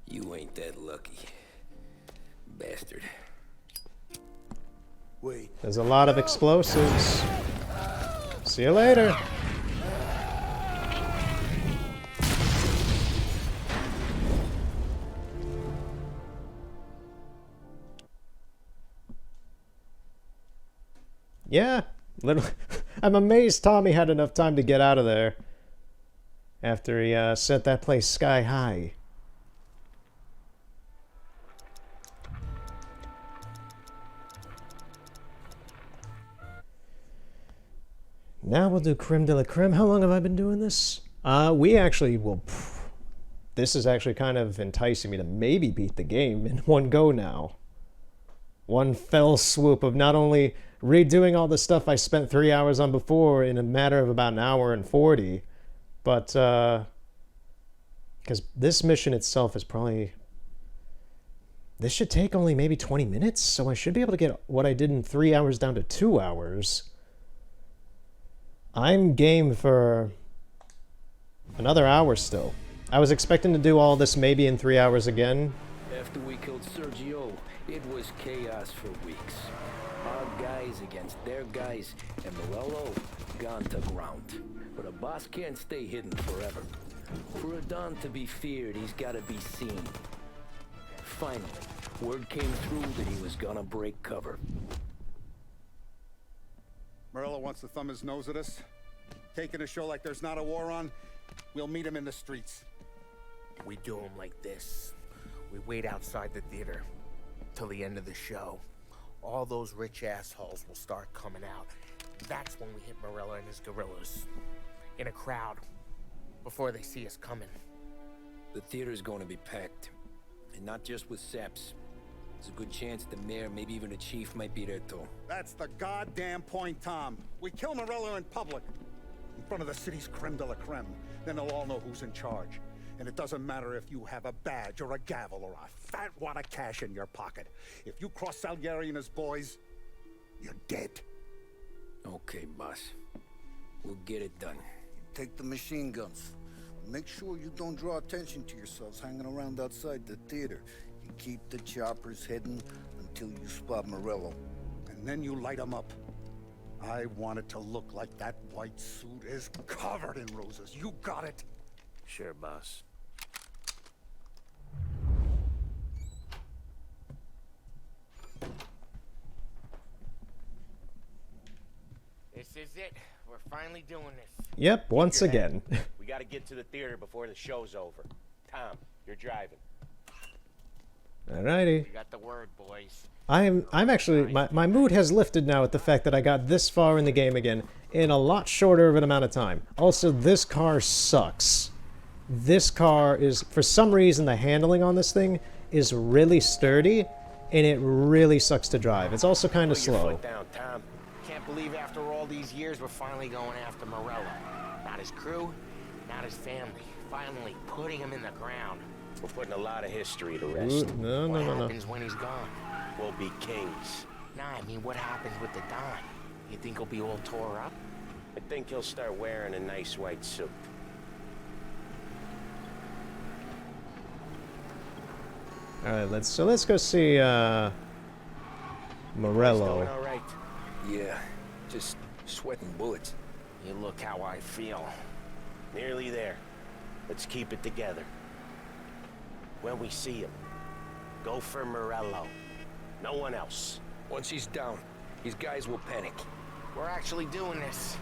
E: You ain't that lucky, bastard.
S: Wait.
A: There's a lot of explosives. See you later. Yeah, literally. I'm amazed Tommy had enough time to get out of there after he set that place sky high. Now we'll do creme de la creme. How long have I been doing this? We actually will... This is actually kind of enticing me to maybe beat the game in one go now. One fell swoop of not only redoing all the stuff I spent 3 hours on before in a matter of about an hour and 40, but, because this mission itself is probably... This should take only maybe 20 minutes, so I should be able to get what I did in 3 hours down to 2 hours. I'm game for another hour still. I was expecting to do all this maybe in 3 hours again.
E: After we killed Sergio, it was chaos for weeks. Our guys against their guys, and Morello gone to ground. But a boss can't stay hidden forever. For a Don to be feared, he's gotta be seen. Finally, word came through that he was gonna break cover.
B: Morello wants to thumb his nose at us. Taking a show like there's not a war on, we'll meet him in the streets.
C: We do them like this. We wait outside the theater till the end of the show. All those rich assholes will start coming out. That's when we hit Morello and his guerrillas. In a crowd. Before they see us coming.
E: The theater's going to be packed. And not just with saps. There's a good chance the mayor, maybe even the chief, might be there too.
B: That's the goddamn point, Tom. We kill Morello in public. In front of the city's creme de la creme. Then they'll all know who's in charge. And it doesn't matter if you have a badge or a gavel or a fat wad of cash in your pocket. If you cross Salieri and his boys, you're dead.
E: Okay, boss. We'll get it done.
K: Take the machine guns. Make sure you don't draw attention to yourselves hanging around outside the theater. You keep the choppers hidden until you spot Morello.
B: And then you light them up. I want it to look like that white suit is covered in roses. You got it?
G: Sure, boss.
C: This is it. We're finally doing this.
A: Yep, once again.
G: We gotta get to the theater before the show's over. Tom, you're driving.
A: Alrighty.
C: We got the word, boys.
A: I'm actually, my mood has lifted now at the fact that I got this far in the game again in a lot shorter of an amount of time. Also, this car sucks. This car is, for some reason, the handling on this thing is really sturdy, and it really sucks to drive. It's also kind of slow.
G: Put your foot down, Tom.
C: Can't believe after all these years we're finally going after Morello. Not his crew, not his family. Finally putting him in the ground.
G: We're putting a lot of history to rest.
C: What happens when he's gone?
G: We'll be kings.
C: Nah, I mean, what happens with the Don? You think he'll be all tore up?
G: I think he'll start wearing a nice white suit.
A: Alright, let's go see Morello.
G: All right.
E: Yeah, just sweating bullets.
C: You look how I feel.
G: Nearly there. Let's keep it together. When we see him, go for Morello. No one else.
E: Once he's down, his guys will panic.
C: We're actually doing this.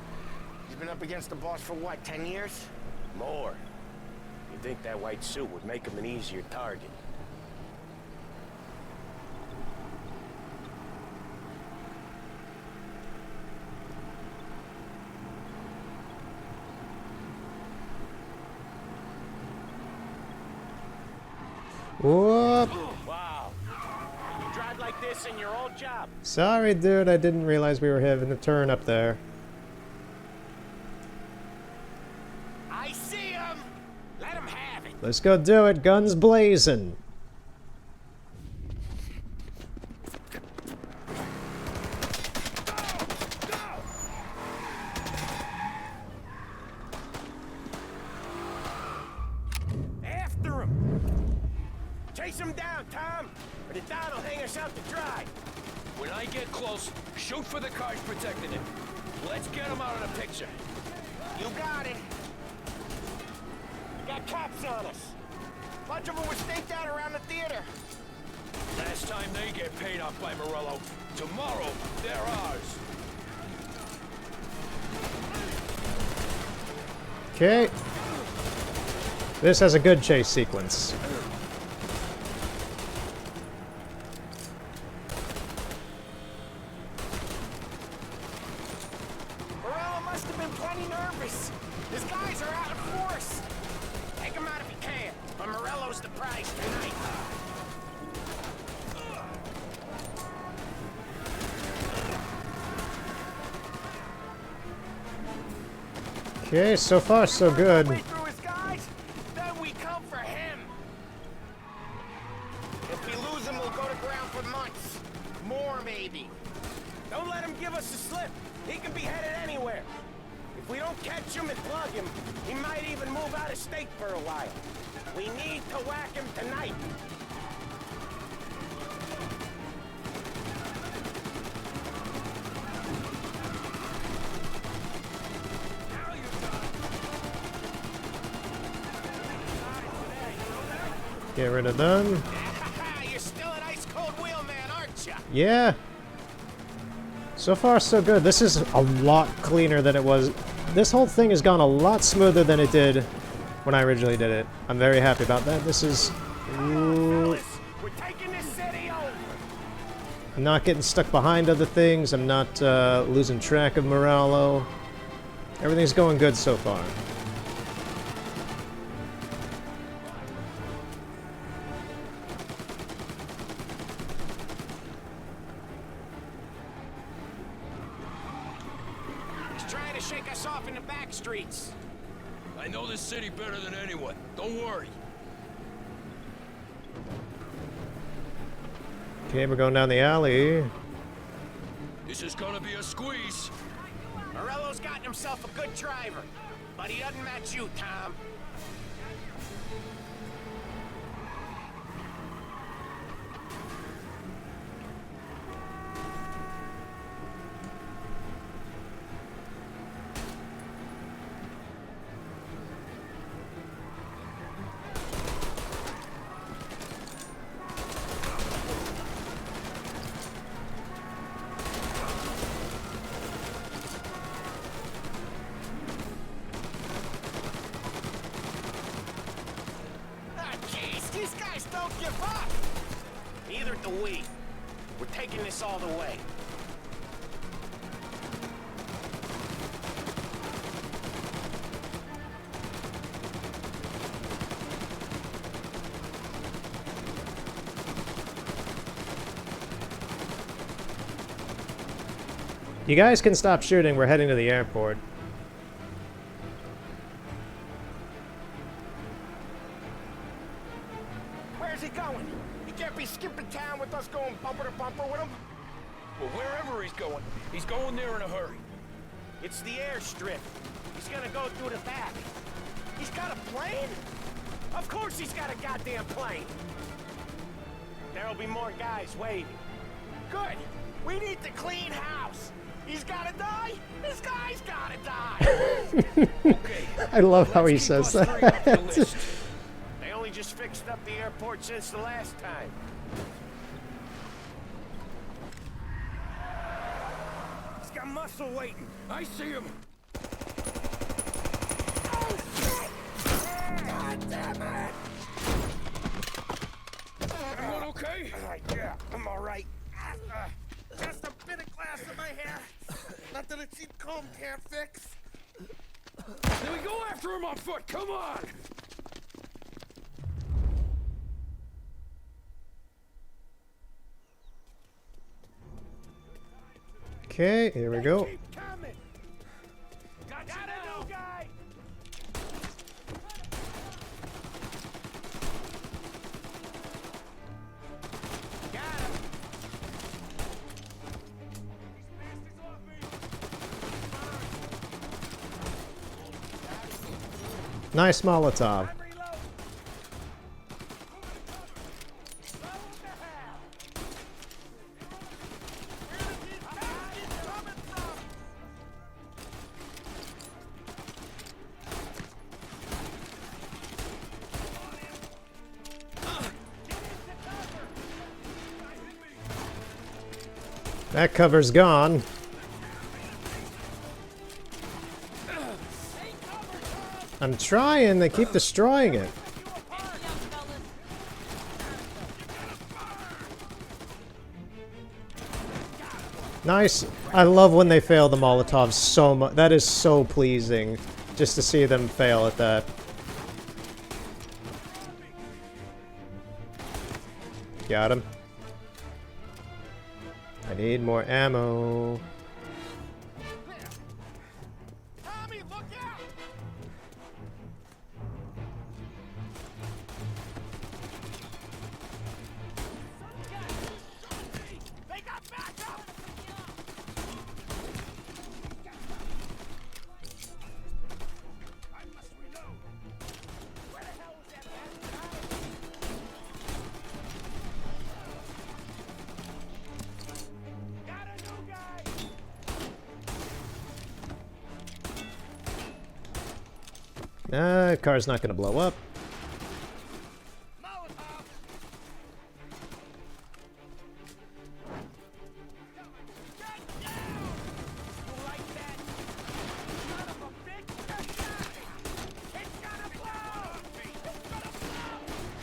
C: He's been up against the boss for what, 10 years?
G: More. You'd think that white suit would make him an easier target.
A: Whoop!
G: Wow. You drive like this in your old job?
A: Sorry, dude, I didn't realize we were having a turn up there.
C: I see him! Let him have it!
A: Let's go do it, guns blazing.
G: After him! Chase him down, Tom! Or the Don will hang us out to dry!
E: When I get close, shoot for the cars protecting him. Let's get him out of the picture.
C: You got it! Got cops on us! Bunch of them were staked out around the theater!
E: Last time they get paid off by Morello. Tomorrow, they're ours.
A: Okay. This has a good chase sequence.
C: Morello must have nervous. His guys are out in force. Take him out if you can. But Morello's the prize tonight.
A: Okay, so far so good.
C: Through his guys, then we come for him. If we lose him, we'll go to ground for months. More, maybe. Don't let him give us a slip. He can be headed anywhere. If we don't catch him and plug him, he might even move out of state for a while. We need to whack him tonight.
A: Get rid of them.
C: You're still an ice-cold wheelman, aren't you?
A: Yeah. So far, so good. This is a lot cleaner than it was. This whole thing has gone a lot smoother than it did when I originally did it. I'm very happy about that. This is... Ooh.
C: We're taking this city over.
A: I'm not getting stuck behind other things. I'm not losing track of Morello. Everything's going good so far.
C: Shake us off in the back streets.
E: I know this city better than anyone. Don't worry.
A: Okay, we're going down the alley.
E: This is gonna be a squeeze.
C: Morello's gotten himself a good driver, but he doesn't match you, Tom. These guys don't give up! Neither do we. We're taking this all the way.
A: You guys can stop shooting. We're heading to the airport.
C: Where's he going? He can't be skipping town with us going bumper to bumper with him.
E: Well, wherever he's going there in a hurry.
C: It's the airstrip. He's gonna go through the back. He's got a plane? Of course he's got a goddamn plane. There'll be more guys waiting. Good. We need to clean house. He's gotta die. This guy's gotta die.
E: Okay.
A: I love how he says that.
C: They only just fixed up the airport since the last time. He's got muscle waiting.
E: I see him.
C: Oh, shit! God damn it!
E: Everyone okay?
C: Yeah, I'm all right. Just a bit of glass in my hair. Nothing a cheap comb can't fix.
E: Then we go after him on foot. Come on.
A: Okay, here we go.
C: Keep coming. Got a new guy. Got him.
A: Nice Molotov. That cover's gone. I'm trying, they keep destroying it. Nice. I love when they fail the Molotovs so much. That is so pleasing, just to see them fail at that. Got him. I need more ammo.
C: Tommy, look out! They got backup! I must reload. Where the hell was that Got a new guy!
A: Car's not gonna blow up.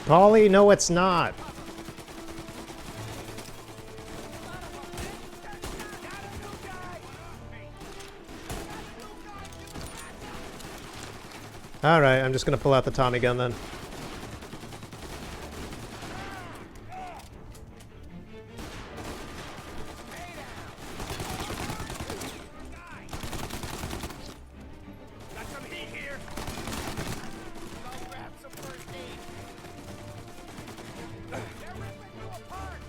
A: Paulie, no it's not. Alright, I'm just gonna pull out the Tommy gun then.
C: Got some heat here. Go grab some first aid. They're ripping you apart.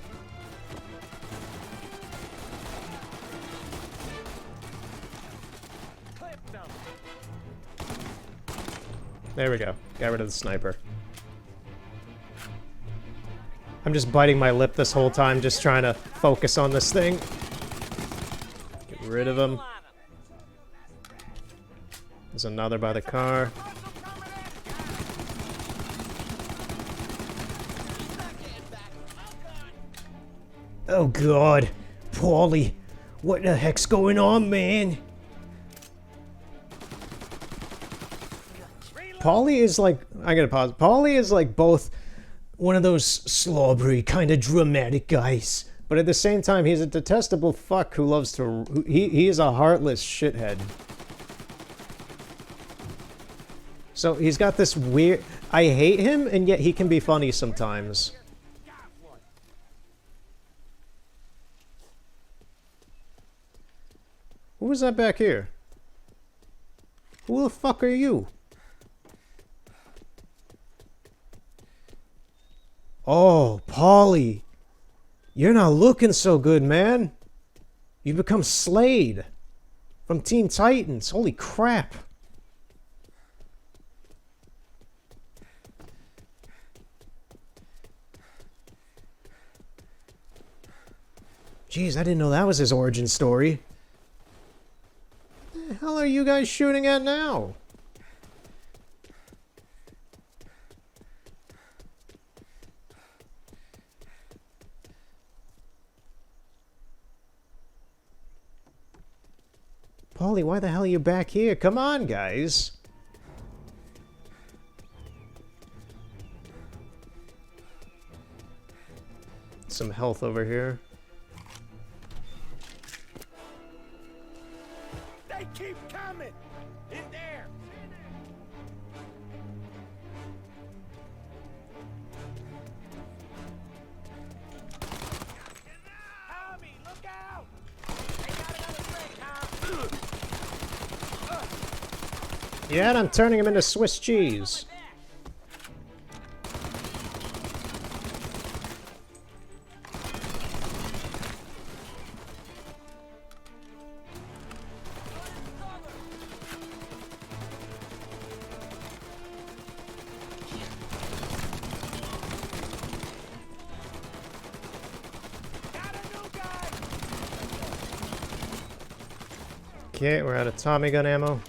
C: Clip them.
A: There we go. Got rid of the sniper. I'm just biting my lip this whole time, just trying to focus on this thing. Get rid of him. There's another by the car. Oh god. Paulie, what the heck's going on, man? Paulie is like, I gotta pause. Paulie is like both one of those slobbery, kind of dramatic guys, but at the same time, he's a detestable fuck who loves to. He is a heartless shithead. So he's got this weird. I hate him, and yet he can be funny sometimes. Who was that back here? Who the fuck are you? Oh, Paulie. You're not looking so good, man. You've become Slade from Teen Titans. Holy crap. Jeez, I didn't know that was his origin story. What the hell are you guys shooting at now? Paulie, why the hell are you back here? Come on, guys. Some health over here.
C: They keep coming! In there! Tommy, look out! They got another thing, Tom!
A: Yeah, and I'm turning him into Swiss cheese. Okay, we're out of Tommy gun ammo.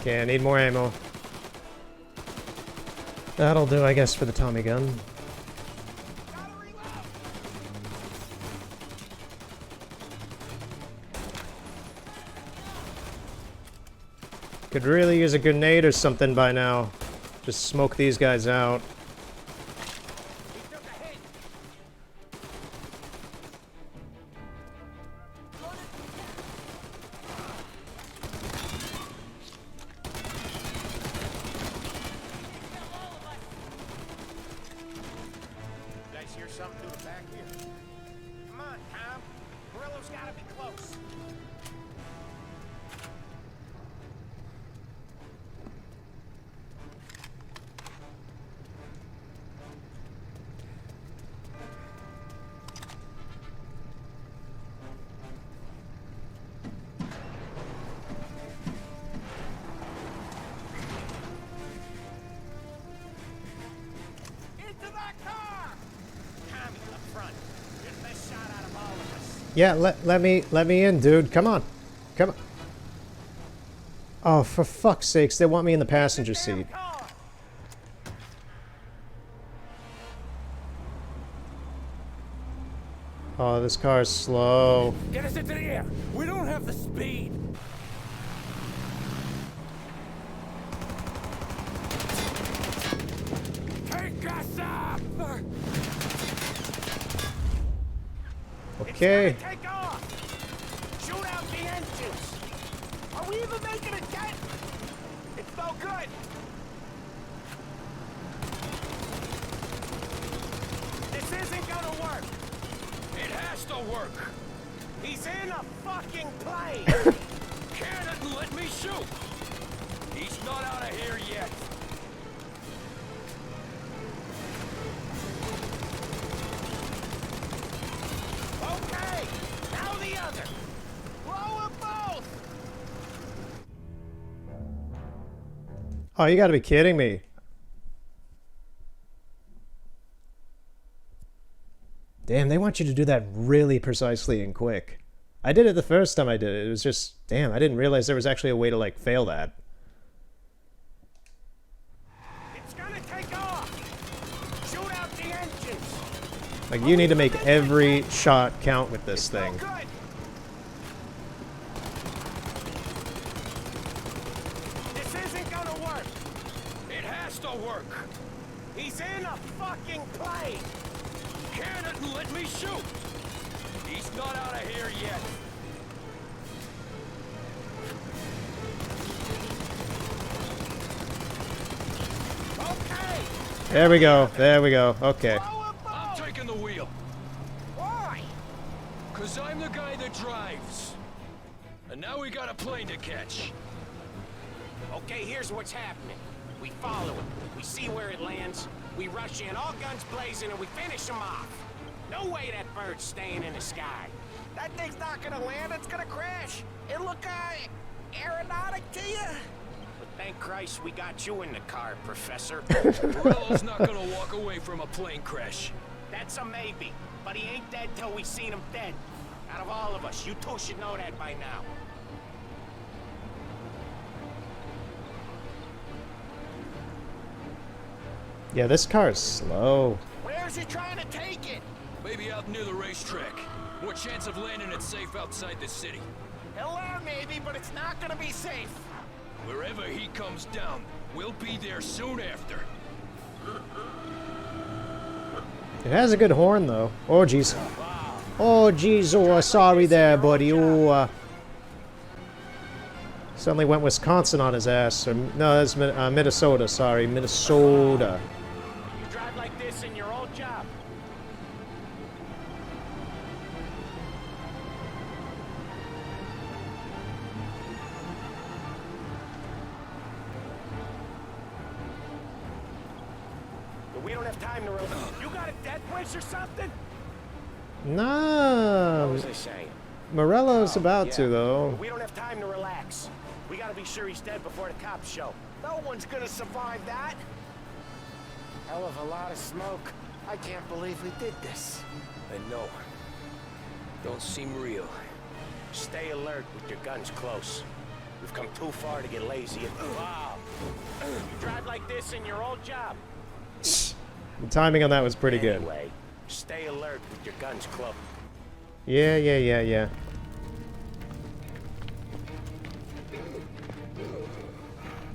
A: Okay, I need more ammo. That'll do, I guess, for the Tommy gun. Could really use a grenade or something by now. Just smoke these guys out.
C: You guys hear something through the back here? Come on, Tom. Murillo's gotta be close. Into that car! Tommy, up front. You're the best shot out of all of us.
A: Yeah, let me in, dude. Come on. Come on. Oh, for fuck's sakes, they want me in the passenger seat. Oh, this car's slow.
C: Get us into the air. We don't have the speed. Take us up!
A: Okay.
C: It's gonna take off. Shoot out the engines. Are we even making a dent? It's no good. This isn't gonna work. It has to work. He's in a fucking plane. Can it and let me shoot. He's not out of here yet. Okay, now the other. Blow them both.
A: Oh, you gotta be kidding me. Damn, they want you to do that really precisely and quick. I did it the first time I did it. It was just, damn, I didn't realize there was actually a way to, like, fail that.
C: It's gonna take off. Shoot out the engines.
A: Like, you need to make every shot count with this thing.
C: Good. This isn't gonna work. It has to work. He's in a fucking plane. Can it and let me shoot. He's not out of here yet. Okay.
A: There we go. There we go. Okay.
C: I'm taking the wheel. Why? Because I'm the guy that drives. And now we got a plane to catch. Okay, here's what's happening. We follow it. We see where it lands. We rush in, all guns blazing, and we finish them off. No way that bird's staying in the sky. That thing's not gonna land, it's gonna crash. It look, aeronautic to you? But thank Christ we got you in the car, Professor. Morello's not gonna walk away from a plane crash. That's a maybe, but he ain't dead till we seen him dead. Out of all of us, you two should know that by now.
A: Yeah, this car is slow.
C: Where's he trying to take it?
T: Maybe out near the racetrack. More chance of landing it safe outside the city.
C: He'll land maybe, but it's not gonna be safe.
T: Wherever he comes down, we'll be there soon after.
A: It has a good horn, though. Oh, jeez. Oh, jeez. Oh, sorry there, buddy. Oh, suddenly went Wisconsin on his ass. Or, no, that's Minnesota. Sorry, Minnesota.
C: You drive like this in your old job. But we don't have time to relax. You got a death wish or something?
A: Nah.
C: What was I saying?
A: Morello's about to, though.
C: We don't have time to relax. We gotta be sure he's dead before the cops show. No one's gonna survive that. Hell of a lot of smoke. I can't believe we did this.
E: I know. Don't seem real.
C: Stay alert with your guns close.
G: We've come too far to get lazy. Wow. You drive like this in your old job.
A: The timing on that was pretty good.
G: Anyway, stay alert with your guns closed.
A: Yeah.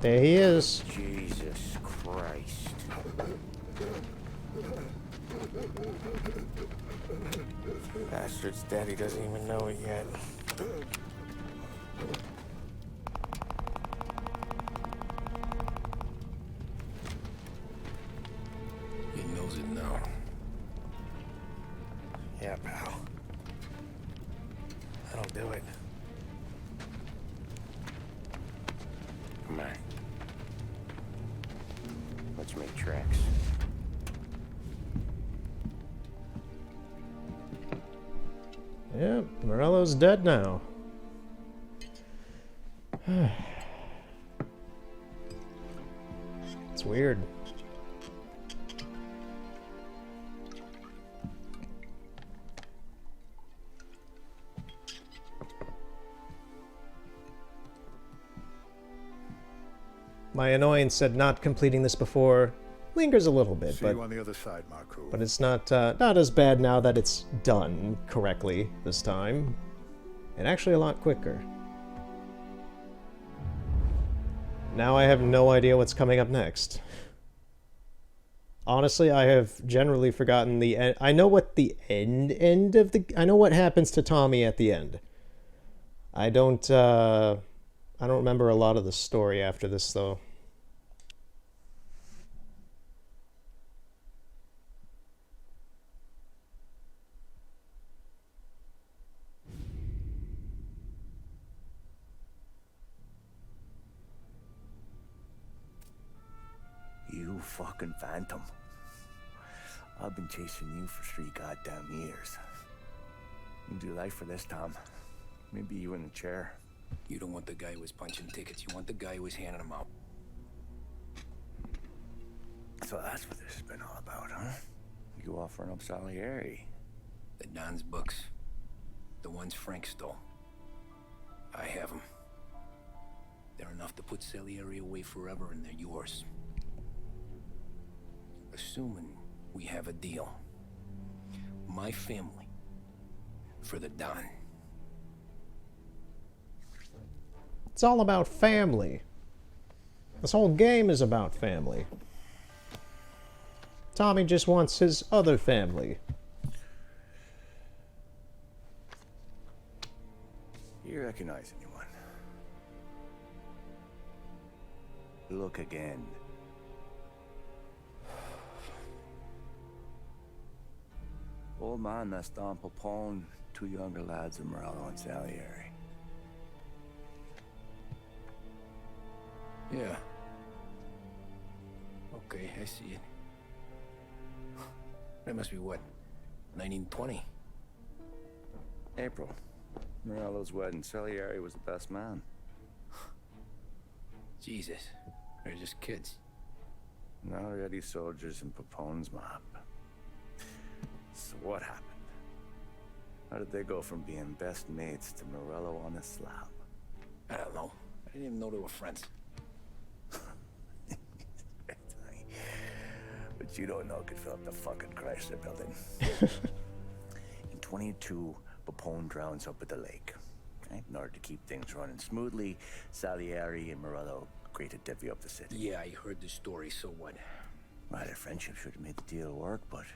A: There he is.
G: Jesus Christ.
C: Bastard's daddy doesn't even know it yet.
E: He knows it now.
C: Yeah, pal. That'll do it.
G: Come on. Let's make tracks.
A: Yep, Morello's dead now. It's weird. My annoyance at not completing this before lingers a little bit,
B: See you on the other side, Marco.
A: but it's not as bad now that it's done correctly this time, and actually a lot quicker. Now I have no idea what's coming up next. Honestly, I have generally forgotten the end. I know what the end of the. I know what happens to Tommy at the end. I don't remember a lot of the story after this, though.
D: You fucking phantom. I've been chasing you for 3 goddamn years. You do life for this, Tom. Maybe you in a chair.
E: You don't want the guy who was punching tickets. You want the guy who was handing them out.
D: So that's what this has been all about, huh? You offering up Salieri.
E: The Don's books. The ones Frank stole. I have them. They're enough to put Salieri away forever, and they're yours. Assuming we have a deal. My family. For the Don.
A: It's all about family. This whole game is about family. Tommy just wants his other family.
D: You recognize anyone? Look again. Old man, that's Don Popone, 2 younger lads of Morello and Salieri.
E: Yeah. Okay, I see it. That must be what? 1920?
D: April. Morello's wedding. Salieri was the best man.
E: Jesus. They're just kids.
D: Now already soldiers in Papone's mob. So what happened? How did they go from being best mates to Morello on a slab?
E: I don't know. I didn't even know they were friends.
D: But you don't know could fill up the fucking Chrysler building. In 22, Papone drowns up at the lake. Right? In order to keep things running smoothly, Salieri and Morello agreed to divvy up the city.
E: Yeah, I heard the story, so what?
D: Well, their friendship should have made the deal work, but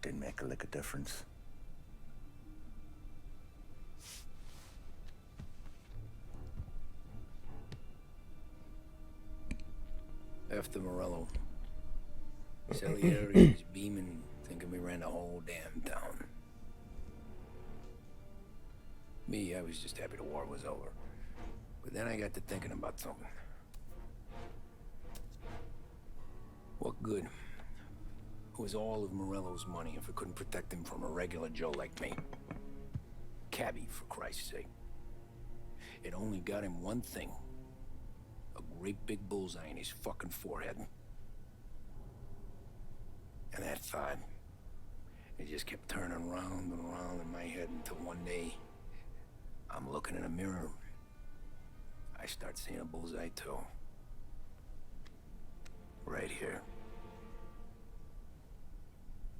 D: didn't make a lick of difference.
E: After Morello, Salieri was beaming, thinking we ran the whole damn town. Me, I was just happy the war was over. But then I got to thinking about something. What good was all of Morello's money if it couldn't protect him from a regular Joe like me? Cabbie, for Christ's sake. It only got him one thing. A great big bullseye in his fucking forehead. And that thought, it just kept turning round and round in my head until one day, I'm looking in a mirror. I I start seeing a bullseye too. Right here.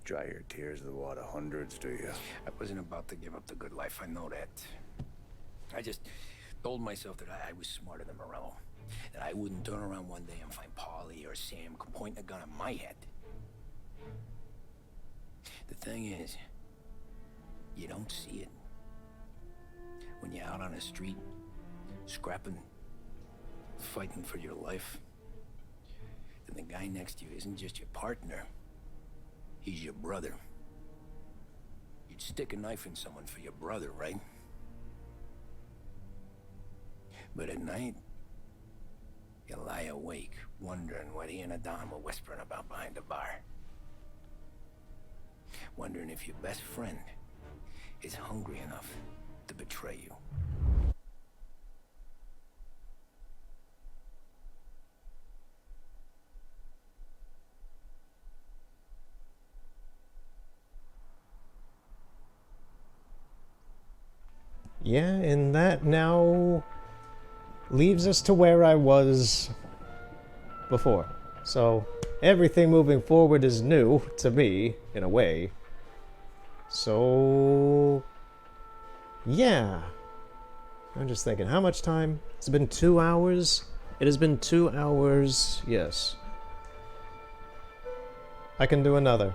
D: Dry your tears of the water hundreds, do you?
E: I wasn't about to give up the good life, I know that. I just told myself that I was smarter than Morello. That I wouldn't turn around one day and find Paulie or Sam pointing a gun at my head. The thing is, you don't see it. When you're out on the street, scrapping, fighting for your life, then the guy next to you isn't just your partner, he's your brother. You'd stick a knife in someone for your brother, right? But at night, you lie awake, wondering what he and Adam were whispering about behind the bar. Wondering if your best friend is hungry enough to betray you.
A: Yeah, and that now leaves us to where I was before. So everything moving forward is new to me, in a way. So yeah. I'm just thinking, how much time? It's been 2 hours? It has been 2 hours, yes. I can do another.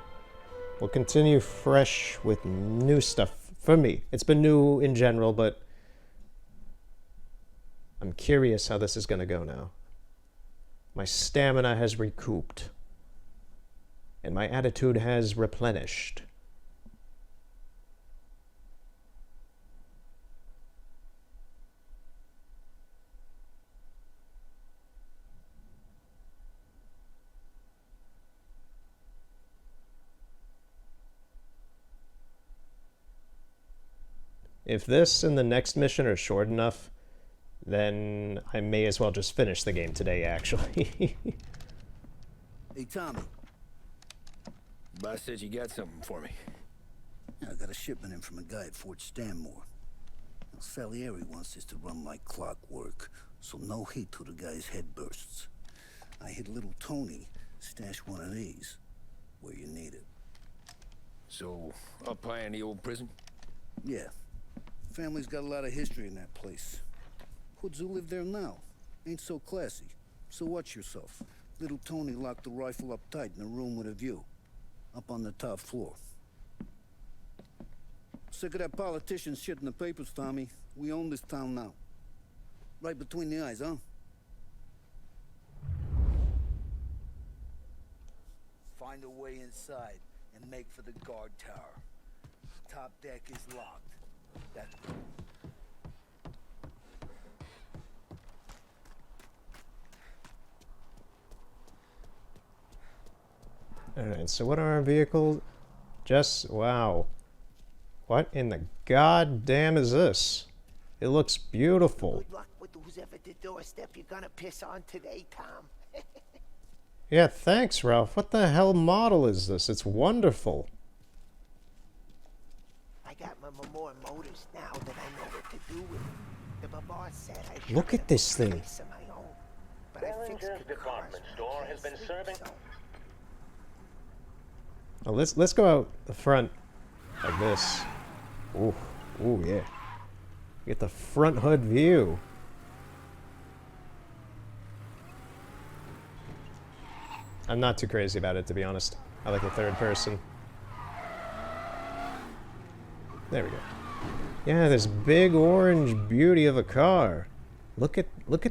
A: We'll continue fresh with new stuff for me. It's been new in general, but I'm curious how this is going to go now. My stamina has recouped, and my attitude has replenished. If this and the next mission are short enough, then I may as well just finish the game today, actually.
K: Hey, Tommy.
E: Boss said you got something for me.
K: I got a shipment in from a guy at Fort Stanmore. Now, Salieri wants this to run like clockwork, so no heat till the guy's head bursts. I hit little Tony, stash one of these, where you need it.
E: So, up high in the old prison?
K: Yeah. Family's got a lot of history in that place. Hoods who live there now ain't so classy. So watch yourself. Little Tony locked the rifle up tight in a room with a view. Up on the top floor. Sick of that politician shit in the papers, Tommy. We own this town now. Right between the eyes, huh? Find a way inside and make for the guard tower. Top deck is locked. That's...
A: Alright, so what are our vehicles? Just, wow. What in the goddamn is this? It looks beautiful.
C: Good luck with whoever the doorstep you're gonna piss on today, Tom.
A: Yeah, thanks, Ralph. What the hell model is this? It's wonderful.
C: I got my more motors now that I know what to do with. The boss said I should
A: Look at this thing.
C: place of my own. But I fixed the
R: department store has been serving.
A: Oh, let's go out the front like this. Ooh, ooh, yeah. Get the front hood view. I'm not too crazy about it, to be honest. I like the third person. There we go. Yeah, this big orange beauty of a car. Look at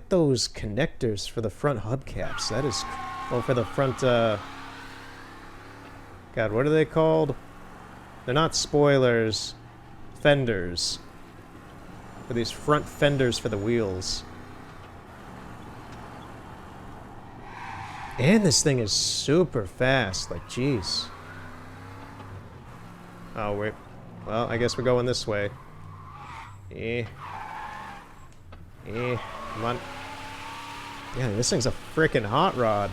A: those connectors for the front hubcaps. That is, well, for the front. God, what are they called? They're not spoilers. Fenders. For these front fenders for the wheels. And this thing is super fast. Like, jeez. Oh, wait. Well, I guess we're going this way. Come on. Yeah, this thing's a frickin' hot rod.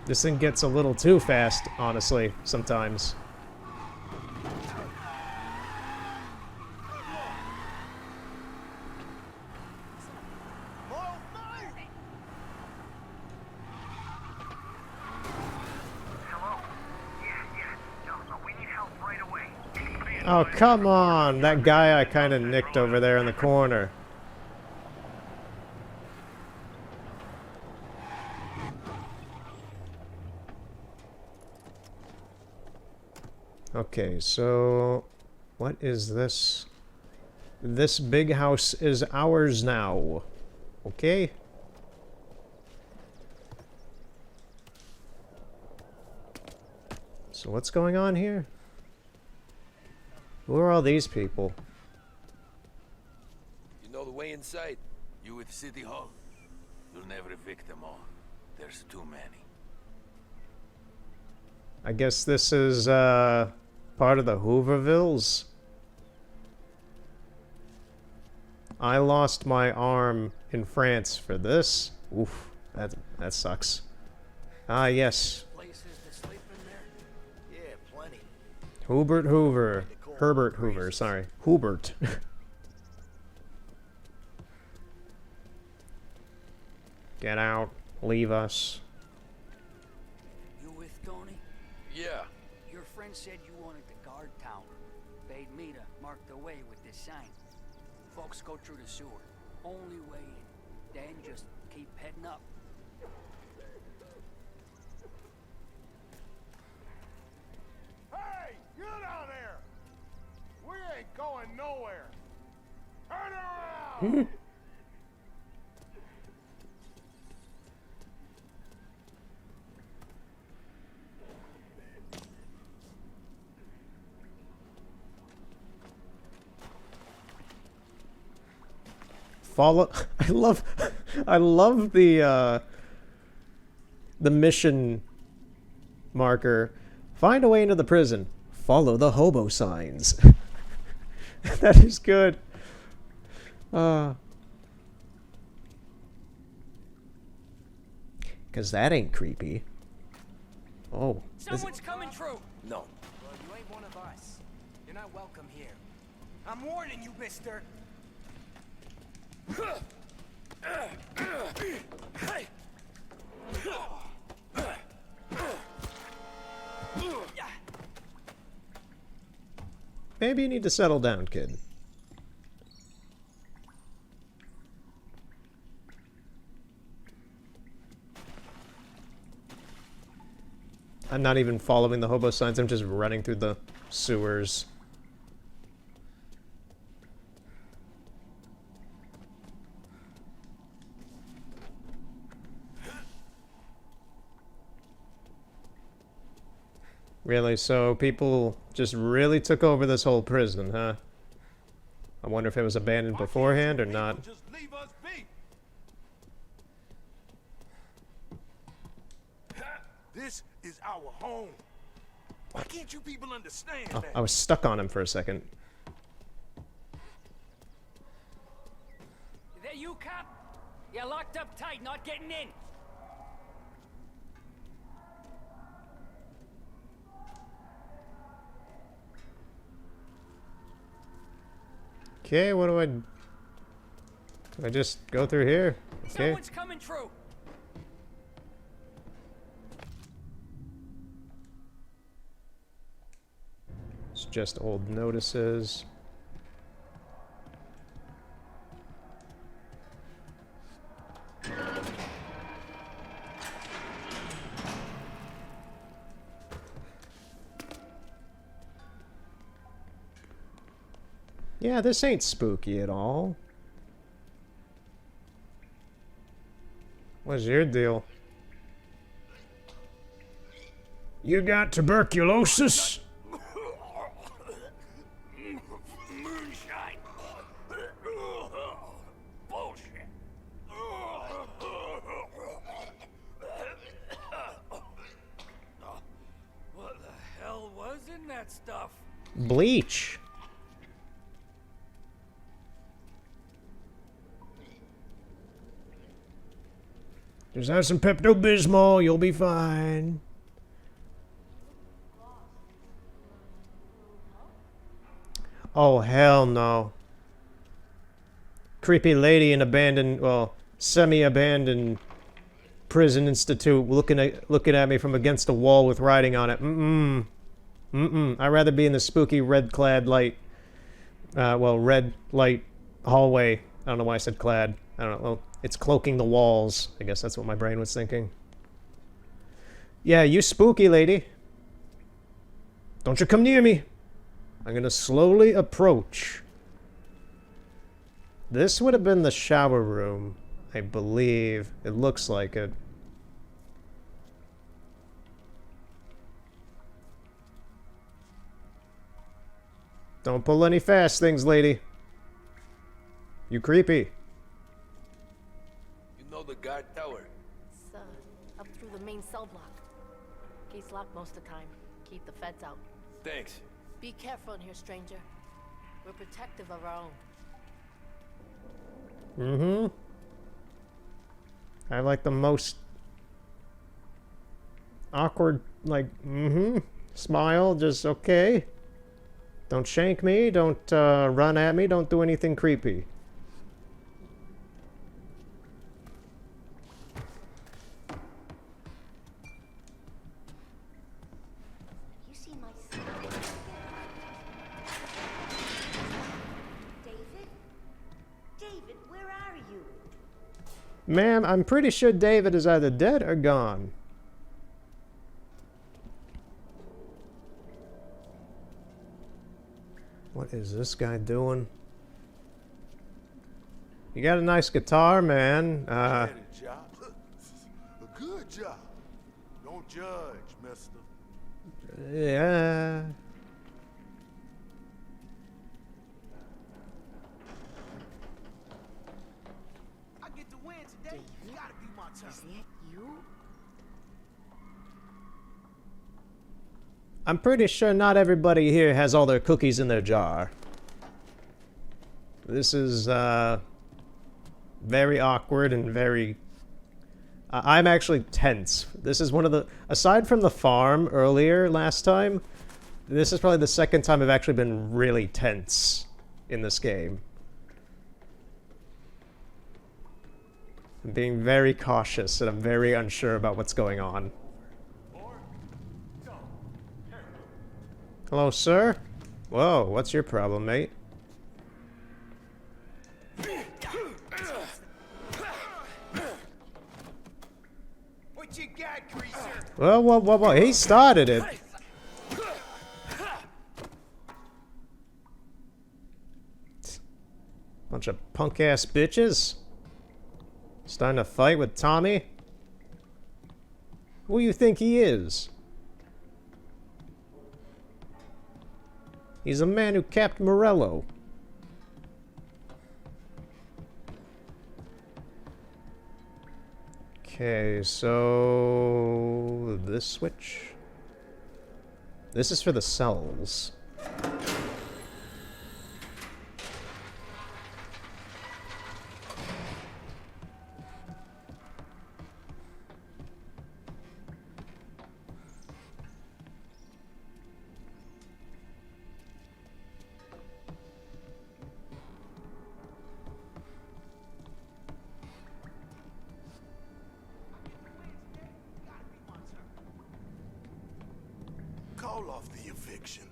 A: This thing gets a little too fast, honestly, sometimes. Oh, come on! That guy I kind of nicked over there in the corner. Okay, so... what is this? This big house is ours now. Okay? So what's going on here? Who are all these people?
U: You know the way inside? You with City Hall? You'll never evict them all. There's too many.
A: I guess this is, part of the Hoovervilles? I lost my arm in France for this? Oof, that sucks. Ah, yes.
Q: Yeah, plenty.
A: Hubert Hoover. Herbert Hoover, sorry. Hubert. Get out. Leave us.
M: You with Tony?
U: Yeah.
M: Your friend said you wanted the guard tower. Paid me to mark the way with this sign. Folks go through the sewer. Only way in. Then just keep heading up.
C: Hey, you down there! We ain't going nowhere. Turn around!
A: Follow. I love the mission marker. Find a way into the prison. Follow the hobo signs. That is good. Cause that ain't creepy. Oh.
M: Someone's coming through.
U: No.
M: Well, you ain't one of us. You're not welcome here. I'm warning you, mister.
A: Maybe you need to settle down, kid. I'm not even following the hobo signs, I'm just running through the sewers. Really? So people just really took over this whole prison, huh? I wonder if it was abandoned beforehand or not.
S: Just leave us be. This is our home. Why can't you people understand
A: Oh,
S: that?
A: I was stuck on him for a second.
M: Is that you, cop? You're locked up tight, not getting in.
A: Okay, what do I... Do I just go through here? Okay.
M: Someone's coming through.
A: It's just old notices. Yeah, this ain't spooky at all. What's your deal? You got tuberculosis?
U: Moonshine. Bullshit.
M: What the hell was in that stuff?
A: Bleach. Just have some Pepto-Bismol, you'll be fine. Oh, hell no. Creepy lady in abandoned, well, semi-abandoned prison institute looking at me from against a wall with writing on it. I'd rather be in the spooky red-clad light, red light hallway. I don't know why I said clad. I don't know. Well, it's cloaking the walls. I guess that's what my brain was thinking. Yeah, you spooky lady. Don't you come near me. I'm gonna slowly approach. This would have been the shower room, I believe. It looks like it. Don't pull any fast things, lady. You creepy.
U: You know the guard tower?
J: It's, up through the main cell block. Gate's locked most of the time. Keep the feds out.
U: Thanks.
J: Be careful in here, stranger. We're protective of our own.
A: I like the most awkward, like, smile, just okay. Don't shank me, don't run at me, don't do anything creepy.
I: You see my son? David? David, where are you?
A: Ma'am, I'm pretty sure David is either dead or gone. What is this guy doing? You got a nice guitar, man.
S: A good job. Don't judge, mister.
A: Yeah.
I: I get to win today. David? Gotta be my turn. Is that you?
A: I'm pretty sure not everybody here has all their cookies in their jar. This is, very awkward and very... I'm actually tense. This is one of the... Aside from the farm earlier last time, this is probably the second time I've actually been really tense in this game. I'm being very cautious and I'm very unsure about what's going on. Hello, sir? Whoa, what's your problem, mate?
I: What you got, greaser?
A: Whoa, he started it. Bunch of punk-ass bitches. Starting to fight with Tommy? Who do you think he is? He's a man who capped Morello. Okay, so... this switch? This is for the cells.
S: Call off the eviction.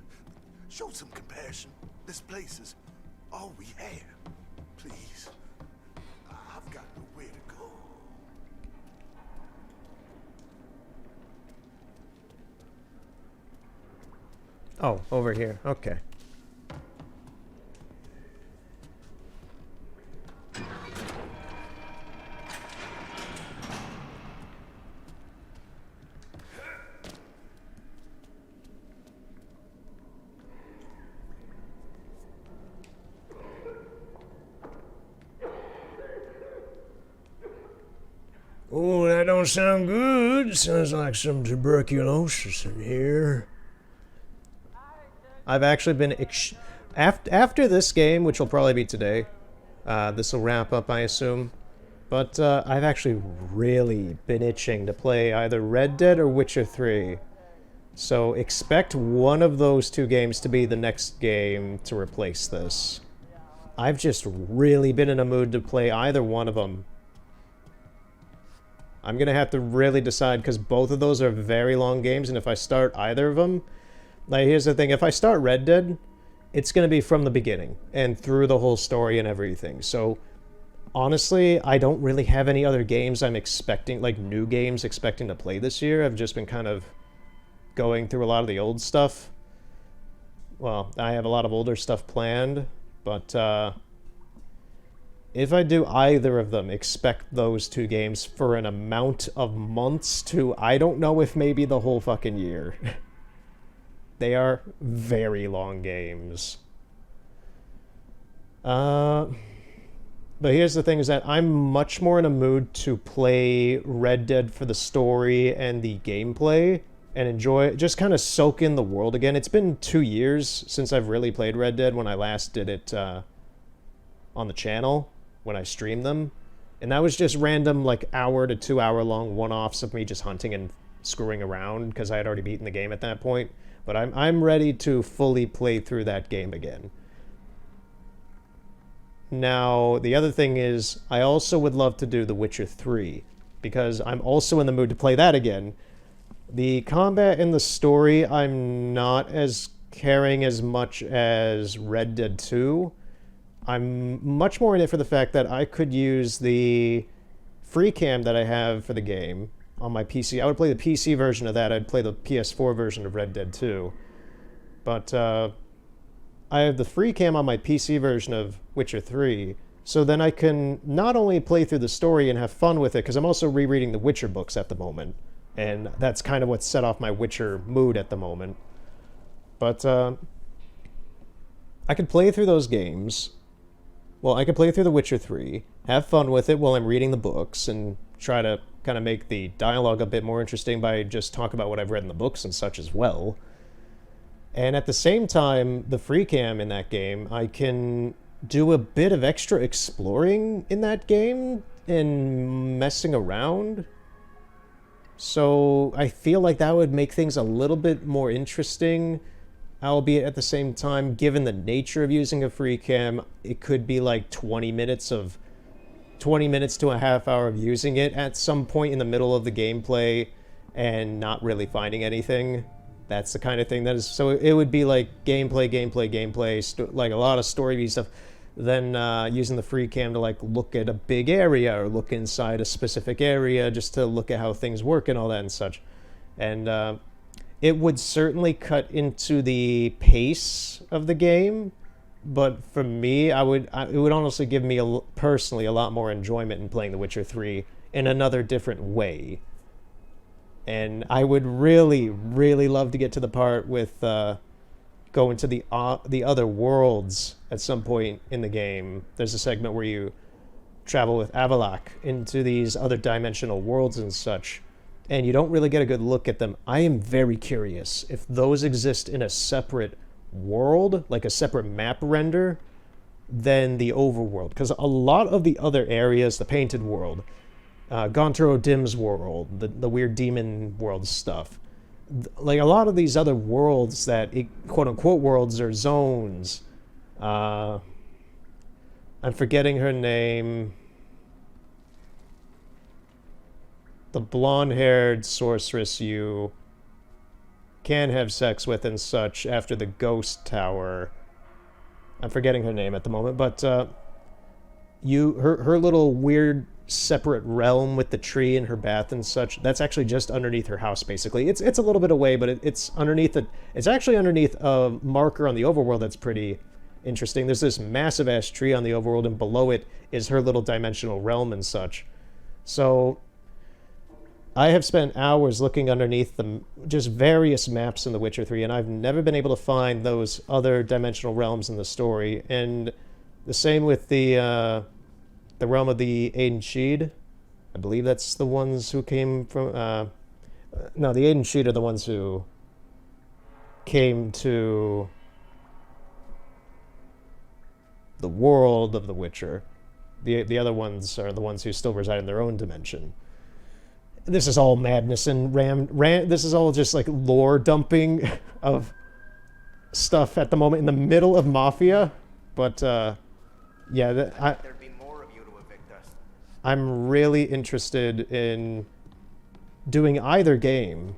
S: Show some compassion. This place is all we have. Please. I've got nowhere to go.
A: Oh, over here. Okay. Oh, that don't sound good. Sounds like some tuberculosis in here. I've actually been... after this game, which will probably be today, this will wrap up, I assume. But I've actually really been itching to play either Red Dead or Witcher 3. So expect one of those two games to be the next game to replace this. I've just really been in a mood to play either one of them. I'm going to have to really decide because both of those are very long games, and if I start either of them... Like, here's the thing, if I start Red Dead, it's going to be from the beginning and through the whole story and everything. So, honestly, I don't really have any other games I'm expecting, like new games expecting to play this year. I've just been kind of going through a lot of the old stuff. Well, I have a lot of older stuff planned, but if I do either of them, expect those two games for an amount of months to, I don't know if maybe the whole fucking year. They are very long games. But here's the thing is that I'm much more in a mood to play Red Dead for the story and the gameplay and enjoy it, just kind of soak in the world again. It's been 2 years since I've really played Red Dead when I last did it on the channel, when I streamed them. And that was just random, like, hour to 2 hour long one-offs of me just hunting and screwing around because I had already beaten the game at that point. But I'm ready to fully play through that game again. Now, the other thing is, I also would love to do The Witcher 3, because I'm also in the mood to play that again. The combat and the story, I'm not as caring as much as Red Dead 2. I'm much more in it for the fact that I could use the free cam that I have for the game on my PC. I would play the PC version of that. I'd play the PS4 version of Red Dead 2. But I have the free cam on my PC version of Witcher 3, so then I can not only play through the story and have fun with it, because I'm also rereading the Witcher books at the moment, and that's kind of what set off my Witcher mood at the moment. But I could play through those games. Well, I could play through The Witcher 3, have fun with it while I'm reading the books, and try to kind of make the dialogue a bit more interesting by just talk about what I've read in the books and such as well. And at the same time, the free cam in that game, I can do a bit of extra exploring in that game and messing around. So I feel like that would make things a little bit more interesting, albeit at the same time, given the nature of using a free cam, it could be like 20 minutes to a half hour of using it at some point in the middle of the gameplay and not really finding anything. That's the kind of thing that is... So it would be like gameplay, like a lot of story stuff, then using the free cam to like look at a big area or look inside a specific area just to look at how things work and all that and such. And it would certainly cut into the pace of the game, but for me, it would honestly give me personally a lot more enjoyment in playing The Witcher 3 in another different way. And I would really, really love to get to the part with going to the other worlds at some point in the game. There's a segment where you travel with Avalok into these other dimensional worlds and such, and you don't really get a good look at them. I am very curious if those exist in a separate world, like a separate map render, than the overworld. Because a lot of the other areas, the Painted World, Gontaro Dim's world, the weird demon world stuff, like a lot of these other worlds that, quote-unquote worlds, or zones, I'm forgetting her name, the blonde-haired sorceress you can have sex with and such after the ghost tower. I'm forgetting her name at the moment, but her little weird separate realm with the tree in her bath and such, that's actually just underneath her house, basically. It's a little bit away, but it's underneath it. It's actually underneath a marker on the overworld that's pretty interesting. There's this massive ass tree on the overworld, and below it is her little dimensional realm and such. So I have spent hours looking underneath the just various maps in The Witcher 3, and I've never been able to find those other dimensional realms in the story. And the same with the realm of the Aedenshid. I believe that's the ones who came from... no, the Aedenshid are the ones who came to the world of The Witcher. The other ones are the ones who still reside in their own dimension. This is all madness and this is all just like lore dumping of stuff at the moment in the middle of Mafia, but yeah,
C: There'd be more of you to evict us.
A: I'm really interested in doing either game.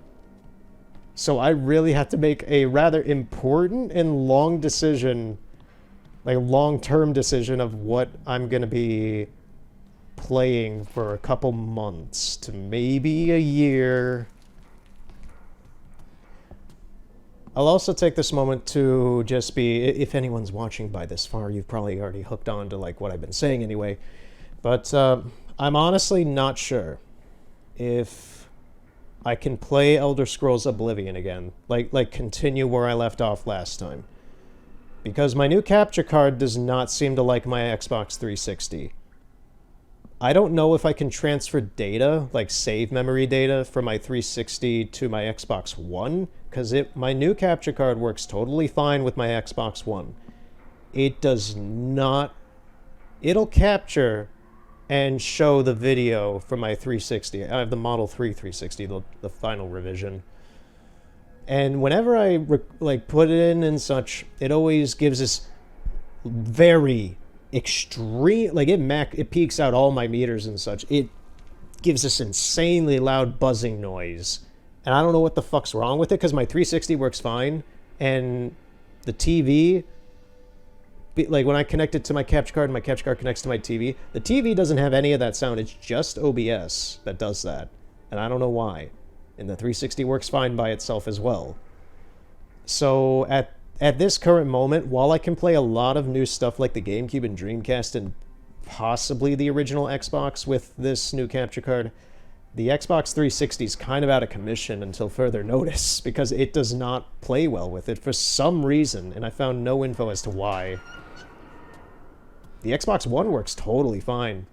A: So I really have to make a rather important and long decision, like long-term decision of what I'm going to be playing for a couple months to maybe a year. I'll also take this moment to just be, if anyone's watching by this far, you've probably already hooked on to like what I've been saying anyway, but I'm honestly not sure if I can play Elder Scrolls Oblivion again, like continue where I left off last time. Because my new capture card does not seem to like my Xbox 360. I don't know if I can transfer data, like save memory data, from my 360 to my Xbox One, because my new capture card works totally fine with my Xbox One. It does not... It'll capture and show the video from my 360. I have the Model 3 360, the final revision. And whenever I put it in and such, it always gives this very extreme, like it peaks out all my meters and such. It gives this insanely loud buzzing noise. And I don't know what the fuck's wrong with it, because my 360 works fine. And the TV, like when I connect it to my capture card and my capture card connects to my TV, the TV doesn't have any of that sound. It's just OBS that does that. And I don't know why. And the 360 works fine by itself as well. So at this current moment, while I can play a lot of new stuff like the GameCube and Dreamcast and possibly the original Xbox with this new capture card, the Xbox 360 is kind of out of commission until further notice, because it does not play well with it for some reason, and I found no info as to why. The Xbox One works totally fine.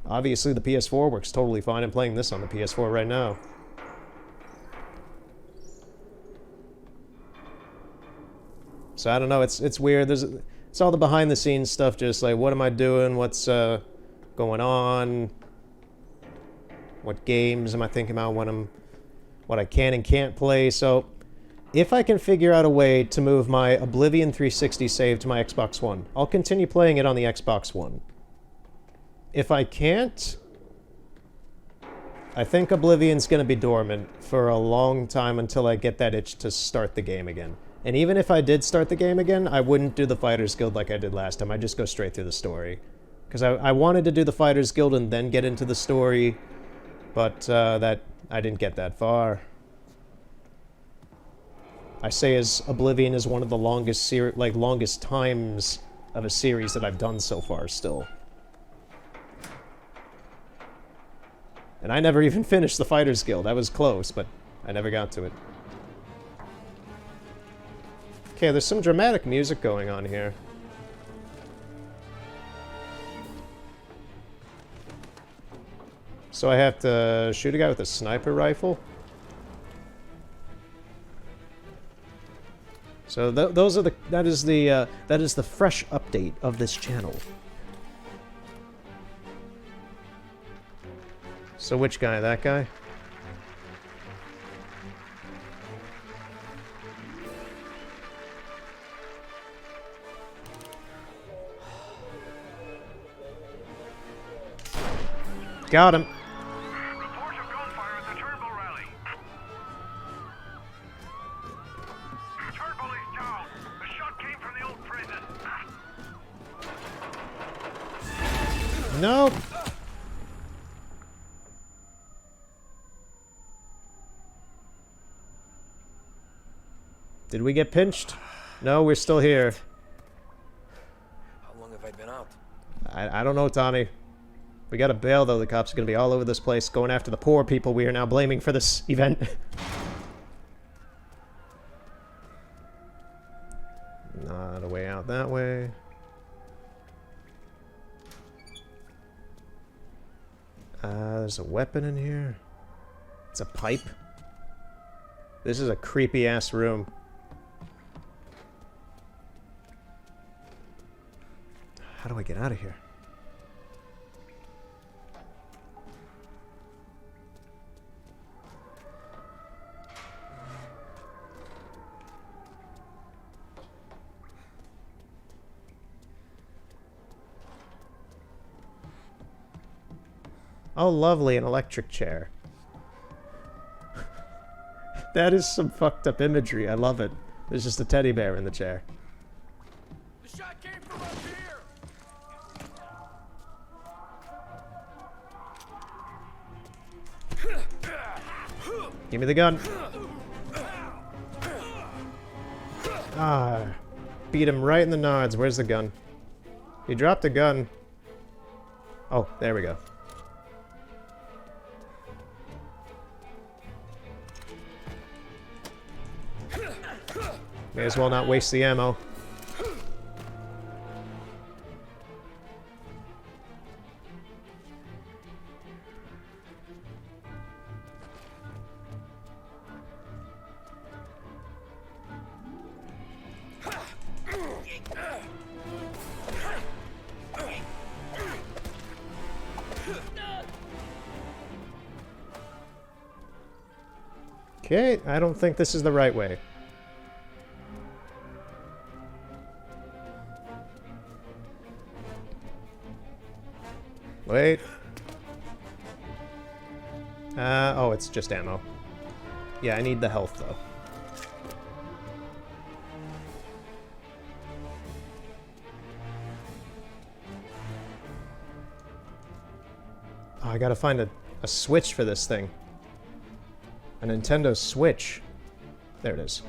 A: Obviously the PS4 works totally fine. I'm playing this on the PS4 right now. So I don't know, it's weird. It's all the behind the scenes stuff, just like, what am I doing? What's going on? What games am I thinking about what I can and can't play? So if I can figure out a way to move my Oblivion 360 save to my Xbox One, I'll continue playing it on the Xbox One. If I can't, I think Oblivion's gonna be dormant for a long time until I get that itch to start the game again. And even if I did start the game again, I wouldn't do the Fighters Guild like I did last time. I'd just go straight through the story. Because I wanted to do the Fighters Guild and then get into the story, but I didn't get that far. I say as Oblivion is one of the longest times of a series that I've done so far still. And I never even finished the Fighters Guild. I was close, but I never got to it. Okay, there's some dramatic music going on here. So I have to shoot a guy with a sniper rifle? So that is the fresh update of this channel. So which guy? That guy? Got him.
H: Reports of gunfire at the Turnbull rally. Turnbull is down. The shot came from the old prison.
A: Nope. Did we get pinched? No, we're still here.
E: How long have I been out?
A: I don't know, Tommy. We gotta bail, though. The cops are gonna be all over this place, going after the poor people we are now blaming for this event. Not a way out that way. There's a weapon in here. It's a pipe. This is a creepy-ass room. How do I get out of here? Oh, lovely, an electric chair. That is some fucked up imagery. I love it. There's just a teddy bear in the chair.
U: The shot came from up here.
A: Give me the gun. Ah, beat him right in the nods. Where's the gun? He dropped a gun. Oh, there we go. May as well not waste the ammo. Okay, I don't think this is the right way. Wait. Oh, it's just ammo. Yeah, I need the health, though. Oh, I gotta find a switch for this thing. A Nintendo Switch. There it is.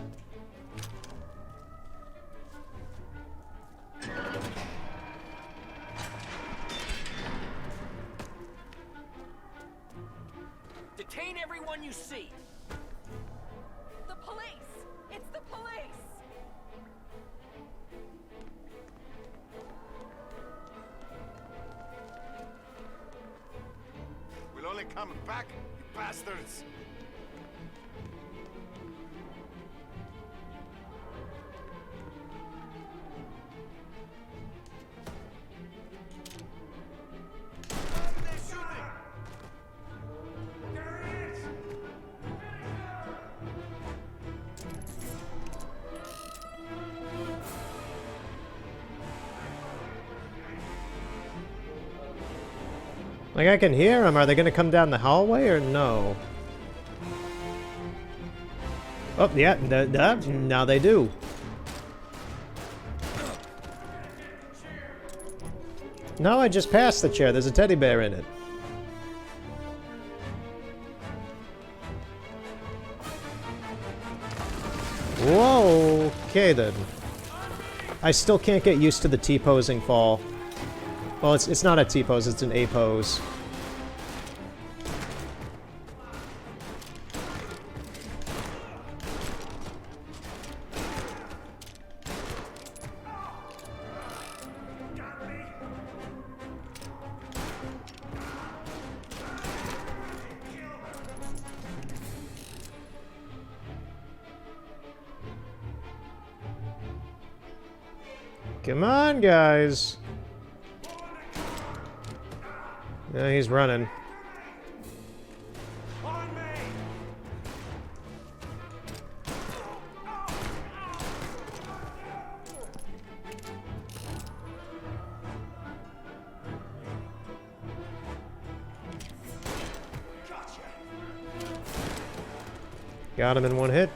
M: Detain everyone you see.
J: The police! It's the police!
S: We'll only come back, you bastards.
A: Like, I can hear them. Are they gonna come down the hallway or no? Oh, yeah, now they do. No, I just passed the chair. There's a teddy bear in it. Whoa, okay then. I still can't get used to the T-posing fall. Well, it's not a T-pose, it's an A-pose. Come on, guys. Yeah, he's running. Got him in one hit.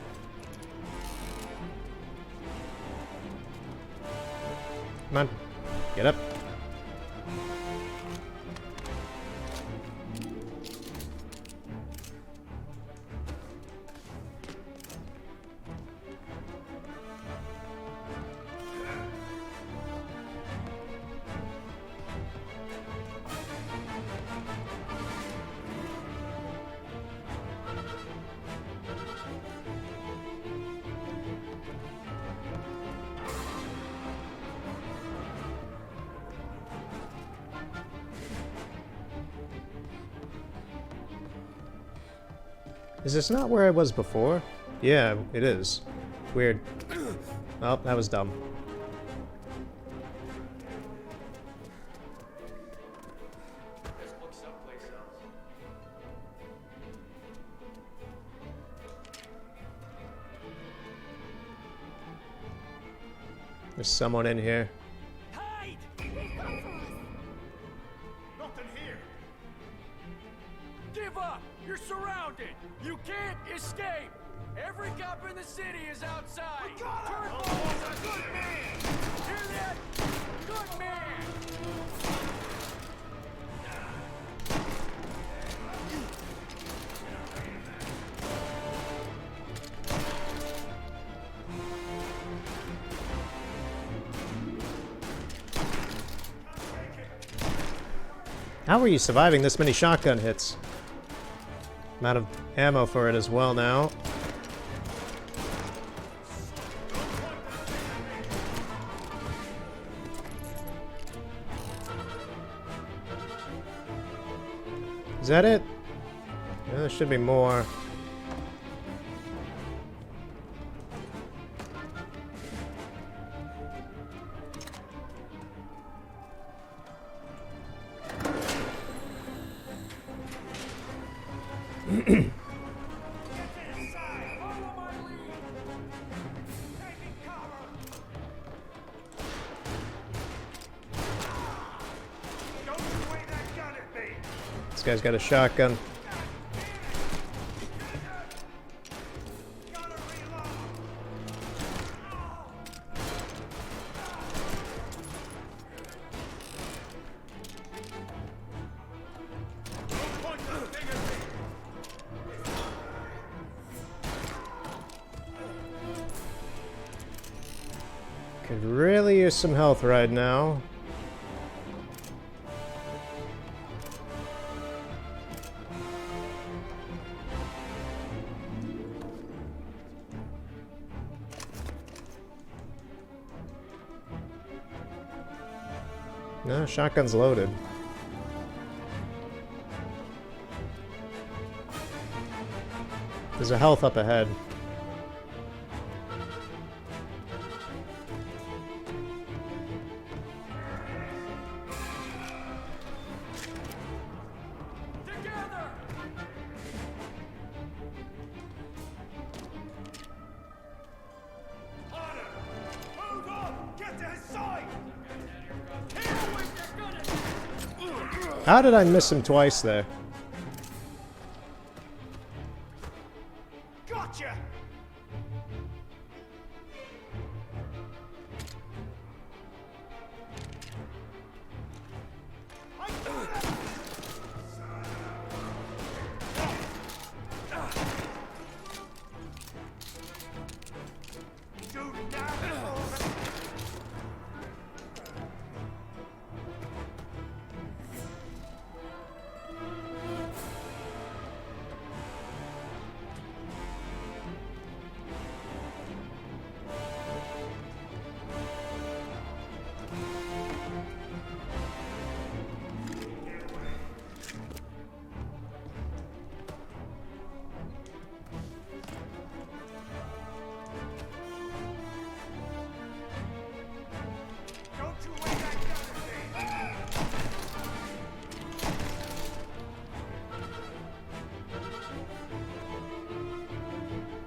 A: Come on, get up. Is this not where I was before? Yeah, it is. Weird. Oh, that was dumb. There's someone in here.
S: Nothing here.
U: surrounded. You can't escape. Every cop in the city is outside. Turn loose, a good man. Hear that? Good man.
A: How are you surviving this many shotgun hits? I'm out of ammo for it as well now. Is that it? Yeah, there should be more. This guy's got a shotgun. Could really use some health right now. No, shotgun's loaded. There's a health up ahead. How did I miss him twice there?
I: Gotcha!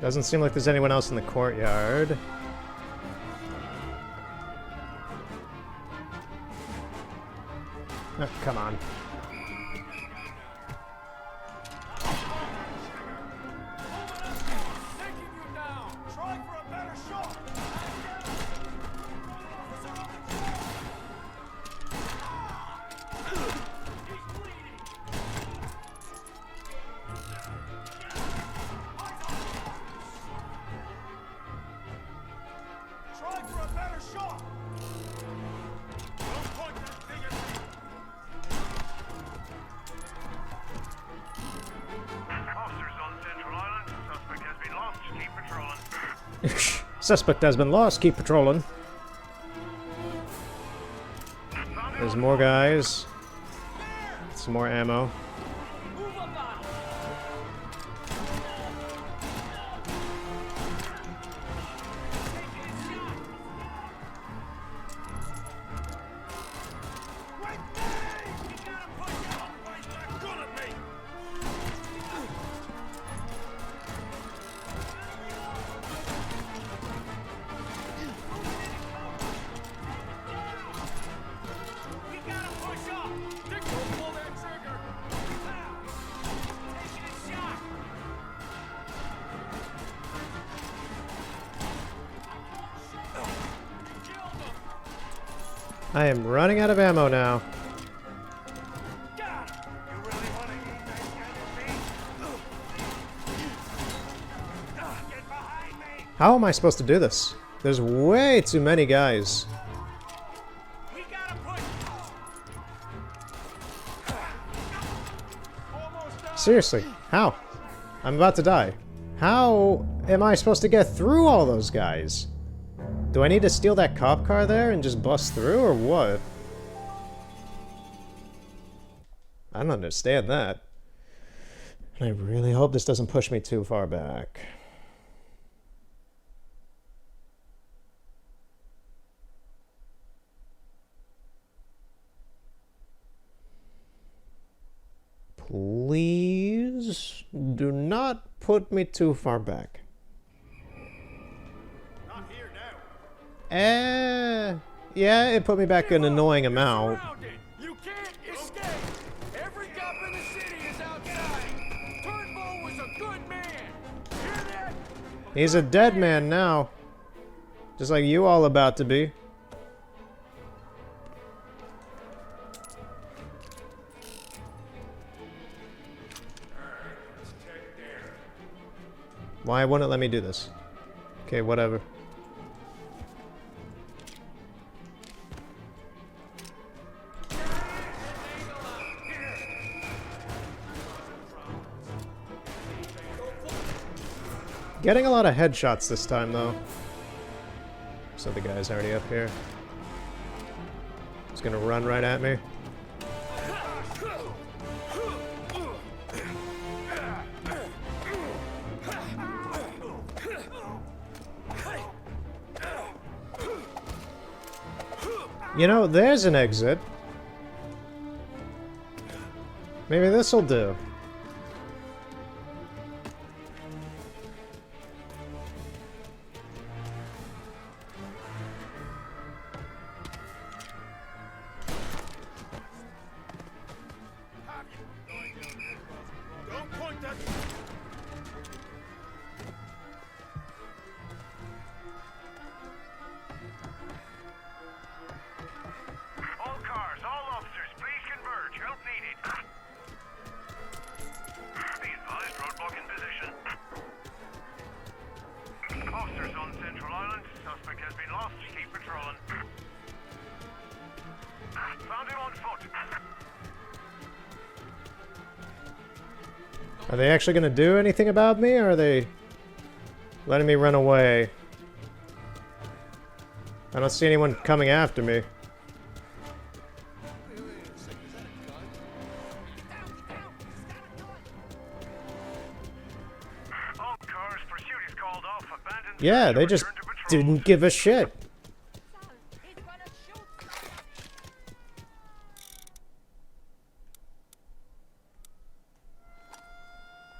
A: Doesn't seem like there's anyone else in the courtyard. Oh, come on. Suspect has been lost. Keep patrolling. There's more guys. Some more ammo. I am running out of ammo now. How am I supposed to do this? There's way too many guys. Seriously, how? I'm about to die. How am I supposed to get through all those guys? Do I need to steal that cop car there and just bust through, or what? I don't understand that. And I really hope this doesn't push me too far back. Please do not put me too far back.
U: Not here now.
A: Yeah, it put me back an annoying amount.
U: You can't escape. Every cop in the city is outside. Turnbull was a good man. Hear that?
A: He's a dead man now. Just like you all about to be. Why wouldn't it let me do this? Okay, whatever. Getting a lot of headshots this time, though. So the guy's already up here. He's gonna run right at me. You know, there's an exit. Maybe this'll do.
U: Don't point that.
H: All cars, all officers, please converge. Help needed. Be advised, roadblock in position. Officers on Central Island. Suspect has been lost. Keep patrolling. Found him on foot.
A: Are they actually gonna do anything about me, or are they letting me run away? I don't see anyone coming after me.
H: All cars, pursuit is called off. Abandoned.
A: Yeah, they just didn't give a shit.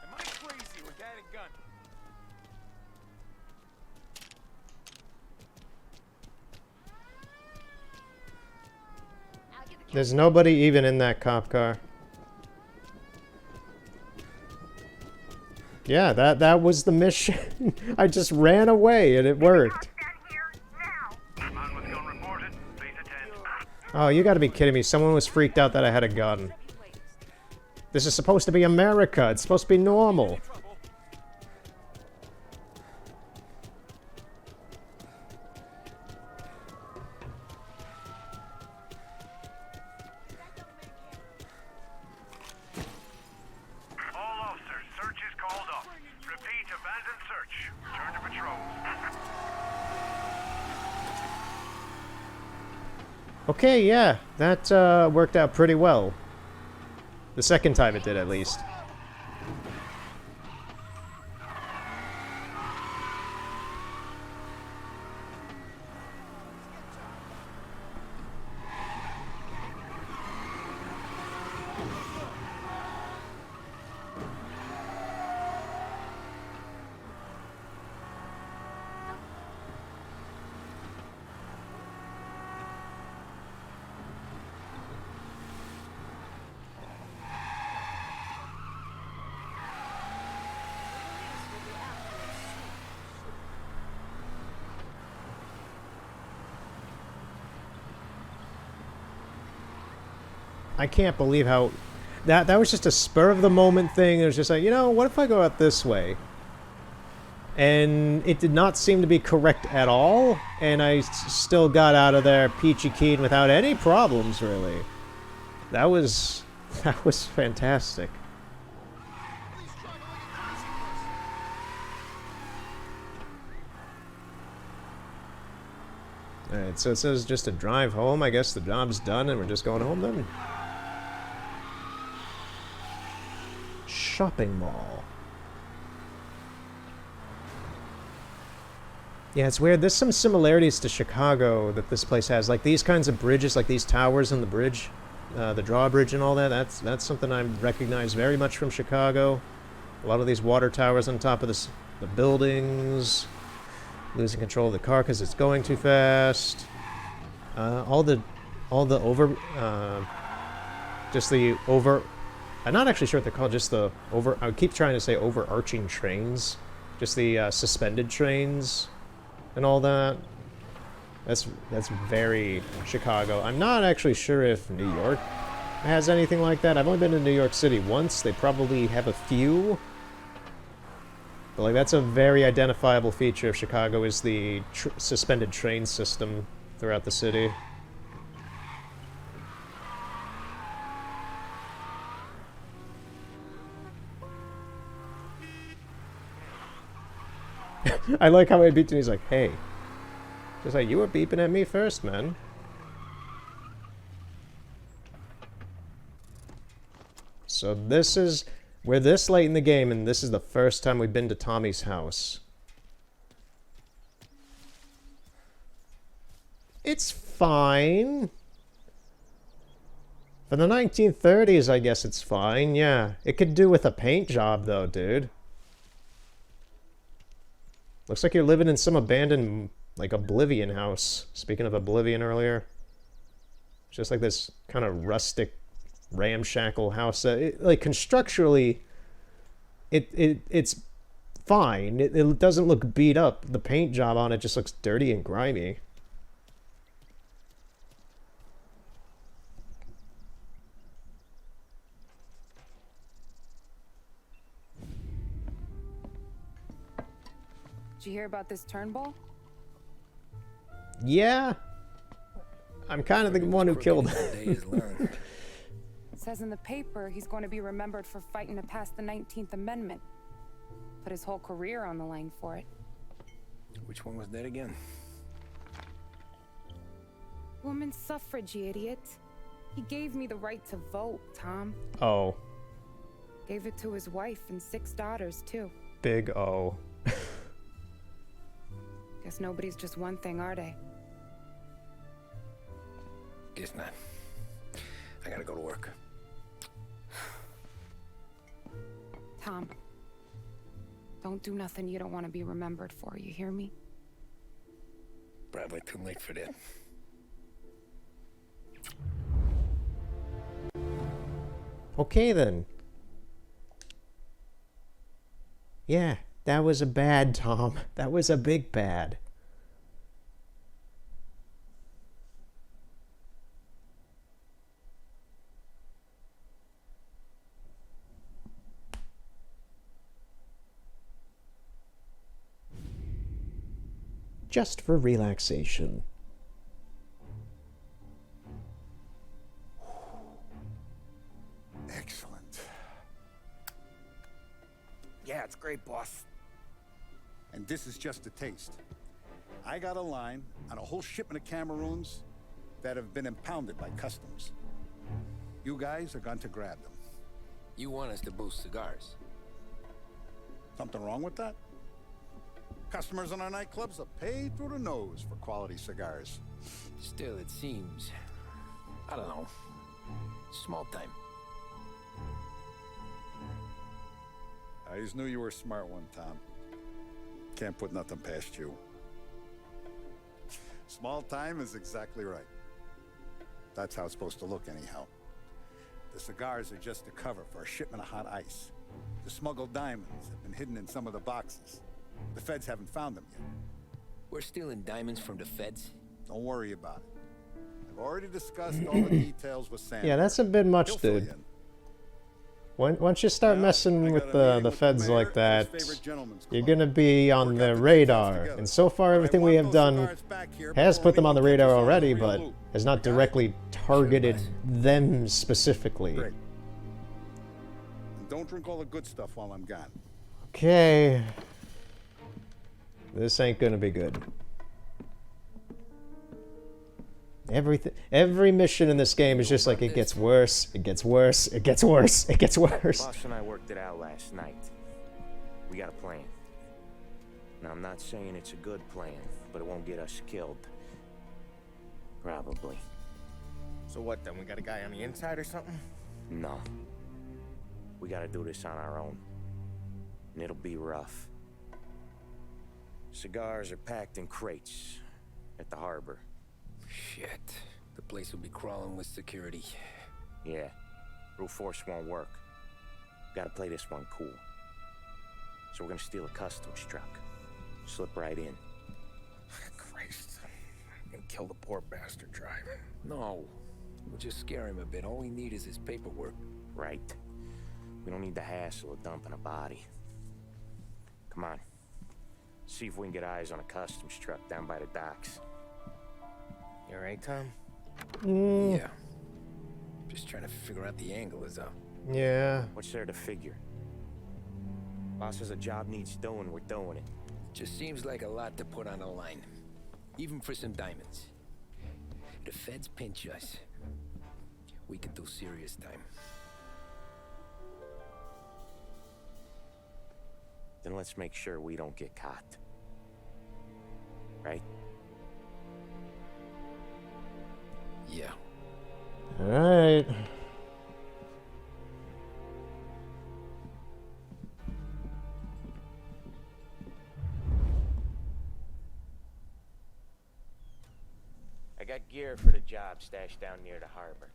U: Am I crazy with that a gun?
A: There's nobody even in that cop car. Yeah, that was the mission. I just ran away and it worked.
H: Man with gun reported. Please attend.
A: Oh, you gotta be kidding me. Someone was freaked out that I had a gun. This is supposed to be America. It's supposed to be normal.
H: All officers, search is called off. Repeat, abandoned search. Turn to patrol.
A: Okay, yeah. That worked out pretty well. The second time it did, at least. I can't believe how... That was just a spur-of-the-moment thing. It was just like, you know, what if I go out this way? And it did not seem to be correct at all, and I still got out of there peachy keen without any problems, really. That was fantastic. Alright, so it says just a drive home. I guess the job's done and we're just going home then. Shopping mall. Yeah, it's weird. There's some similarities to Chicago that this place has. Like these kinds of bridges, like these towers on the bridge, the drawbridge and all that. That's something I recognize very much from Chicago. A lot of these water towers on top of the buildings. Losing control of the car because it's going too fast. All the over, just the over. I'm not actually sure what they're called. Just the over. I keep trying to say overarching trains. Just the suspended trains and all that. That's very Chicago. I'm not actually sure if New York has anything like that. I've only been to New York City once. They probably have a few. But like that's a very identifiable feature of Chicago is the suspended train system throughout the city. I like how I beeped and he's like, hey. Just like, you were beeping at me first, man. So this is... We're this late in the game, and this is the first time we've been to Tommy's house. It's fine. For the 1930s, I guess it's fine, yeah. It could do with a paint job, though, dude. Looks like you're living in some abandoned, like, Oblivion house. Speaking of Oblivion earlier. Just like this kind of rustic, ramshackle house. Like, constructurally, it's fine. It doesn't look beat up. The paint job on it just looks dirty and grimy.
L: Did you hear about this Turnbull?
A: Yeah. I'm kind of the one who killed him.
L: It says in the paper he's going to be remembered for fighting to pass the 19th Amendment. Put his whole career on the line for it.
E: Which one was that again?
L: Women's suffrage, you idiot. He gave me the right to vote, Tom.
A: Oh.
L: Gave it to his wife and 6 daughters, too.
A: Big O.
L: Guess nobody's just one thing, are they?
E: Guess not. I gotta go to work.
L: Tom, don't do nothing you don't want to be remembered for, you hear me?
E: Probably too late for that.
A: Okay, then. Yeah, that was a bad, Tom. That was a big bad. Just for relaxation.
B: Excellent.
C: Yeah, it's great, boss.
B: And this is just a taste. I got a line on a whole shipment of Cameroons that have been impounded by customs. You guys are going to grab them.
E: You want us to boost cigars?
B: Something wrong with that? Customers in our nightclubs are paid through the nose for quality cigars.
E: Still, it seems... I don't know. Small time.
B: I just knew you were a smart one, Tom. Can't put nothing past you. Small time is exactly right. That's how it's supposed to look anyhow. The cigars are just a cover for a shipment of hot ice. The smuggled diamonds have been hidden in some of the boxes. The feds haven't found them yet.
E: We're stealing diamonds from the feds?
B: Don't worry about it. I've already discussed all the details with Sam.
A: Yeah, that's a bit much,
B: He'll fill
A: dude.
B: you in.
A: Once you start messing with the feds like that,
B: gentleman's
A: you're gonna be on the radar. And so far, everything we have done has put them on the radar already, but has not directly targeted them specifically.
B: Great. And don't drink all the good stuff while I'm gone.
A: Okay. This ain't gonna be good. Every mission in this game is just like it gets worse, it gets worse, it gets worse, it gets worse.
G: Boss and I worked it out last night. We got a plan. Now, I'm not saying it's a good plan, but it won't get us killed. Probably.
C: So what then? We got a guy on the inside or something?
G: No. We gotta do this on our own. And it'll be rough. Cigars are packed in crates at the harbor.
E: Shit. The place will be crawling with security.
G: Yeah. Brute force won't work. Gotta play this one cool. So we're gonna steal a customs truck. Slip right in.
C: Christ. And kill the poor bastard driver.
E: No. We'll just scare him a bit. All we need is his paperwork.
G: Right. We don't need the hassle of dumping a body. Come on. See if we can get eyes on a customs truck down by the docks.
C: You alright, Tom?
E: Yeah. Just trying to figure out the angle is up.
A: Yeah.
G: What's there to figure? Boss says a job needs doing, we're doing it.
E: Just seems like a lot to put on the line. Even for some diamonds. If the feds pinch us, we could do serious time.
G: Then let's make sure we don't get caught. Right?
E: Yeah.
A: Alright.
G: I got gear for the job stashed down near the harbor.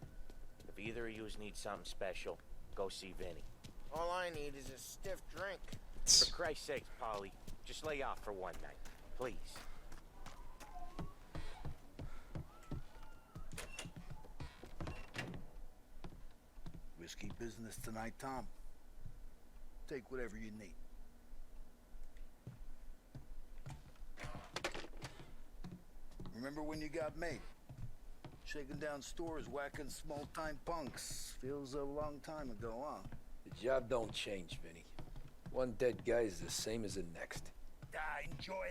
G: If either of yous need something special, go see Vinny.
C: All I need is a stiff drink.
G: For Christ's sake, Polly, just lay off for one night, please.
K: Risky business tonight, Tom. Take whatever you need. Remember when you got made? Shaking down stores, whacking small-time punks. Feels a long time ago, huh?
E: The job don't change, Vinny. One dead guy is the same as the next.
K: Enjoy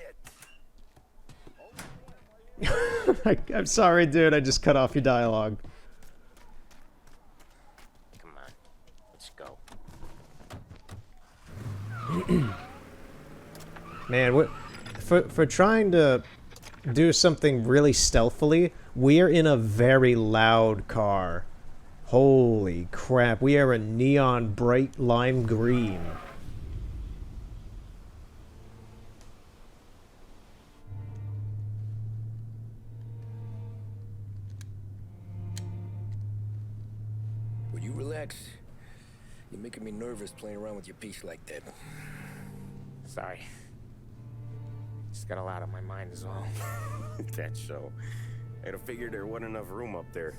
K: it.
A: I'm sorry, dude. I just cut off your dialogue.
G: Come on, let's go.
A: Man, for trying to do something really stealthily, we are in a very loud car. Holy crap, we are a neon bright lime green.
E: Will you relax? You're making me nervous playing around with your piece like that.
C: Sorry. Just got a lot on my mind is all.
G: That's so. I'd have figured there wasn't enough room up there.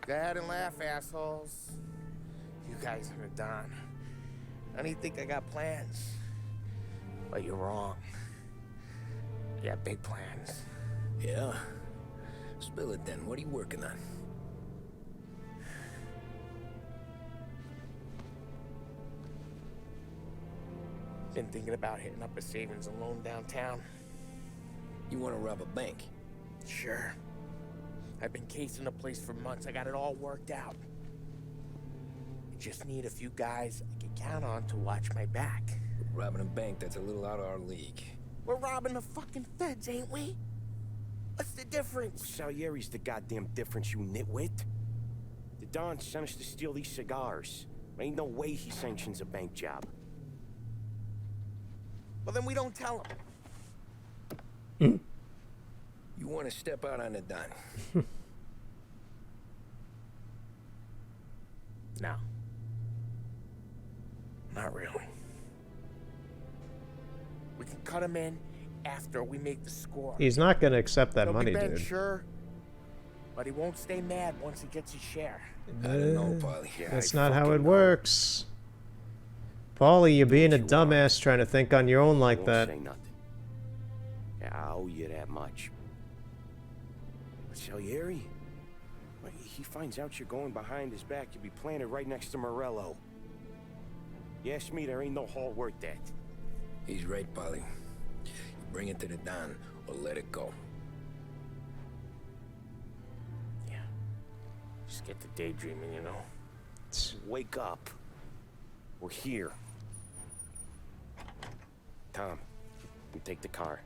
C: Go ahead and laugh, assholes. You guys are done. I don't think I got plans. But you're wrong. I got big plans.
E: Yeah? Spill it then. What are you working on?
C: Been thinking about hitting up a savings and loan downtown.
E: You want to rob a bank?
C: Sure. I've been casing the place for months. I got it all worked out. I just need a few guys I can count on to watch my back.
E: Robbing a bank, that's a little out of our league.
C: We're robbing the fucking feds, ain't we? What's the difference?
G: Salieri's the goddamn difference, you nitwit. The Don sent us to steal these cigars. Ain't no way he sanctions a bank job.
C: Well, then we don't tell him.
E: You want to step out on the Don?
C: No. Not really. We can cut him in after we make the score.
A: He's not gonna accept that
C: He'll
A: money,
C: be bent,
A: dude.
C: sure, but he won't stay mad once he gets his share.
E: I don't know, Polly.
A: That's not how it works. Paulie, you're being a dumbass trying to think on your own like
G: Won't
A: that.
G: say nothing. Yeah, I owe you that much. But Salieri, when he finds out you're going behind his back, you'll be planted right next to Morello. You ask me, there ain't no haul worth that.
E: He's right, Polly. You bring it to the Don or let it go.
C: Just get to daydreaming, you know.
G: Wake up. We're here. Tom, you take the car.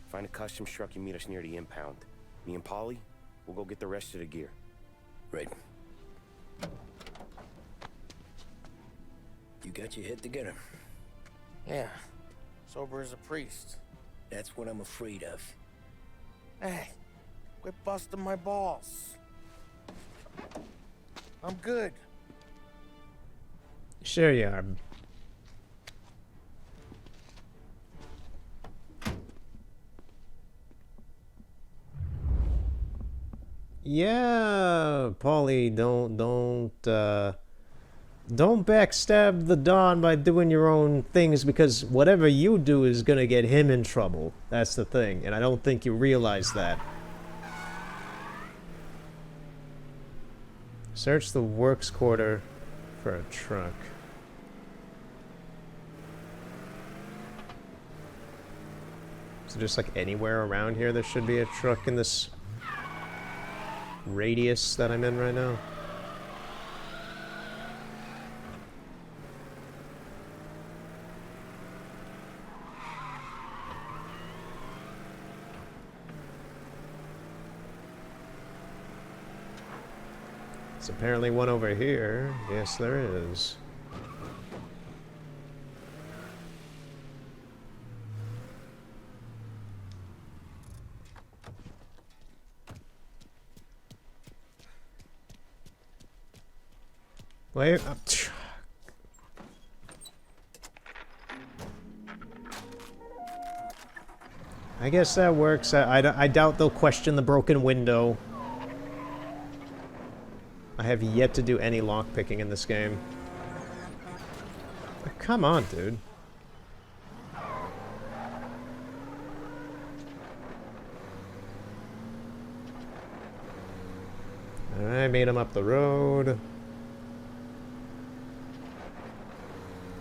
G: Find a customs truck and meet us near the impound. Me and Polly, we'll go get the rest of the gear.
E: Right. You got your head together.
C: Yeah, sober as a priest.
E: That's what I'm afraid of.
C: Hey, quit busting my balls. I'm good.
A: Sure you are. Yeah, Paulie, don't backstab the Don by doing your own things, because whatever you do is gonna get him in trouble. That's the thing, and I don't think you realize that. Search the works quarter for a truck. So just like anywhere around here there should be a truck in this radius that I'm in right now. There's apparently one over here. Yes, there is. Wait. I guess that works. I doubt they'll question the broken window. I have yet to do any lockpicking in this game. Oh, come on, dude. Alright, made him up the road.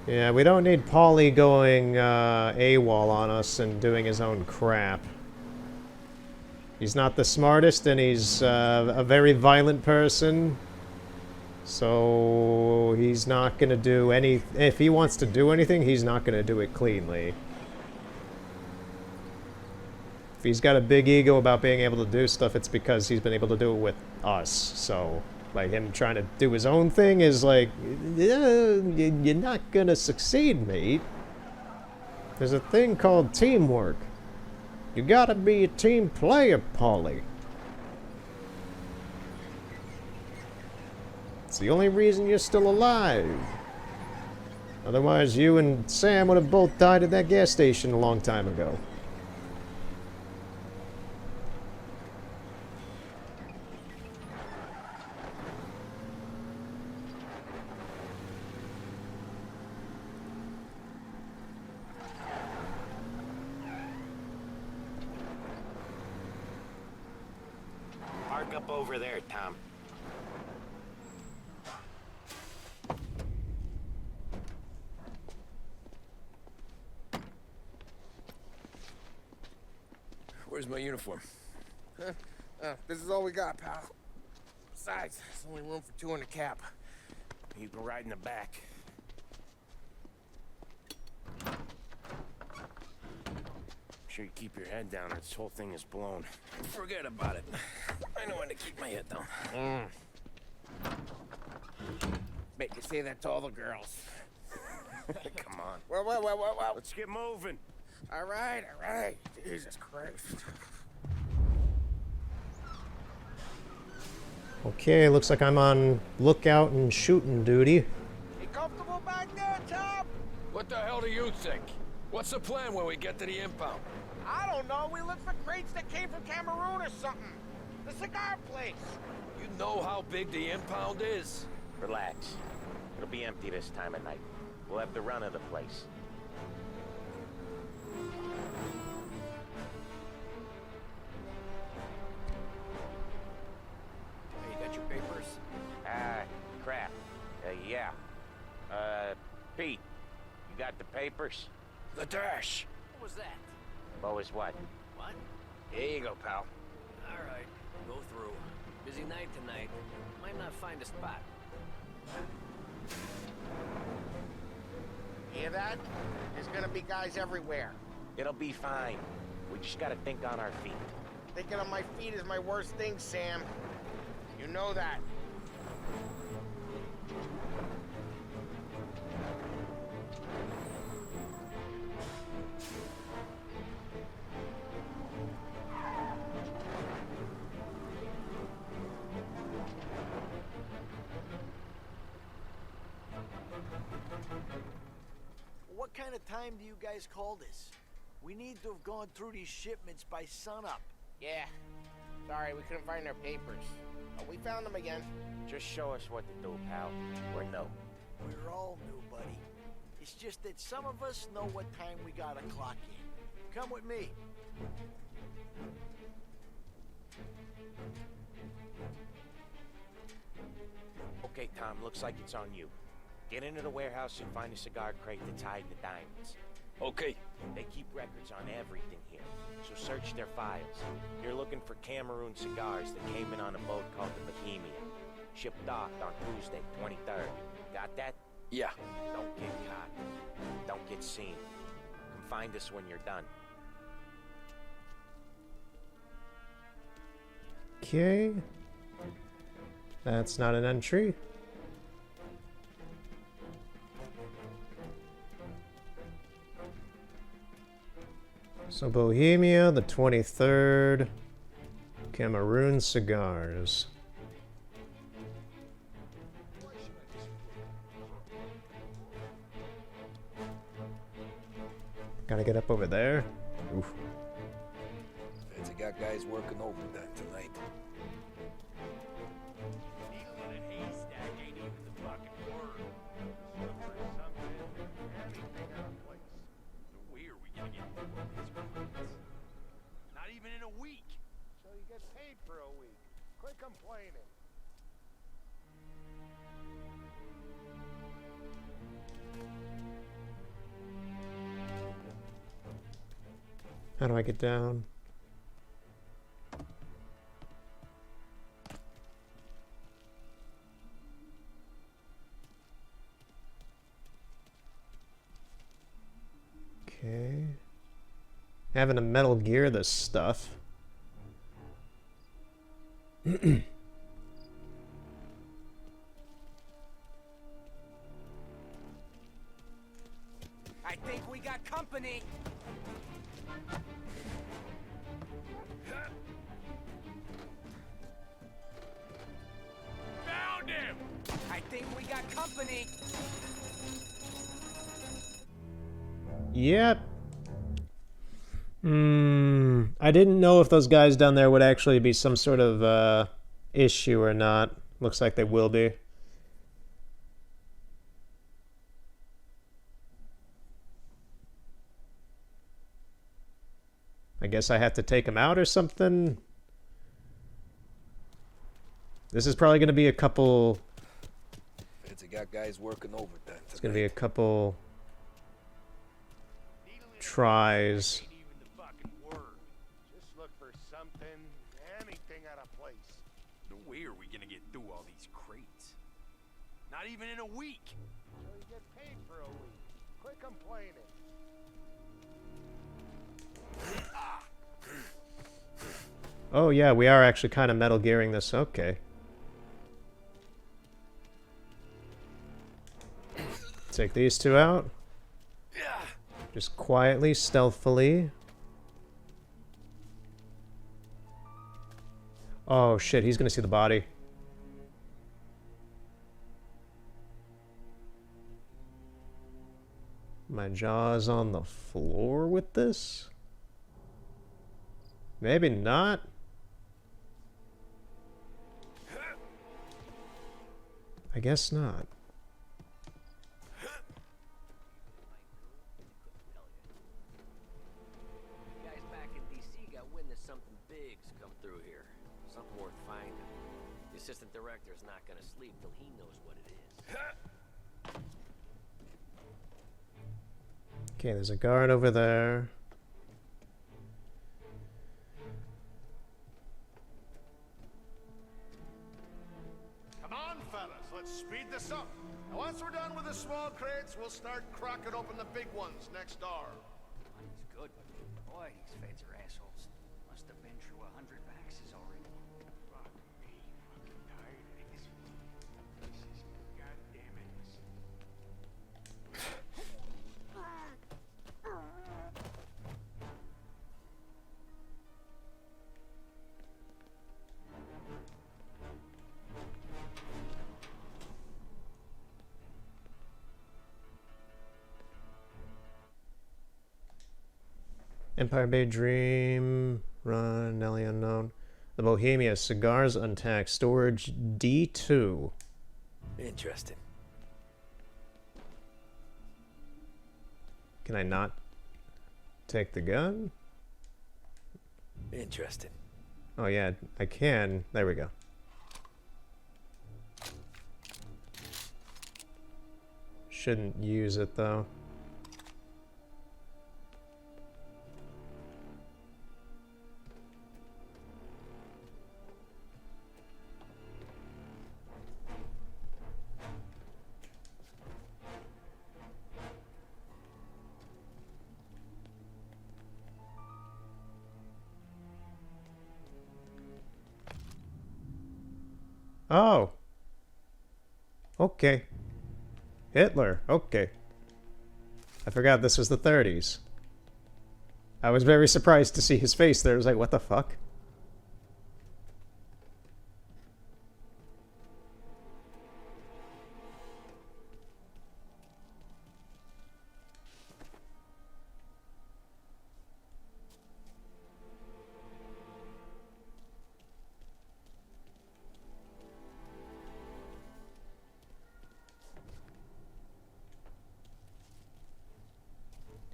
A: Yeah, we don't need Paulie going AWOL on us and doing his own crap. He's not the smartest, and he's a very violent person. So he's not gonna do any. If he wants to do anything, he's not gonna do it cleanly. If he's got a big ego about being able to do stuff, it's because he's been able to do it with us. So, like, him trying to do his own thing is like, you're not gonna succeed, mate. There's a thing called teamwork. You gotta be a team player, Paulie. It's the only reason you're still alive. Otherwise, you and Sam would have both died at that gas station a long time ago.
G: Park up over there, Tom.
E: Where's my uniform?
C: This is all we got, pal. Besides, there's only room for two in the cab.
G: You can ride in the back. Sure you keep your head down or this whole thing is blown.
E: Forget about it. I know when to keep my head down.
C: Bet you say that to all the girls.
G: Come on.
C: Well.
G: Let's get moving.
C: All right. Jesus Christ.
A: Okay, looks like I'm on lookout and shooting duty.
U: You comfortable back there, Tom? What the hell do you think?
T: What's the plan when we get to the impound?
C: I don't know. We look for crates that came from Cameroon or something. The cigar place.
T: You know how big the impound is?
G: Relax. It'll be empty this time of night. We'll have the run of the place.
E: Hey, you got your papers?
G: Crap. Yeah. Pete, you got the papers?
E: The dash. What was that?
G: What was what?
E: What? Here you go, pal. All right, go through. Busy night tonight. Might not find a spot.
C: Hear that? There's gonna be guys everywhere.
G: It'll be fine. We just gotta think on our feet.
C: Thinking on my feet is my worst thing, Sam. You know that.
Q: What kind of time do you guys call this? We need to have gone through these shipments by sunup.
C: Yeah. Sorry, we couldn't find our papers. But we found them again.
G: Just show us what to do, pal. Or no.
Q: We're all new, buddy. It's just that some of us know what time we gotta clock in. Come with me.
G: Okay, Tom, looks like it's on you. Get into the warehouse and find a cigar crate that's hiding the diamonds.
T: Okay.
G: They keep records on everything here, so search their files. You're looking for Cameroon cigars that came in on a boat called the Bohemia. Ship docked on Tuesday, 23rd. Got that?
T: Yeah.
G: Don't get caught. Don't get seen. Come find us when you're done.
A: Okay. That's not an entry. So Bohemia, the 23rd. Cameroon cigars. Gotta get up over there. Oof.
E: Fancy got guys working overtime tonight.
C: Not even in a week. So you get paid for a week. Quit complaining.
A: How do I get down? Okay. Having to Metal Gear this stuff.
U: I think we got company. Found him. I think we got company.
A: Yep. I didn't know if those guys down there would actually be some sort of issue or not. Looks like they will be. I guess I have to take them out or something. This is probably going to be a couple...
E: Fancy got guys working overtime tonight.
A: It's going to be a couple... tries.
C: Just look for something, anything out of place.
F: No way are we gonna get through all these crates. Not even in a week.
C: So you get paid for a week. Quit complaining.
A: Oh yeah, we are actually kind of Metal Gearing this. Okay. Take these two out. Just quietly, stealthily. Oh shit, he's gonna see the body. My jaw's on the floor with this? Maybe not. I guess not.
O: Guys back in DC got wind that something big's come through here. Something worth finding. The assistant director's not gonna sleep till he knows what it is.
A: Okay, there's a guard over there.
V: Come on, fellas, let's speed this up. Now, once we're done with the small crates, we'll start cracking open the big ones next door.
M: Money's good, but boy, these feds are assholes. Must have been through 100 vaxes already.
C: Fuck me. Fucking tired of this. This is goddamn endless.
A: Empire Bay Dream, Run, Nelly Unknown. The Bohemia, Cigars Untaxed, Storage D2.
E: Interesting.
A: Can I not take the gun?
E: Interesting.
A: Oh yeah, I can. There we go. Shouldn't use it though. Oh. Okay. Hitler. Okay. I forgot this was the 30s. I was very surprised to see his face there. I was like, what the fuck?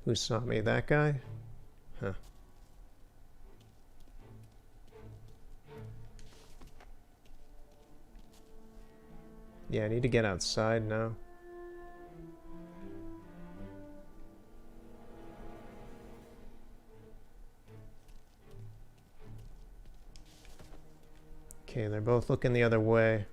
A: Who saw me? That guy? Huh. Yeah, I need to get outside now. Okay, they're both looking the other way.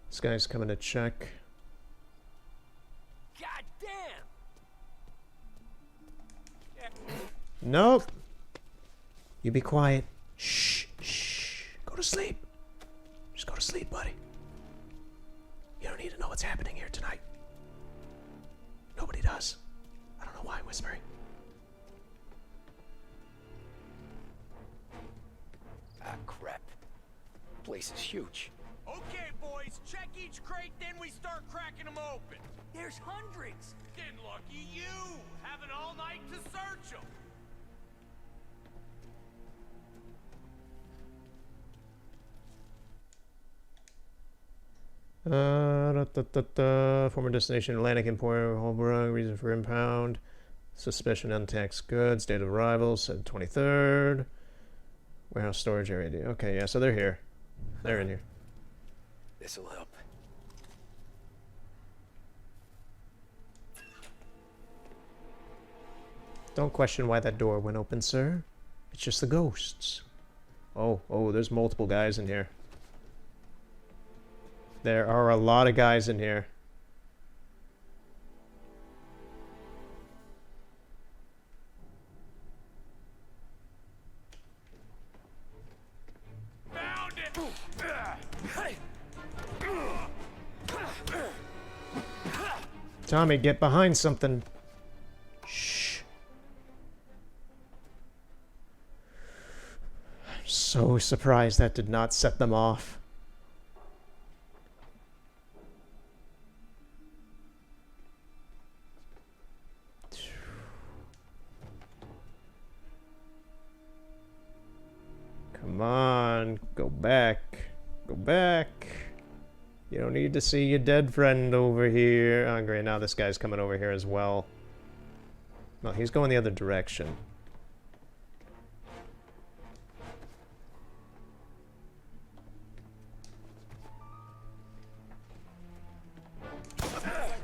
A: This guy's coming to check.
O: God damn!
A: Nope. You be quiet. Shh, shh. Go to sleep. Just go to sleep, buddy. You don't need to know what's happening here tonight. Nobody does. I don't know why I'm whispering.
E: Ah, crap. Place is huge.
U: Okay, boys, check each crate, then we start cracking them open.
M: There's hundreds.
U: Then lucky you, having all night to search them.
A: Former destination Atlantic Emporium, Holbrook, reason for impound. Suspicion untaxed goods, date of arrival, said 23rd. Warehouse storage area. Okay, yeah, so they're here. They're in here.
E: This'll help.
A: Don't question why that door went open, sir. It's just the ghosts. Oh, there's multiple guys in here. There are a lot of guys in here.
U: Found
A: Tommy, get behind something. Shh. I'm so surprised that did not set them off. Come on, go back. Go back. You don't need to see your dead friend over here. Oh, great, now this guy's coming over here as well. No, he's going the other direction.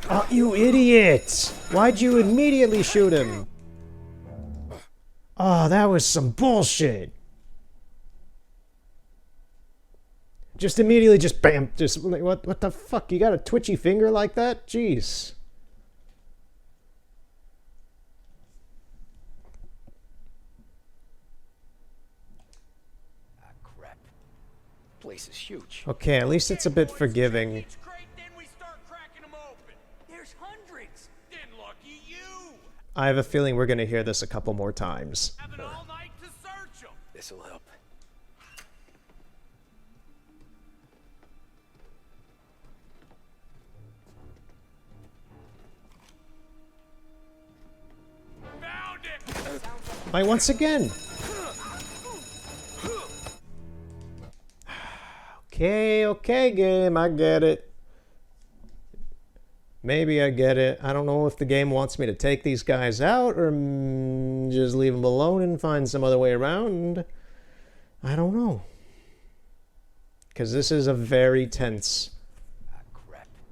A: Oh, you idiot! Why'd you immediately shoot him? Oh, that was some bullshit. Just immediately, just bam, just what the fuck? You got a twitchy finger like that? Jeez.
E: Ah, crap. Place is huge.
A: Okay, at least it's a bit forgiving.
U: There's hundreds. Then lucky you.
A: I have a feeling we're gonna hear this a couple more times.
U: Having all night to search them.
E: This'll help.
A: Why, once again? Okay, game, I get it. Maybe I get it. I don't know if the game wants me to take these guys out or just leave them alone and find some other way around. I don't know. Because this is a very tense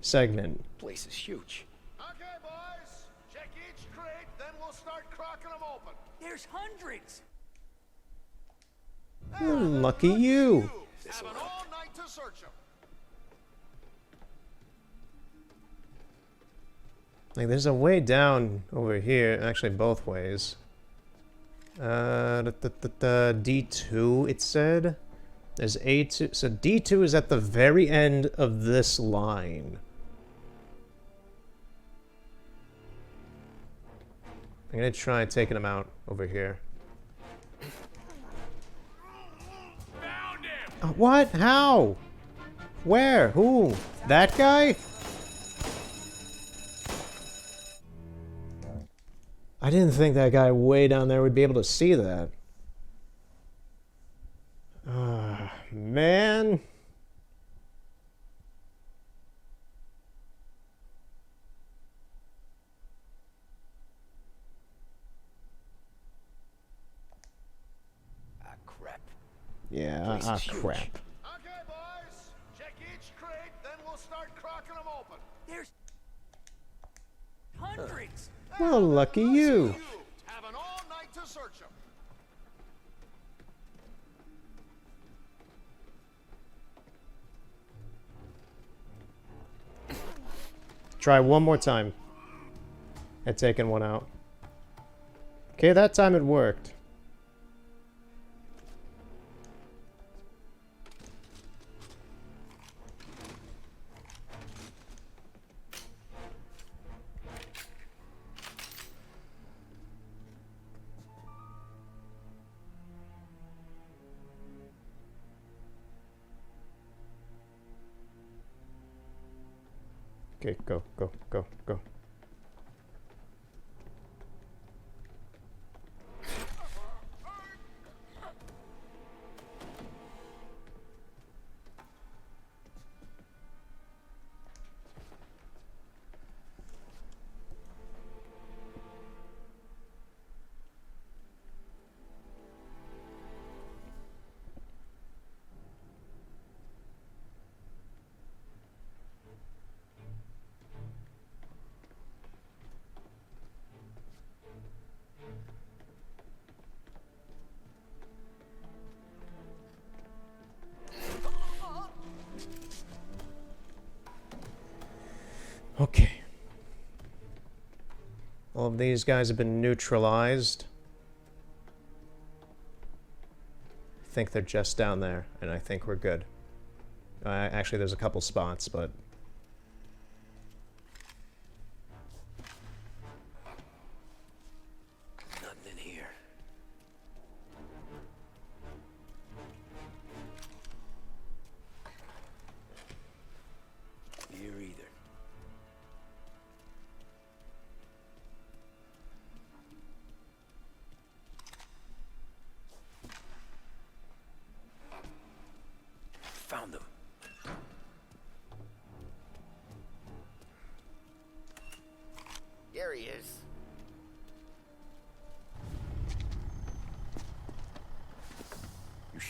A: segment.
E: Place is huge.
V: Okay, boys. Check each crate, then we'll start cracking them open.
U: There's hundreds.
A: Lucky you.
V: Having all night to search them.
A: Like, there's a way down over here, actually both ways. D2, it said. There's A2, so D2 is at the very end of this line. I'm gonna try taking him out over here. What? How? Where? Who? That guy? I didn't think that guy way down there would be able to see that. Man.
E: Crap.
A: Yeah, crap.
V: Okay, boys. Check each crate, then we'll start cracking them open.
U: There's hundreds.
A: Well, lucky you.
V: Having all night to search them.
A: Try one more time at taking one out. Okay, that time it worked. Okay, go, go, go, go. Okay. All of these guys have been neutralized. I think they're just down there, and I think we're good. Actually, there's a couple spots, but...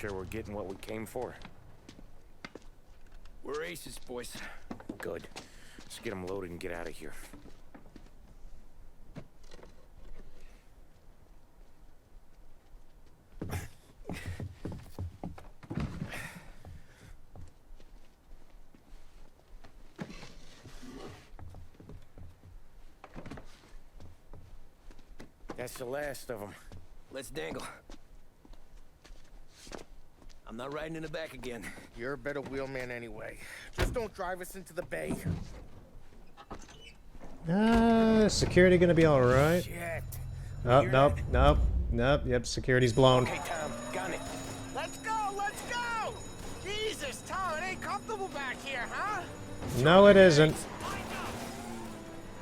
G: sure we're getting what we came for?
E: We're aces, boys.
G: Good. Let's get them loaded and get out of here. That's the last of them.
E: Let's dangle. I'm not riding in the back again.
C: You're a better wheelman anyway. Just don't drive us into the bay.
A: Security gonna be alright?
C: Shit.
A: Oh, nope, nope, nope, yep, security's blown.
C: Okay, Tom, gun it. Let's go, let's go! Jesus, Tom, it ain't comfortable back here, huh?
A: No, it isn't.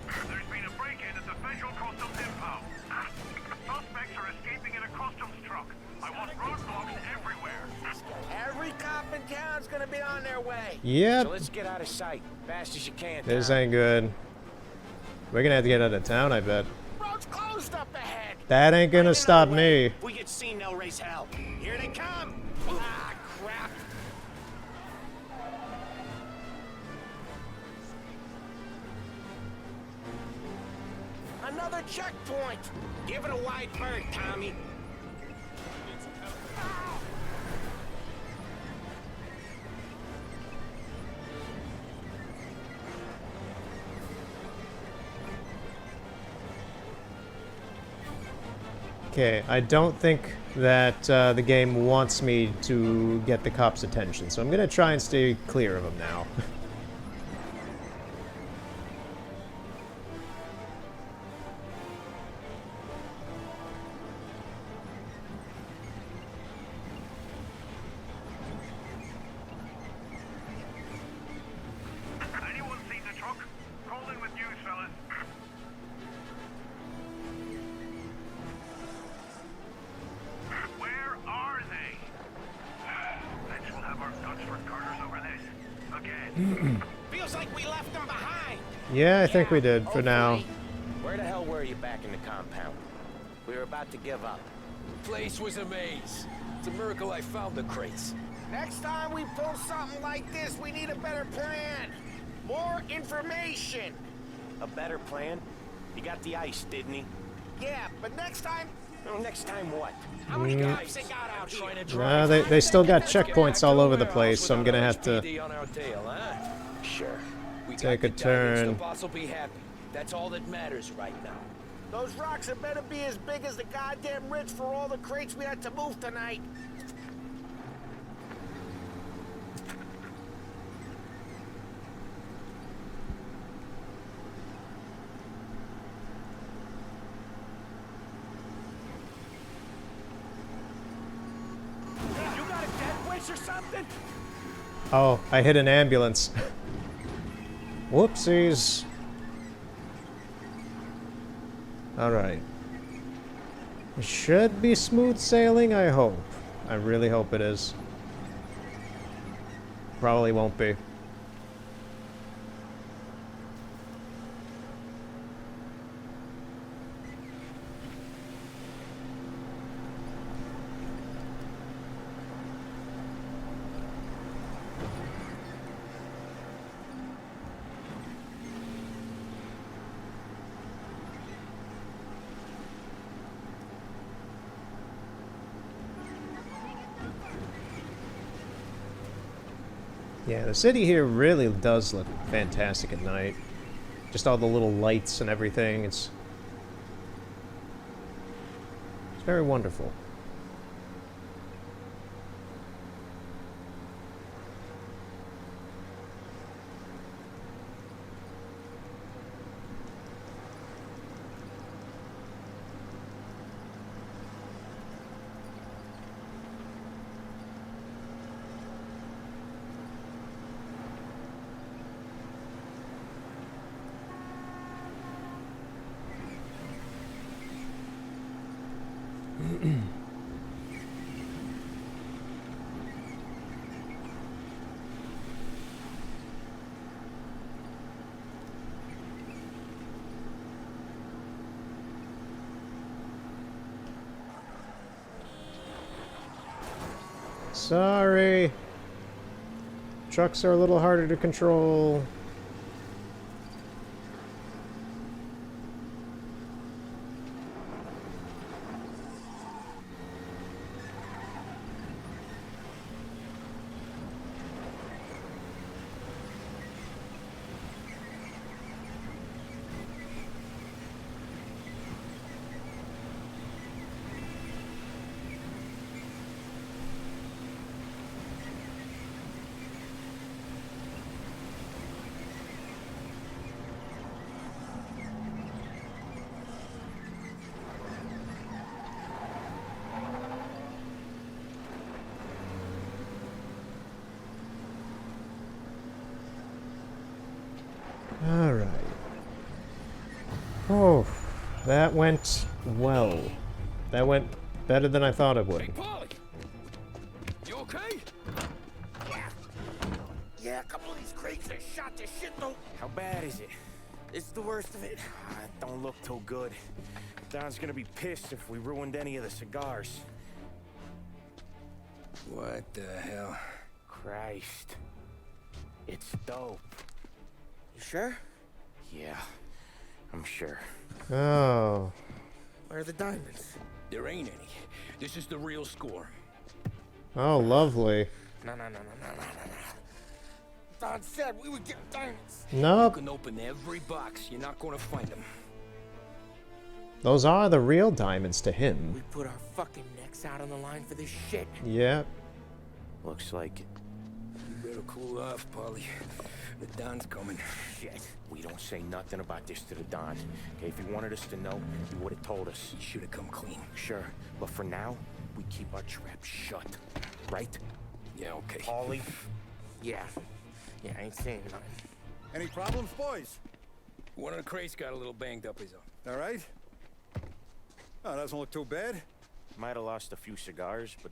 H: There's been a break-in at the Federal Customs impound. Suspects are escaping in a customs truck. I want roadblocks everywhere.
C: Every cop in town's gonna be on their way.
A: Yep.
G: So let's get out of sight, fast as you can.
A: This
G: Tom.
A: ain't good. We're gonna have to get out of town, I bet.
C: Road's closed up ahead.
A: That ain't gonna stop me.
Q: If we get seen, they'll raise hell. Here they come.
C: Ah, crap. Another checkpoint.
Q: Give it a wide berth, Tommy.
A: Okay, I don't think that the game wants me to get the cops' attention, so I'm gonna try and stay clear of them now.
H: Anyone seen the truck? Call in with news, fellas. Where are they? Let's we'll have our guns for Carters over this. Again.
Q: Feels like we left them behind.
A: Yeah, I think we did for now.
G: Where the hell were you back in the compound? We were about to give up.
E: Place was a maze. It's a miracle I found the crates.
C: Next time we pull something like this, we need a better plan. More information.
G: A better plan? He got the ice, didn't he?
C: Yeah, but next time...
G: No, next time what?
C: How many guys they got out here?
A: No, they still got checkpoints all over the place, so I'm gonna have to
E: on our tail, huh?
G: Sure.
E: We
A: take
E: got
A: a
E: the diamonds,
A: turn.
E: The boss will be happy. That's all that matters right now.
C: Those rocks had better be as big as the goddamn ridge for all the crates we had to move tonight.
U: You got a death wish or something?
A: Oh, I hit an ambulance. Whoopsies. Alright. It should be smooth sailing, I hope. I really hope it is. Probably won't be. Yeah, the city here really does look fantastic at night. Just all the little lights and everything. It's very wonderful. Sorry. Trucks are a little harder to control. Alright. Oh, that went well. That went better than I thought it would.
E: Polly! You okay?
C: Yeah, a couple of these crates are shot to shit though.
G: How bad is it?
C: It's the worst of it.
G: It don't look too good. Don's gonna be pissed if we ruined any of the cigars.
E: What the hell?
G: Christ. It's dope.
C: You sure?
G: Yeah, I'm sure.
A: Oh.
C: Where are the diamonds?
E: There ain't any. This is the real score.
A: Oh, lovely.
C: No. Don said we would get diamonds.
A: Nope.
E: You can open every box. You're not gonna find them.
A: Those are the real diamonds to him.
C: We put our fucking necks out on the line for this shit.
A: Yep.
G: Looks like it.
E: You better cool off, Polly. The Don's coming.
G: Shit. We don't say nothing about this to the Don. Okay, if he wanted us to know, he would have told us.
E: He should have come clean.
G: Sure, but for now, we keep our trap shut. Right?
E: Yeah, okay.
G: Paulie?
C: Yeah, I ain't saying nothing.
B: Any problems, boys?
E: One of the crates got a little banged up, is all.
B: All right? Oh, doesn't look too bad.
G: Might have lost a few cigars, but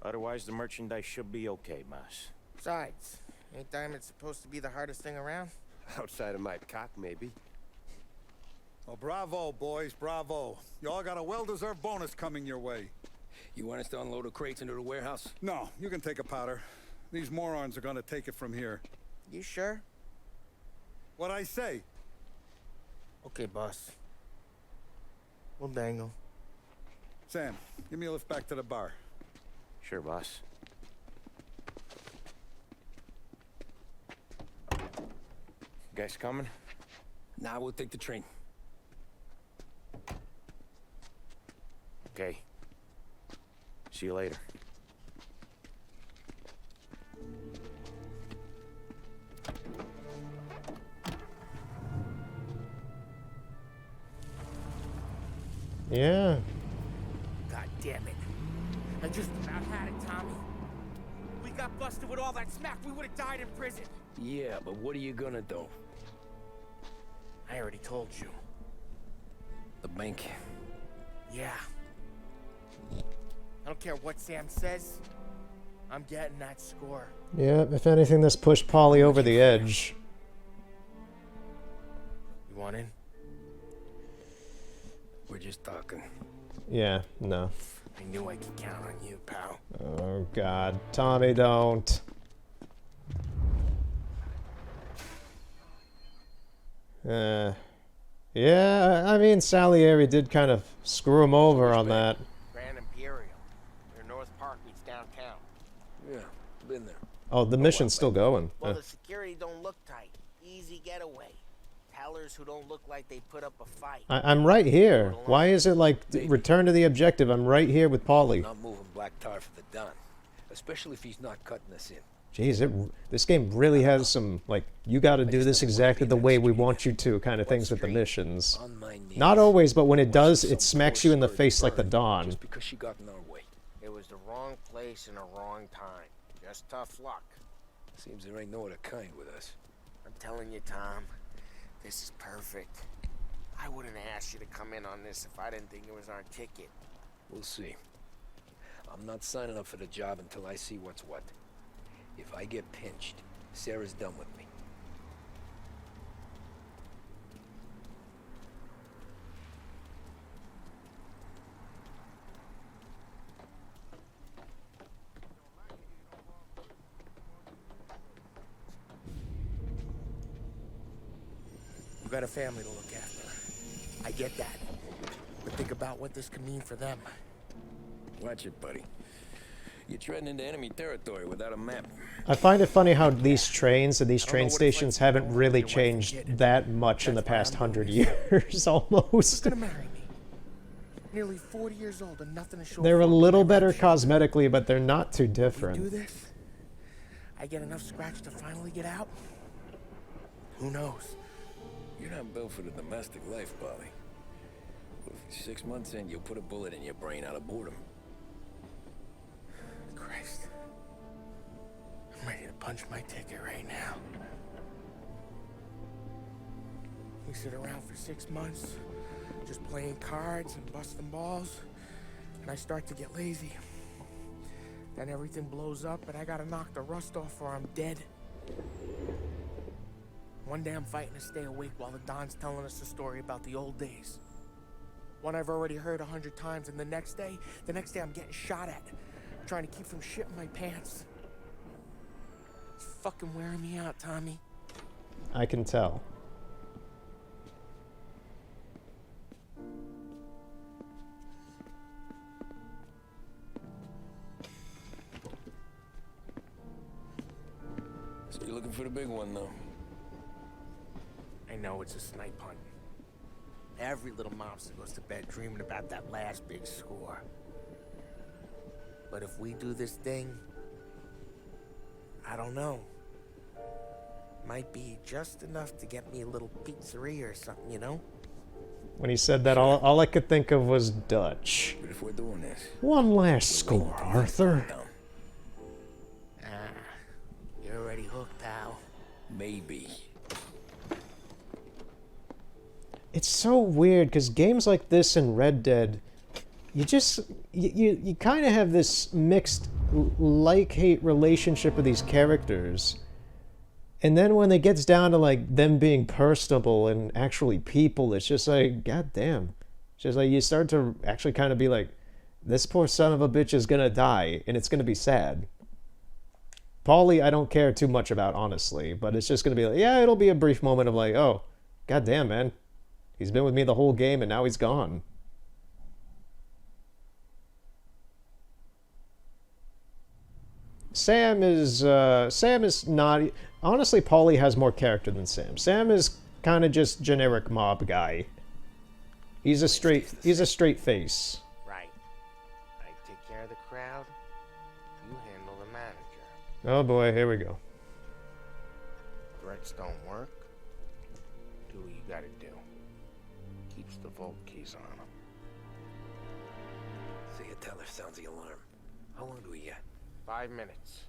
G: otherwise the merchandise should be okay, Mas.
C: Besides, ain't diamonds supposed to be the hardest thing around?
D: Outside of my cock, maybe.
B: Well, bravo, boys, bravo. You all got a well-deserved bonus coming your way.
E: You want us to unload the crates into the warehouse?
B: No, you can take a powder. These morons are gonna take it from here.
C: You sure?
B: What'd I say?
C: Okay, boss. We'll dangle.
B: Sam, give me a lift back to the bar.
G: Sure, boss. Guys coming?
E: Nah, we'll take the train.
G: Okay. See you later.
A: Yeah.
C: God damn it. I just about had it, Tommy. We got busted with all that smack, we would have died in prison.
E: Yeah, but what are you gonna do?
C: I already told you.
E: The bank.
C: Yeah. I don't care what Sam says. I'm getting that score.
A: Yeah, if anything, this pushed Paulie over the edge.
C: You want in?
E: We're just talking.
A: Yeah, no.
C: I knew I could count on you, pal.
A: Oh, God. Tommy, don't. Yeah, I mean, Salieri did kind of screw him over on that.
C: Grand Imperial. Near North Park meets downtown.
E: Yeah, been there.
A: Oh, the mission's still going.
C: Well, the security don't look tight. Easy getaway. Tellers who don't look like they put up a fight.
A: I'm right here. Why is it like, return to the objective? I'm right here with Paulie.
E: Not moving black tar for the Don. Especially if he's not cutting us in.
A: Jeez, this game really has some, like, you gotta do this exactly the way we want you to kind of things with the missions. Not always, but when it does, it smacks you in the face like the Dawn.
E: Just because she got in our way.
C: It was the wrong place and the wrong time. Just tough luck.
E: Seems there ain't no other kind with us.
C: I'm telling you, Tom, this is perfect. I wouldn't have asked you to come in on this if I didn't think it was our ticket.
E: We'll see. I'm not signing up for the job until I see what's what. If I get pinched, Sarah's done with me.
C: You got a family to look after. I get that. But think about what this could mean for them.
E: Watch it, buddy. You're treading into enemy territory without a map.
A: I find it funny how these trains and these train stations haven't really changed that much in the past 100 years, almost.
C: You're gonna marry me. Nearly 40 years old and nothing to show.
A: They're a little better cosmetically, but they're not too different.
C: We do this, I get enough scratch to finally get out. Who knows?
E: You're not built for the domestic life, Polly. 6 months in, you'll put a bullet in your brain out of boredom.
C: Christ. I'm ready to punch my ticket right now. We sit around for 6 months, just playing cards and busting balls, and I start to get lazy. Then everything blows up, and I gotta knock the rust off or I'm dead. One day I'm fighting to stay awake while the Don's telling us a story about the old days. One I've already heard 100 times, and the next day I'm getting shot at, trying to keep from shitting my pants. It's fucking wearing me out, Tommy.
A: I can tell.
E: So you're looking for the big one, though?
C: I know it's a snipe hunt. Every little mobster goes to bed dreaming about that last big score. But if we do this thing, I don't know. Might be just enough to get me a little pizzeria or something, you know?
A: When he said that, all I could think of was Dutch.
E: But if we're doing this...
A: One last score, Arthur.
C: You're already hooked, pal.
E: Maybe.
A: It's so weird, because games like this and Red Dead, you kind of have this mixed like-hate relationship with these characters. And then when it gets down to like them being personable and actually people, it's just like, god damn. It's just like you start to actually kind of be like, this poor son of a bitch is gonna die, and it's gonna be sad. Paulie, I don't care too much about, honestly, but it's just gonna be like, yeah, it'll be a brief moment of like, oh, god damn, man. He's been with me the whole game, and now he's gone. Sam is not... Honestly, Paulie has more character than Sam. Sam is kind of just generic mob guy. He's a straight face.
C: Right. I take care of the crowd. You handle the manager.
A: Oh boy, here we go.
C: Threats don't work. Do what you gotta do. Keeps the vault keys on him.
E: See a teller sounds the alarm. How long do we get?
C: 5 minutes.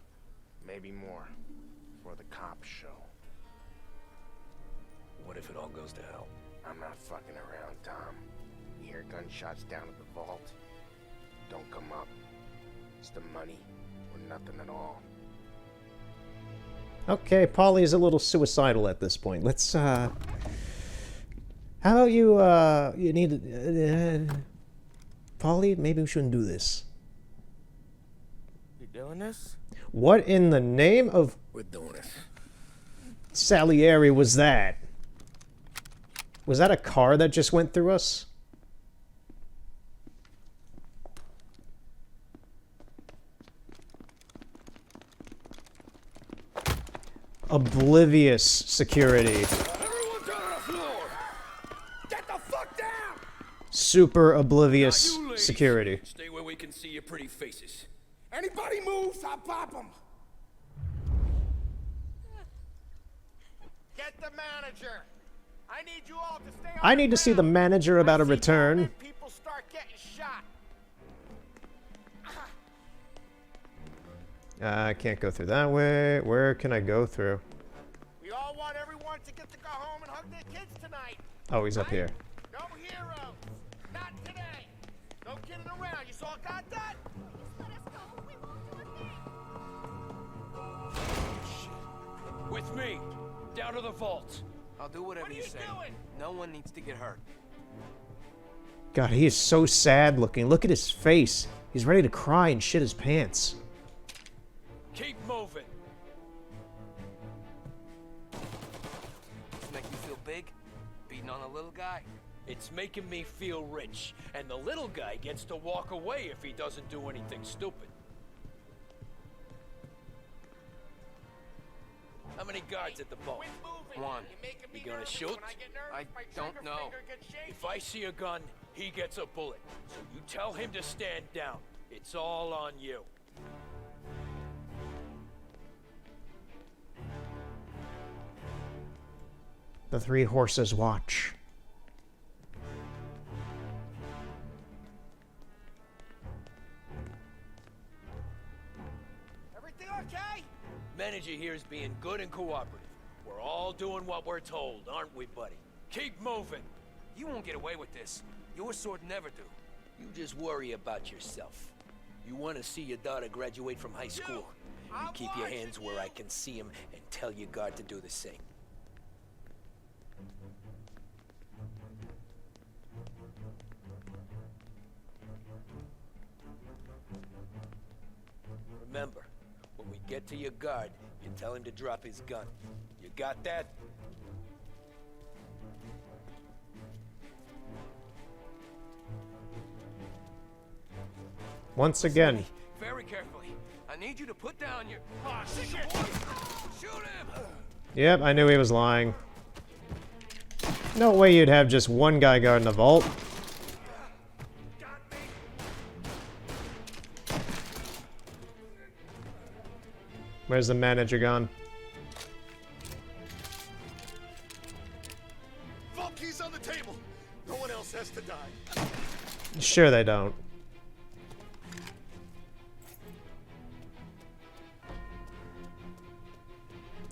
C: Maybe more. Before the cops show.
E: What if it all goes to hell?
C: I'm not fucking around, Tom. You hear gunshots down at the vault? Don't come up. It's the money or nothing at all.
A: Okay, Paulie is a little suicidal at this point. Let's, how about you need, Paulie, maybe we shouldn't do this.
C: You doing this?
A: What in the name of...
E: We're doing this.
A: Salieri was that? Was that a car that just went through us? Oblivious security.
U: Everyone down on the floor! Get the fuck down!
A: Super oblivious security.
T: Stay where we can see your pretty faces.
U: Anybody moves, I'll pop them!
C: Get the manager! I need you all to stay on
A: I need to see the manager about a return.
C: People start getting shot.
A: I can't go through that way. Where can I go through?
C: We all want everyone to get to go home and hug their kids tonight.
A: Oh, he's up here.
C: No heroes. Not today. No kidding around. You all got that?
T: With me. Down to the vault.
N: I'll do whatever you say. No one needs to get hurt.
A: God, he is so sad looking. Look at his face. He's ready to cry and shit his pants.
T: Keep moving.
N: This make you feel big? Cheating on the little guy?
T: It's making me feel rich, and the little guy gets to walk away if he doesn't do anything stupid. How many guards at the boat?
N: One.
T: You gonna shoot?
N: I don't know.
T: If I see a gun, he gets a bullet. So you tell him to stand down. It's all on you.
A: The three horses watch.
U: Everything okay?
T: Manager here's being good and cooperative. We're all doing what we're told, aren't we, buddy? Keep moving.
N: You won't get away with this. Your sword never do.
E: You just worry about yourself. You want to see your daughter graduate from high school. You keep your hands where I can see them and tell your guard to do the same. Remember, when we get to your guard, you tell him to drop his gun. You got that?
A: Once again.
N: Very carefully. I need you to put down your... Oh, shit! Shoot him!
A: Yep, I knew he was lying. No way you'd have just one guy guarding the vault. Where's the manager gone?
V: Vault keys on the table. No one else has to die.
A: Sure they don't.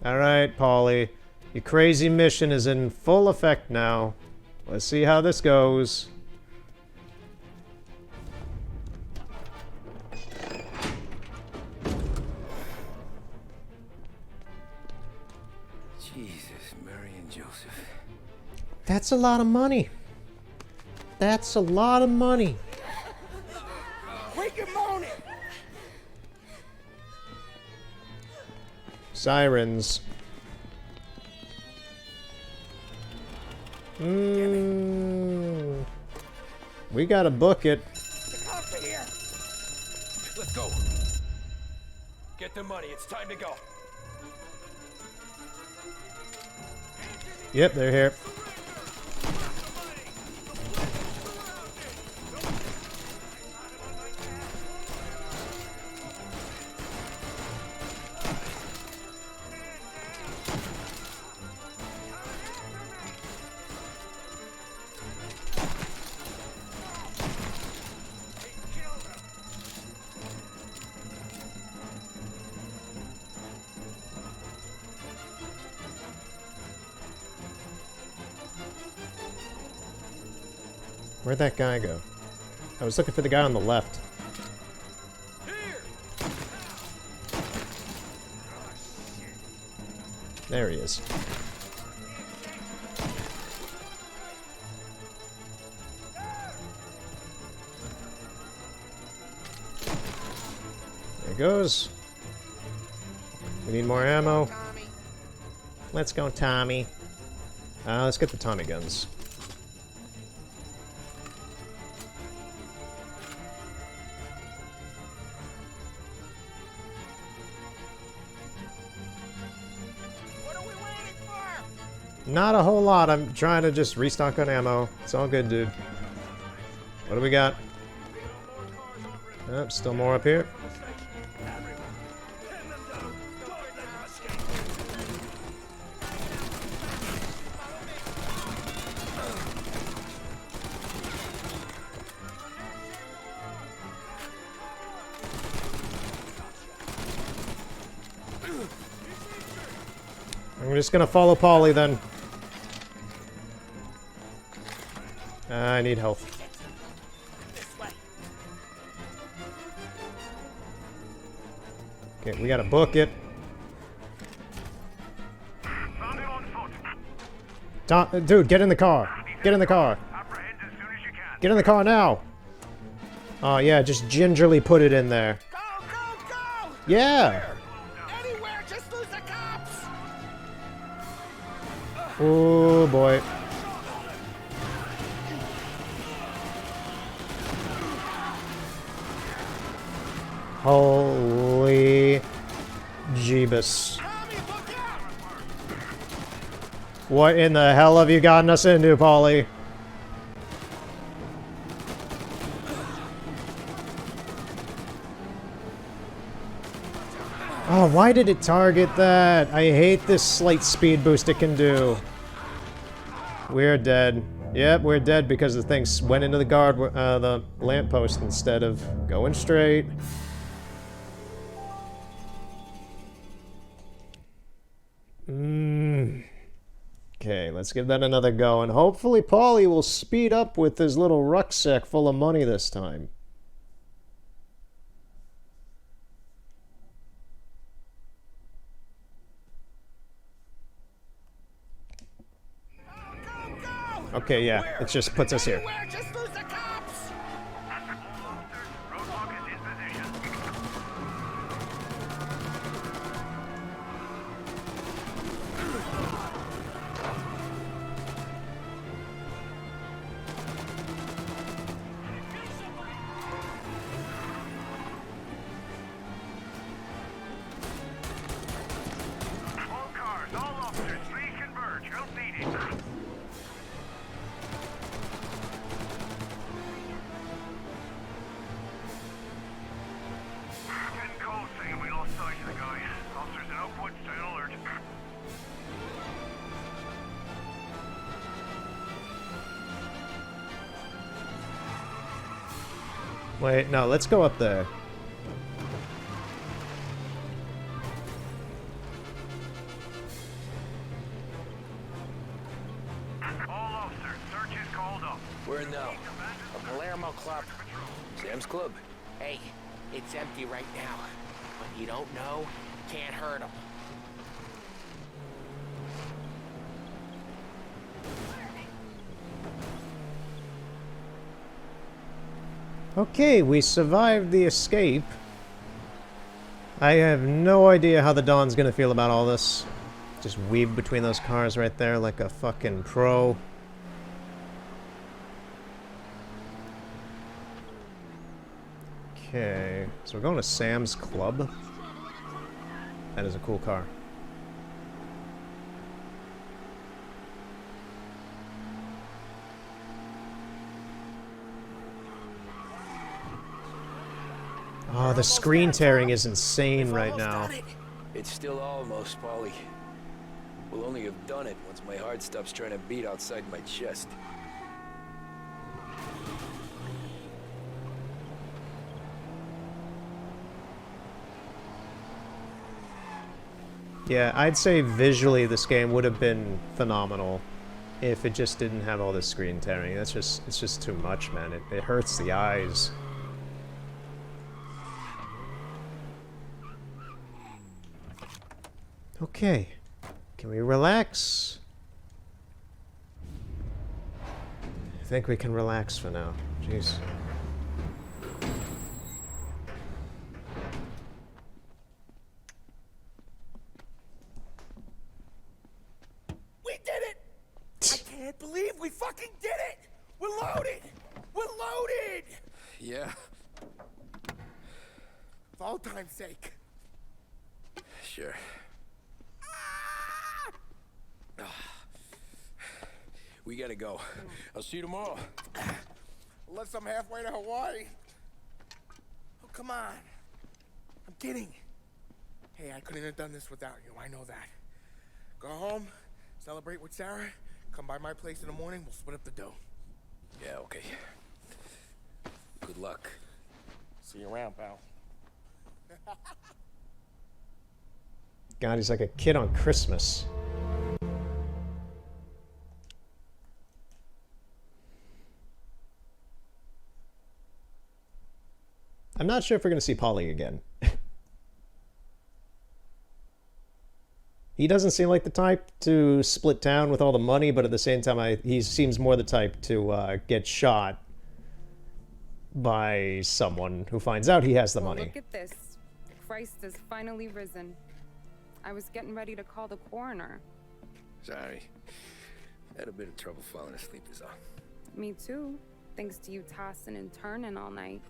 A: Alright, Paulie. Your crazy mission is in full effect now. Let's see how this goes.
E: Jesus, Mary and Joseph.
A: That's a lot of money. That's a lot of money.
U: We can moan it.
A: Sirens. We gotta book it.
U: The cops are here.
T: Let's go. Get the money. It's time to go.
A: Yep, they're here. Where'd that guy go? I was looking for the guy on the left. There he is. There goes. We need more ammo. Let's go, Tommy. Let's get the Tommy guns. Not a whole lot. I'm trying to just restock on ammo. It's all good, dude. What do we got? Oh, still more up here. I'm just gonna follow Paulie then. I need health. Okay, we gotta book it. Dude, get in the car. Get in the car. Get in the car now. Oh yeah, just gingerly put it in there.
U: Go, go, go!
A: Yeah.
U: Anywhere, just lose the cops.
A: Oh boy. Holy Jeebus. What in the hell have you gotten us into, Paulie? Oh, why did it target that? I hate this slight speed boost it can do. We're dead. Yep, we're dead because the thing went into the lamppost instead of going straight. Okay, let's give that another go, and hopefully Paulie will speed up with his little rucksack full of money this time. Okay, yeah, it just puts us here.
U: Just lose the cops!
H: All cars, all officers, please converge. Help needed. Getting cold, saying we lost sight of the guy. Officers in Oakwood, stay alert.
A: Wait, no, let's go up there.
H: All officers, search is called up.
T: Where now?
C: A Palermo Club.
T: Sam's Club.
C: Hey, it's empty right now. But you don't know, can't hurt him.
A: Okay, we survived the escape. I have no idea how the Don's gonna feel about all this. Just weave between those cars right there like a fucking pro. Okay, so we're going to Sam's Club. That is a cool car. Oh, the screen tearing is insane right now.
T: It's still almost, Paulie. We'll only have done it once my heart stops trying to beat outside my chest.
A: Yeah, I'd say visually this game would have been phenomenal if it just didn't have all this screen tearing. It's just too much, man. It hurts the eyes. Okay. Can we relax? I think we can relax for now. Jeez.
U: We did it! I can't believe we fucking did it! We're loaded! We're loaded!
T: Yeah,
C: For all time's sake.
T: sure. We gotta go. I'll see you tomorrow.
C: Unless I'm halfway to Hawaii. Oh, come on. I'm kidding. Hey, I couldn't have done this without you. I know that. Go home, celebrate with Sarah, come by my place in the morning, we'll split up the dough.
T: Yeah, okay. Good luck.
C: See you around, pal.
A: God, he's like a kid on Christmas. I'm not sure if we're going to see Paulie again. He doesn't seem like the type to split town with all the money, but at the same time, he seems more the type to get shot by someone who finds out he has the money.
L: Look at this. Christ has finally risen. I was getting ready to call the coroner.
T: Sorry. Had a bit of trouble falling asleep is all.
L: Me too. Thanks to you tossing and turning all night.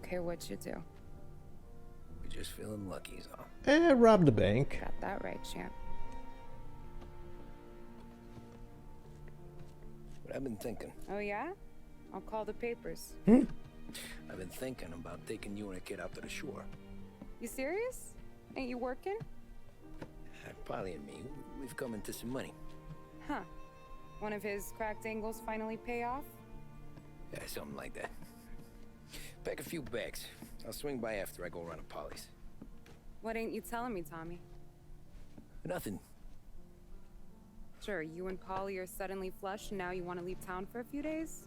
L: don't care what you do.
E: We're just feeling lucky, is all.
A: Robbed a bank.
L: Got that right, champ.
E: But I've been thinking.
L: Oh, yeah? I'll call the papers.
E: I've been thinking about taking you and a kid out to the shore.
L: You serious? Ain't you working?
E: Polly and me, we've come into some money.
L: Huh. One of his cracked angles finally pay off?
E: Yeah, something like that. Pack a few bags. I'll swing by after I go around to Polly's.
L: What ain't you telling me, Tommy?
E: Nothing.
L: Sure, you and Polly are suddenly flush and now you want to leave town for a few days?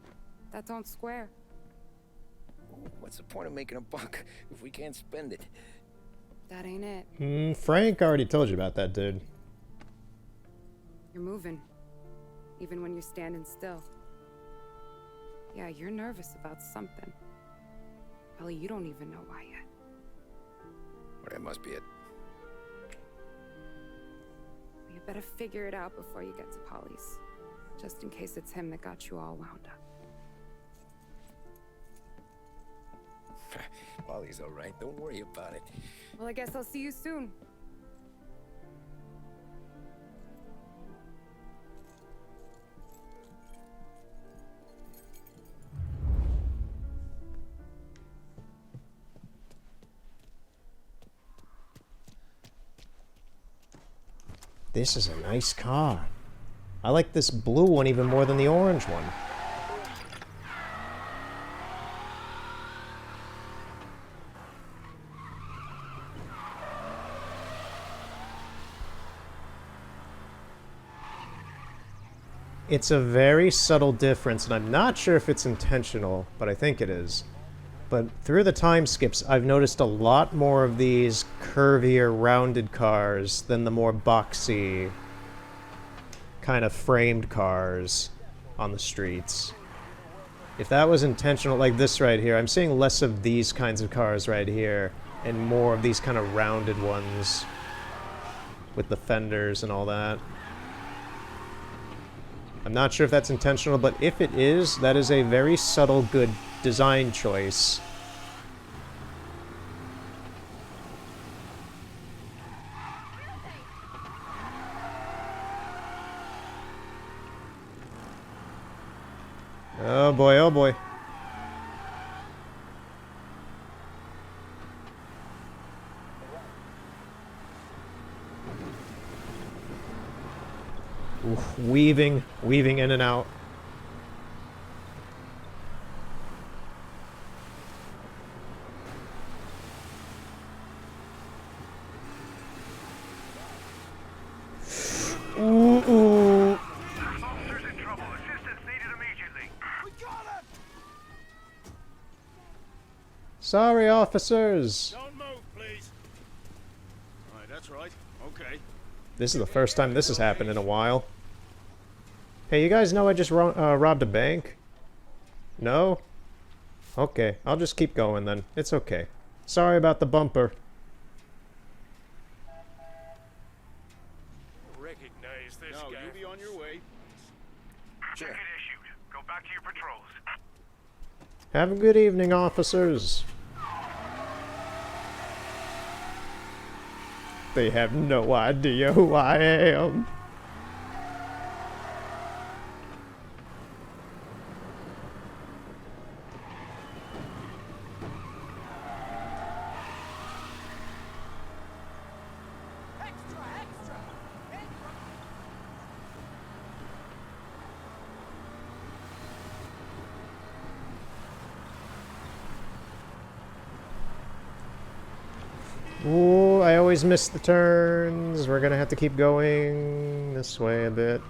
L: That don't square.
E: What's the point of making a buck if we can't spend it?
L: That ain't it.
A: Frank already told you about that, dude.
L: You're moving. Even when you're standing still. Yeah, you're nervous about something. Probably you don't even know why yet.
E: Well, that must be it.
L: You better figure it out before you get to Polly's. Just in case it's him that got you all wound up.
E: Polly's all right. Don't worry about it.
L: Well, I guess I'll see you soon.
A: This is a nice car. I like this blue one even more than the orange one. It's a very subtle difference, and I'm not sure if it's intentional, but I think it is. But through the time skips, I've noticed a lot more of these curvier, rounded cars than the more boxy, kind of framed cars on the streets. If that was intentional, like this right here, I'm seeing less of these kinds of cars right here, and more of these kind of rounded ones with the fenders and all that. I'm not sure if that's intentional, but if it is, that is a very subtle, good design choice. Oh boy, oh boy. Oof, weaving in and out. Ooh.
U: Officers in trouble. Assistance needed immediately. We got him!
A: Sorry, officers.
U: Don't move, please. All right, that's right. Okay.
A: This is the first time this has happened in a while. Hey, you guys know I just robbed a bank? No? Okay, I'll just keep going then. It's okay. Sorry about the bumper.
U: Recognize this guy. You be on your way.
E: Sure.
U: Ticket issued. Go back to your patrols.
A: Have a good evening, officers. They have no idea who I am. Ooh, I always miss the turns. We're gonna have to keep going this way a bit.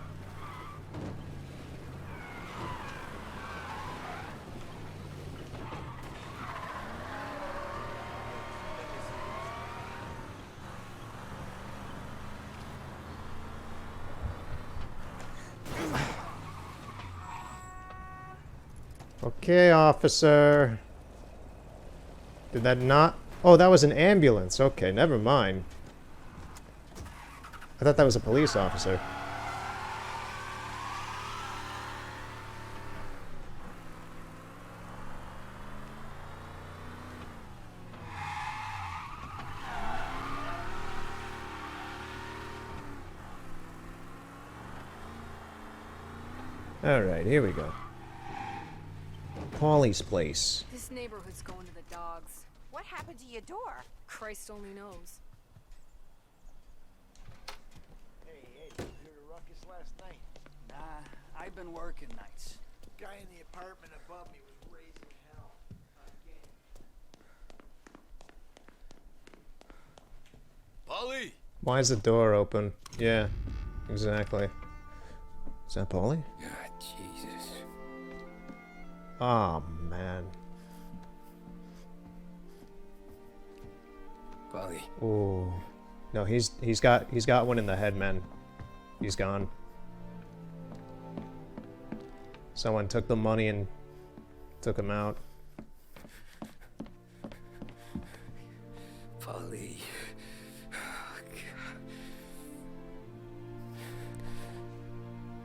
A: Okay, officer. Did that not... Oh, that was an ambulance. Okay, never mind. I thought that was a police officer. Alright, here we go. Paulie's place.
J: This neighborhood's going to the dogs.
P: What happened to your door?
J: Christ only knows.
Q: Hey, did you hear the ruckus last night?
M: Nah, I've been working nights.
Q: Guy in the apartment above me was raising hell.
N: Paulie!
A: Why is the door open? Yeah, exactly. Is that Paulie?
E: God, Jesus.
A: Oh, man.
E: Paulie.
A: Ooh. No, he's got one in the head, man. He's gone. Someone took the money and took him out.
E: Paulie.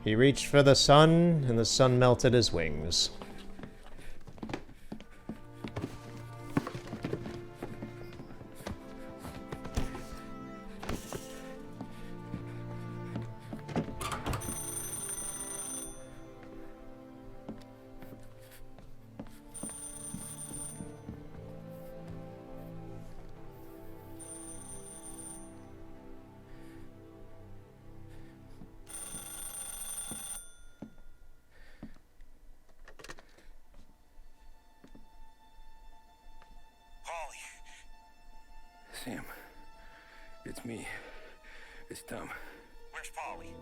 A: He reached for the sun, and the sun melted his wings.
E: Sam, it's me. It's Tom.
G: Where's Paulie?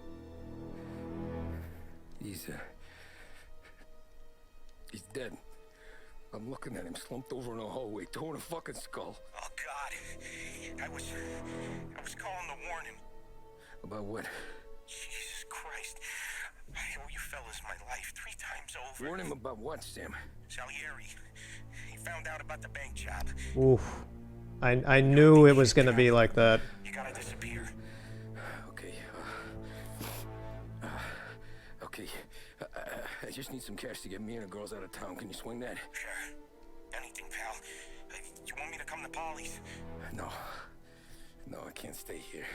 E: He's dead. I'm looking at him slumped over in the hallway, torn a fucking skull.
G: Oh, God. I was calling to warn him.
E: About what?
G: Jesus Christ. I owe you fellas my life 3 times over.
E: Warn him about what, Sam?
G: Salieri. He found out about the bank job.
A: Oof. I knew it was gonna be like that.
G: You gotta disappear.
E: Okay. Okay. I just need some cash to get me and the girls out of town. Can you swing that?
G: Sure. Anything, pal. You want me to come to Paulie's?
E: No. No, I can't stay here.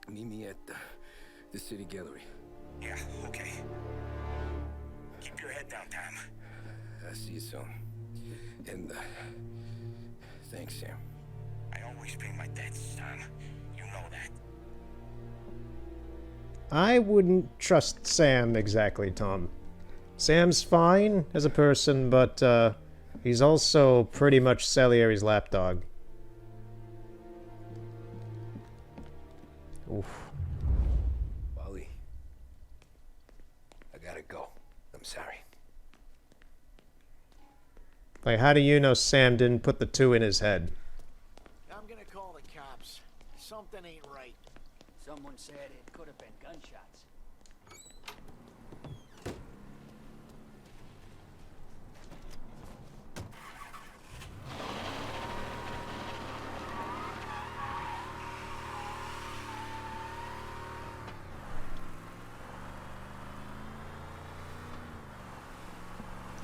E: Meet me at the city gallery.
G: Yeah, okay. Keep your head down, Tom.
E: I'll see you soon. And, thanks, Sam.
G: I always pay my debts, Tom. You know that.
A: I wouldn't trust Sam exactly, Tom. Sam's fine as a person, but he's also pretty much Salieri's lapdog. Oof.
E: Paulie. I gotta go. I'm sorry.
A: Like, how do you know Sam didn't put the 2 in his head?
Q: I'm gonna call the cops. Something ain't right.
M: Someone said it could have been gunshots.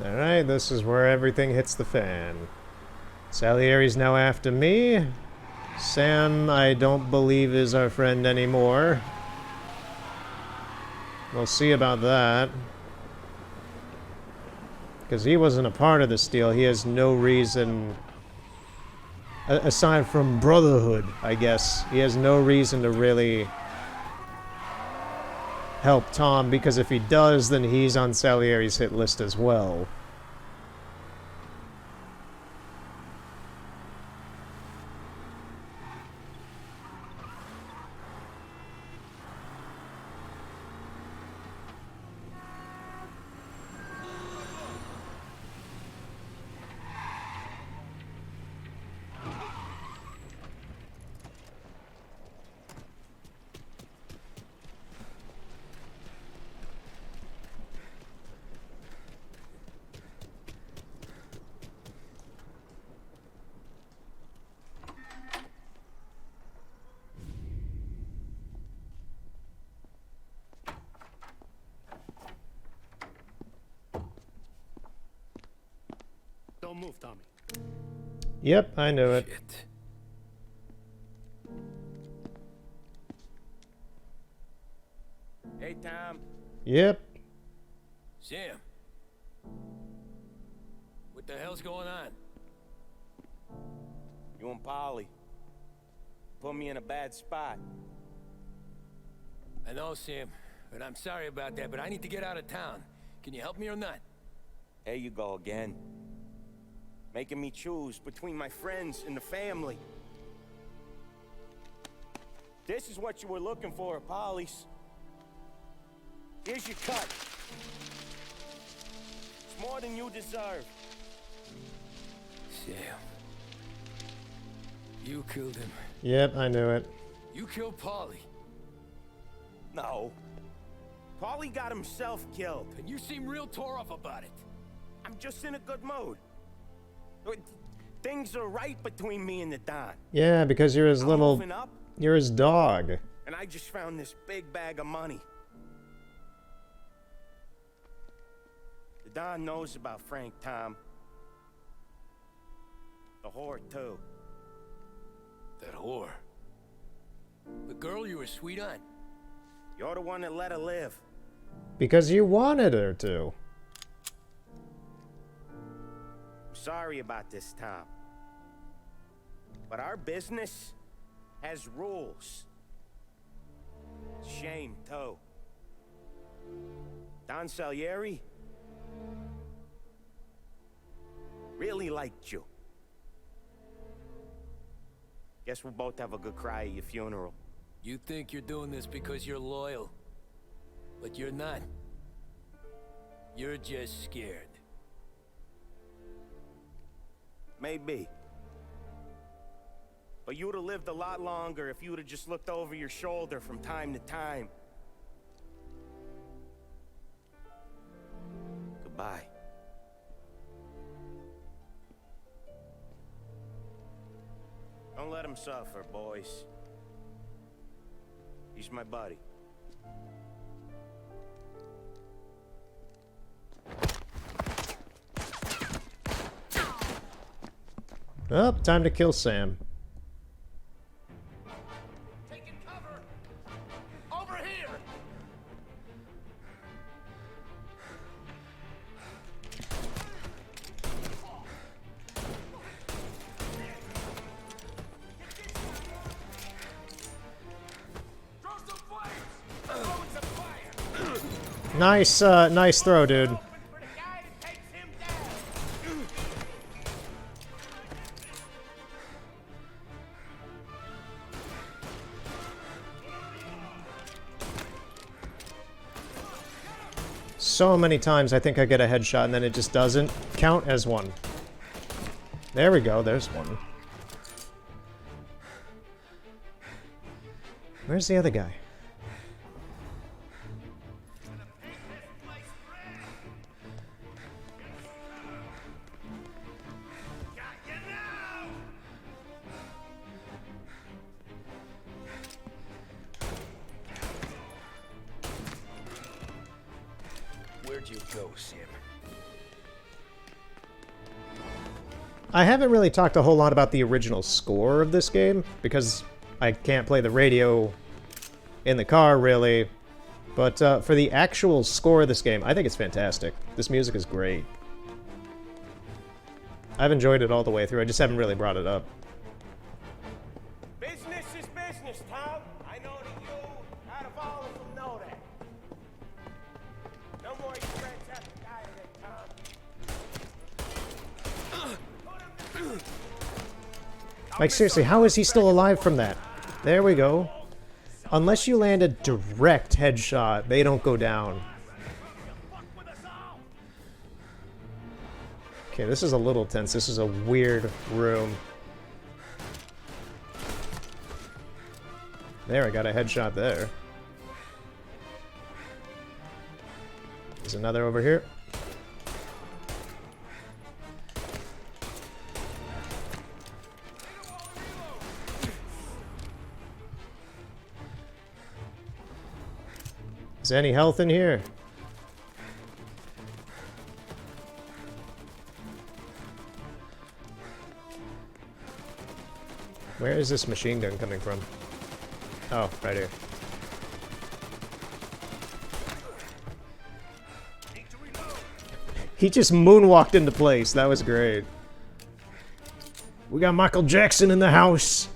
A: Alright, this is where everything hits the fan. Salieri's now after me. Sam, I don't believe is our friend anymore. We'll see about that. Because he wasn't a part of this deal. He has no reason... aside from brotherhood, I guess. He has no reason to really... help Tom, because if he does, then he's on Salieri's hit list as well.
R: Don't move, Tommy.
A: Yep, I knew it.
E: Shit.
G: Hey, Tom.
A: Yep.
E: Sam. What the hell's going on?
G: You and Polly put me in a bad spot.
E: I know, Sam, but I'm sorry about that, but I need to get out of town. Can you help me or not?
G: There you go again. Making me choose between my friends and the family. This is what you were looking for, Polly's. Here's your cut. It's more than you deserve.
E: Sam. You killed him.
A: Yep, I knew it.
E: You killed Paulie.
G: No. Paulie got himself killed.
E: And you seem real tore up about it.
G: I'm just in a good mood. Things are right between me and the Don.
A: Yeah, because you're his
G: I'm
A: little...
G: moving up,
A: You're his dog.
G: and I just found this big bag of money. The Don knows about Frank, Tom. The whore, too.
E: That whore. The girl you were sweet on.
G: You're the one that let her live.
A: Because you wanted her to.
G: I'm sorry about this, Tom. But our business has rules. Shame, too. Don Salieri really liked you. Guess we'll both have a good cry at your funeral.
E: You think you're doing this because you're loyal. But you're not. You're just scared.
G: Maybe. But you would have lived a lot longer if you would have just looked over your shoulder from time to time. Goodbye. Don't let him suffer, boys. He's my buddy.
A: Oh, time to kill Sam.
U: Taking cover! Over here! Throw some flames! Throwing some fire!
A: Nice throw, dude. So many times I think I get a headshot and then it just doesn't count as one. There we go, there's one. Where's the other guy?
E: Where'd you go, Sam?
A: I haven't really talked a whole lot about the original score of this game, because I can't play the radio in the car, really. But for the actual score of this game, I think it's fantastic. This music is great. I've enjoyed it all the way through, I just haven't really brought it up.
G: Business is business, Tom. I know that you, out of all of them, know that. No more of your friends have to die today, Tom.
A: Like, seriously, how is he still alive from that? There we go. Unless you land a direct headshot, they don't go down. Okay, this is a little tense. This is a weird room. There, I got a headshot there. There's another over here. Is there any health in here? Where is this machine gun coming from? Oh, right here. He just moonwalked into place. That was great. We got Michael Jackson in the house.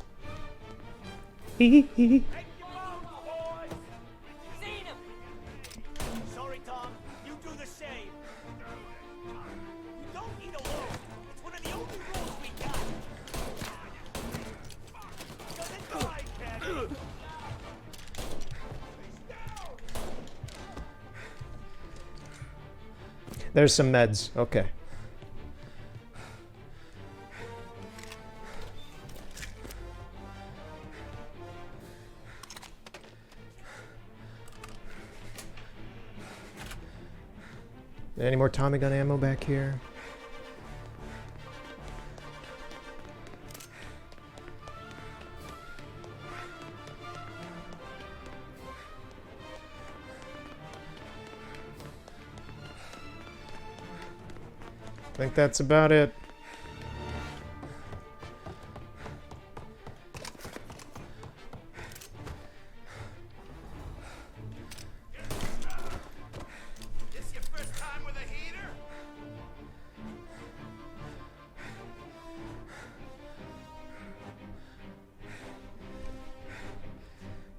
A: Hee hee.
U: Sorry, Tom. You do the same. You don't eat alone. It's one of the only rules we got. Doesn't die, Kenny.
A: There's some meds. Okay. Any more Tommy gun ammo back here? I think that's about it.
V: This your first time with a heater?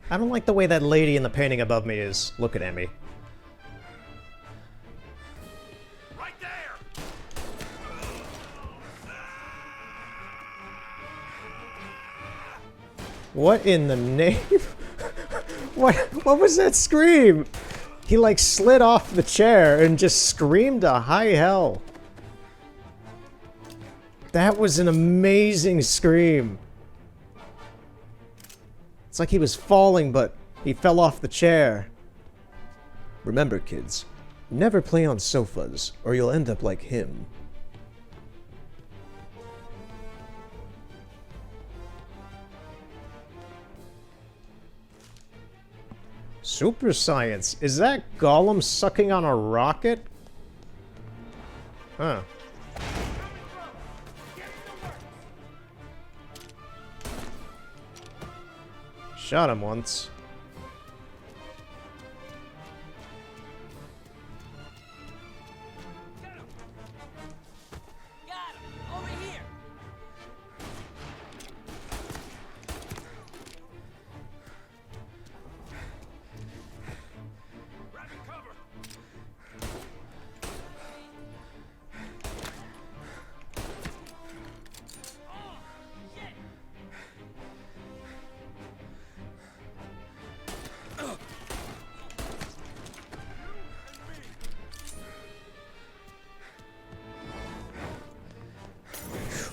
A: I don't like the way that lady in the painting above me is looking at me.
V: Right there.
A: What in the name? What was that scream? He like slid off the chair and just screamed a high hell. That was an amazing scream. It's like he was falling, but he fell off the chair. Remember, kids, never play on sofas, or you'll end up like him. Super science. Is that Gollum sucking on a rocket? Huh. Shot him once.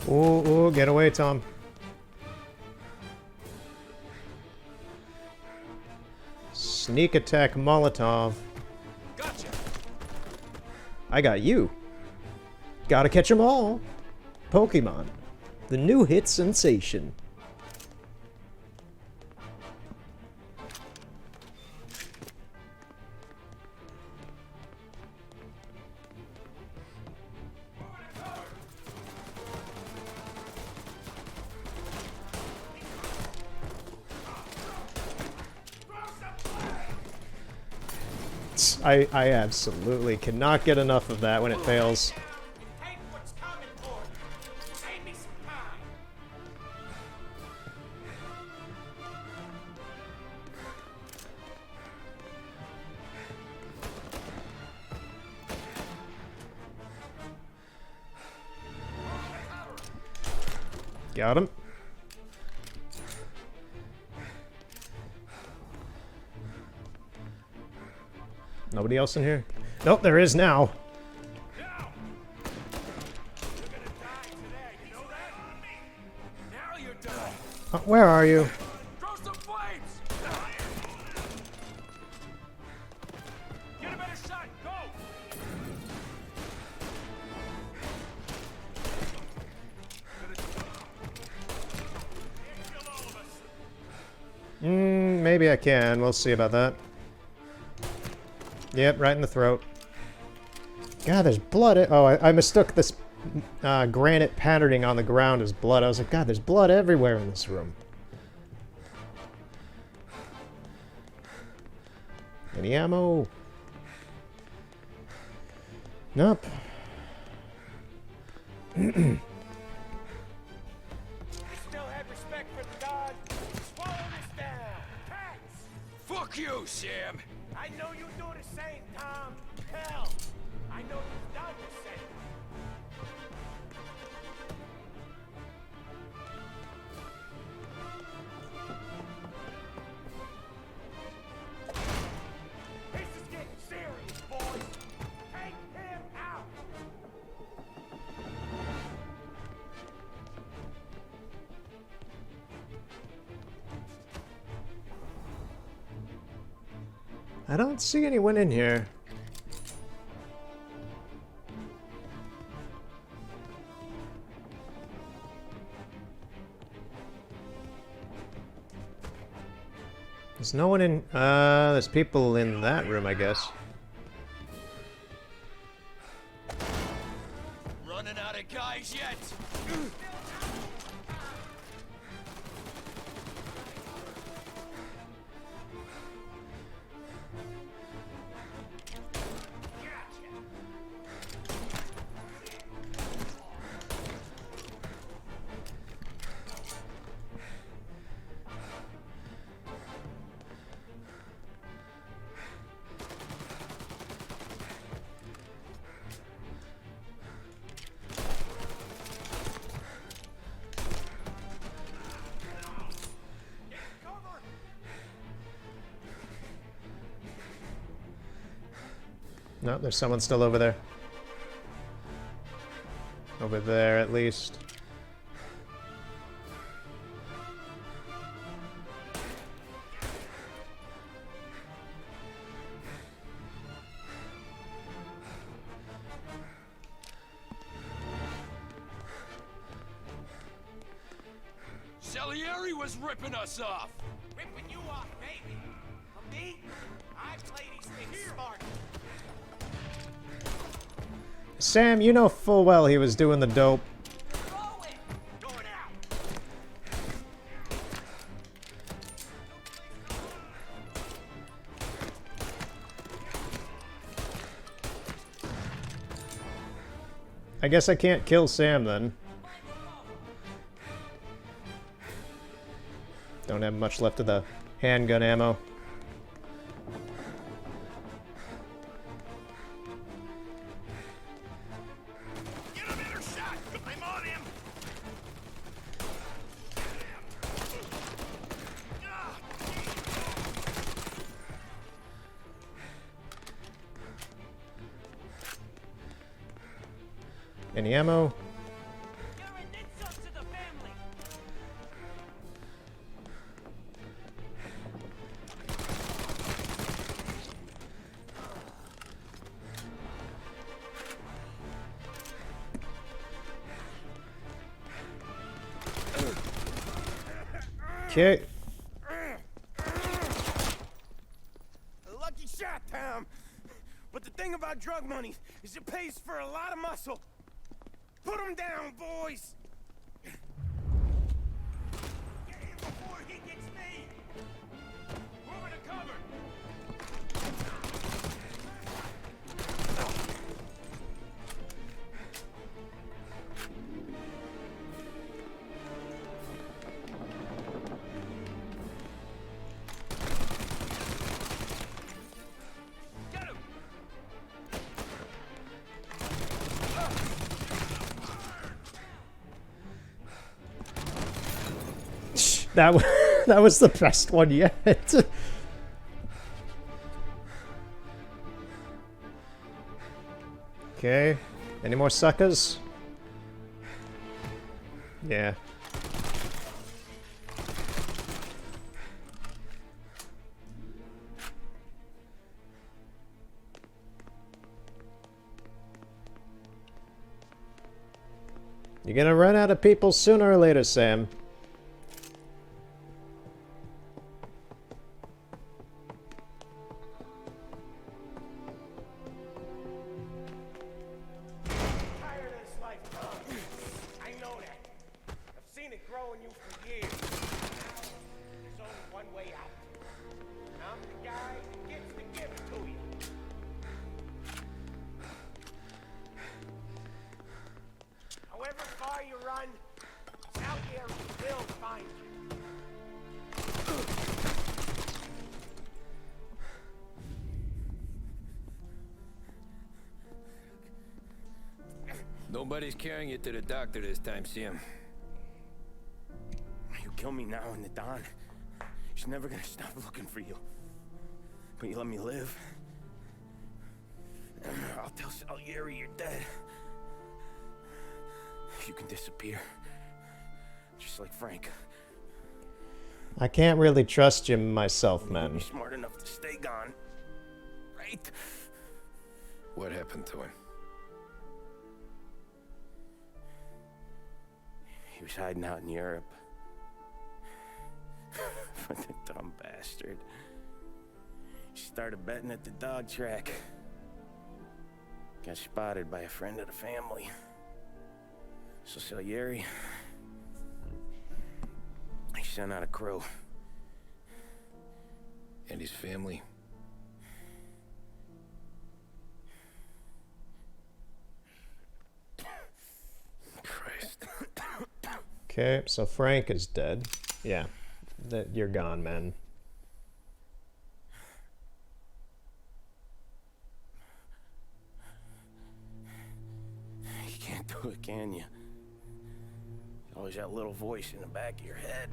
A: Ooh, get away, Tom. Sneak attack Molotov.
U: Gotcha.
A: I got you. Gotta catch 'em all. Pokemon. The new hit sensation. I absolutely cannot get enough of that when it fails.
U: Take what's coming for you. Save me some time.
A: Got him. Nobody else in here? Nope, there is now.
U: Now you're done.
A: Where are you?
U: Throw some flames. Get a better shot. Go.
A: Maybe I can. We'll see about that. Yep, right in the throat. God, there's blood. Oh, I mistook this granite patterning on the ground as blood. I was like, God, there's blood everywhere in this room. Any ammo? Nope.
U: Still had respect for the god. Swallow this down. Cats!
T: Fuck you, Sam!
U: I know you do the same, Tom. Hell, I know you've done the same. This is getting serious, boys. Take him out.
A: I don't see anyone in here. There's no one in, there's people in that room, I guess.
T: Running out of guys yet?
A: No, there's someone still over there. Over there, at least.
T: Salieri was ripping us off!
U: Ripping you off, baby. For me, I play these things smart.
A: Sam, you know full well he was doing the dope. I guess I can't kill Sam then. Don't have much left of the handgun ammo. Any ammo? Okay.
U: Lucky shot, Tom. But the thing about drug money is it pays for a lot of muscle. Put him down, boys! Get him before he gets me! Moving to cover!
A: That was the best one yet. Okay. Any more suckers? Yeah. You're gonna run out of people sooner or later, Sam.
U: you run. Salieri will find you.
E: Nobody's carrying you to the doctor this time, Sam.
G: You kill me now in the dawn. She's never gonna stop looking for you. But you let me live. I'll tell Salieri you're dead. You can disappear. Just like Frank.
A: I can't really trust you myself, man.
G: You're smart enough to stay gone. Right?
E: What happened to him?
G: He was hiding out in Europe. But the dumb bastard. He started betting at the dog track. Got spotted by a friend of the family. So Salieri, he sent out a crew.
E: And his family? Christ.
A: Okay, so Frank is dead. Yeah, that you're gone, man.
G: You can't do it, can you? Always that little voice in the back of your head.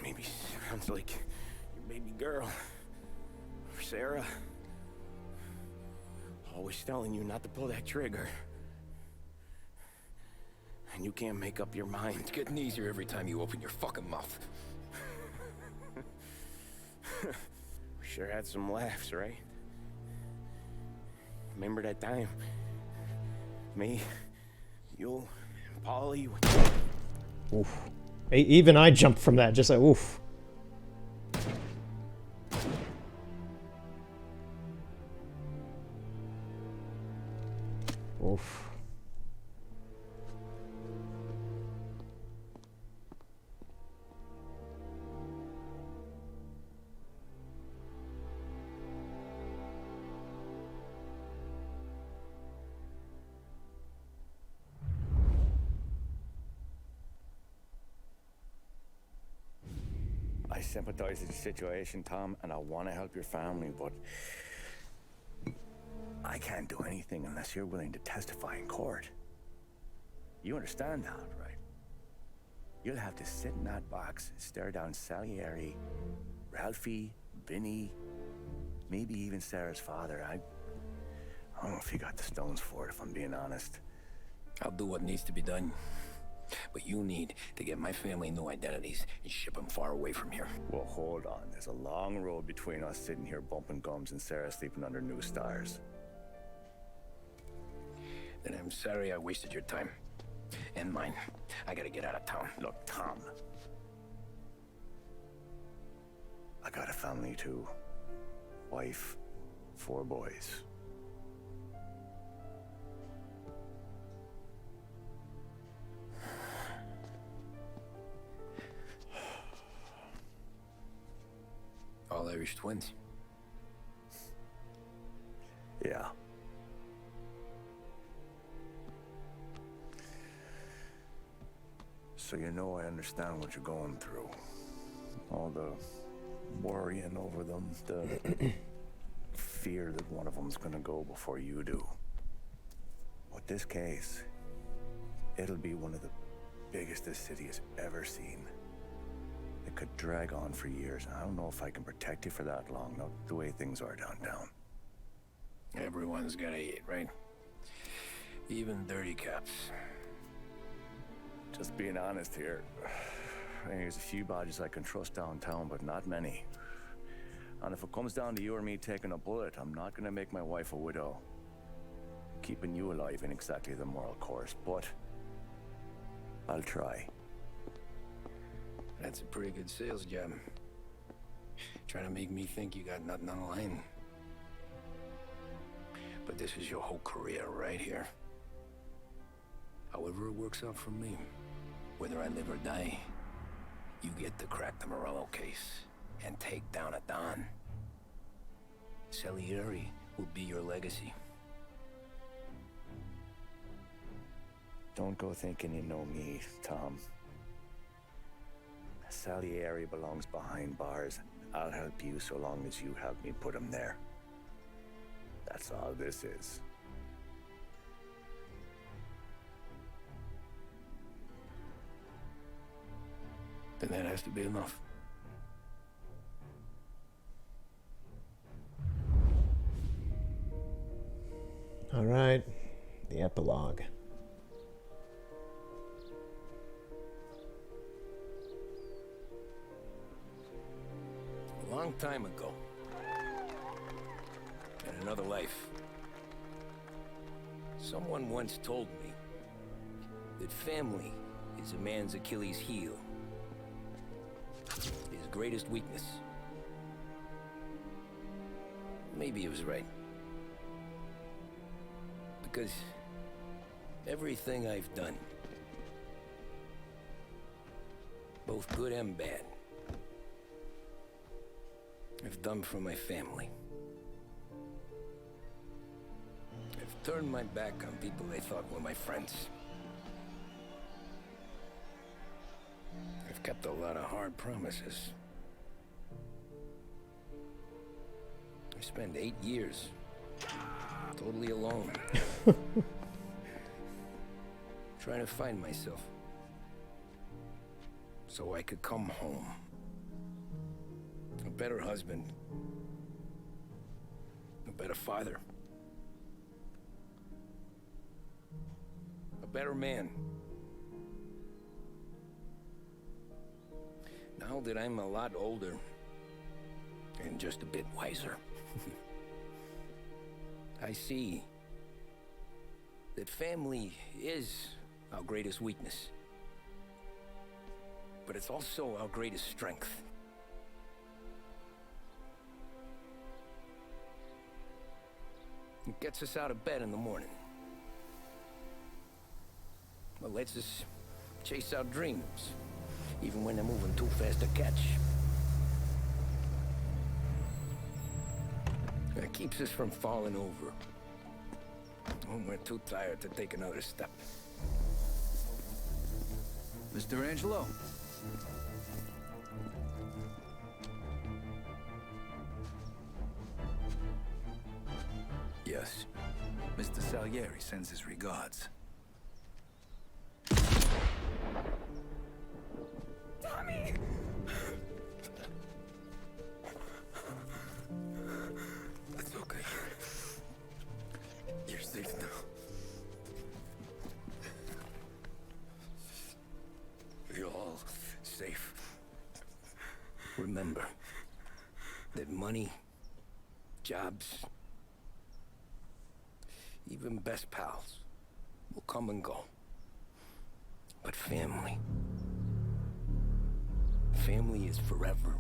G: Maybe sounds like your baby girl. Or Sarah. Always telling you not to pull that trigger. And you can't make up your mind.
E: It's getting easier every time you open your fucking mouth.
G: We sure had some laughs, right? Remember that time? Me, you, and Polly.
A: Oof. Even I jumped from that, just like, oof. Oof.
D: I sympathize with the situation, Tom, and I want to help your family, but I can't do anything unless you're willing to testify in court. You understand that, right? You'll have to sit in that box, stare down Salieri, Ralphie, Vinny, maybe even Sarah's father. I don't know if you got the stones for it, if I'm being honest.
E: I'll do what needs to be done. But you need to get my family new identities and ship them far away from here.
D: Well, hold on. There's a long road between us sitting here bumping gums and Sarah sleeping under new stars.
E: Then I'm sorry I wasted your time. And mine. I gotta get out of town.
D: Look, Tom. I got a family too. Wife, 4 boys.
E: All Irish twins.
D: Yeah. So you know I understand what you're going through. All the worrying over them, the fear that one of them's gonna go before you do. With this case, it'll be one of the biggest this city has ever seen. It could drag on for years. I don't know if I can protect you for that long, not the way things are downtown.
E: Everyone's gotta eat, right? Even dirty cops.
D: Just being honest here. There's a few badges I can trust downtown, but not many. And if it comes down to you or me taking a bullet, I'm not gonna make my wife a widow. Keeping you alive ain't exactly the moral course, but I'll try.
E: That's a pretty good sales job. Trying to make me think you got nothing on the line. But this is your whole career right here. However it works out for me, whether I live or die, you get to crack the Morello case and take down a Don. Salieri will be your legacy.
D: Don't go thinking you know me, Tom. Salieri belongs behind bars. I'll help you so long as you help me put him there. That's all this is.
E: Then that has to be enough.
A: All right, the epilogue.
E: A long time ago, in another life, someone once told me that family is a man's Achilles heel, his greatest weakness. Maybe he was right. Because everything I've done, both good and bad, I've done for my family. I've turned my back on people they thought were my friends. I've kept a lot of hard promises. I spent 8 years totally alone. Trying to find myself. So I could come home. A better husband. A better father. A better man. Now that I'm a lot older and just a bit wiser, I see that family is our greatest weakness, but it's also our greatest strength. It gets us out of bed in the morning. It lets us chase our dreams, even when they're moving too fast to catch. It keeps us from falling over when we're too tired to take another step.
P: Mr. Angelo.
E: Yes.
P: Mr. Salieri sends his regards.
U: Tommy!
E: That's okay. You're safe now. You're all safe. Remember that money, jobs, even best pals will come and go. But family is forever.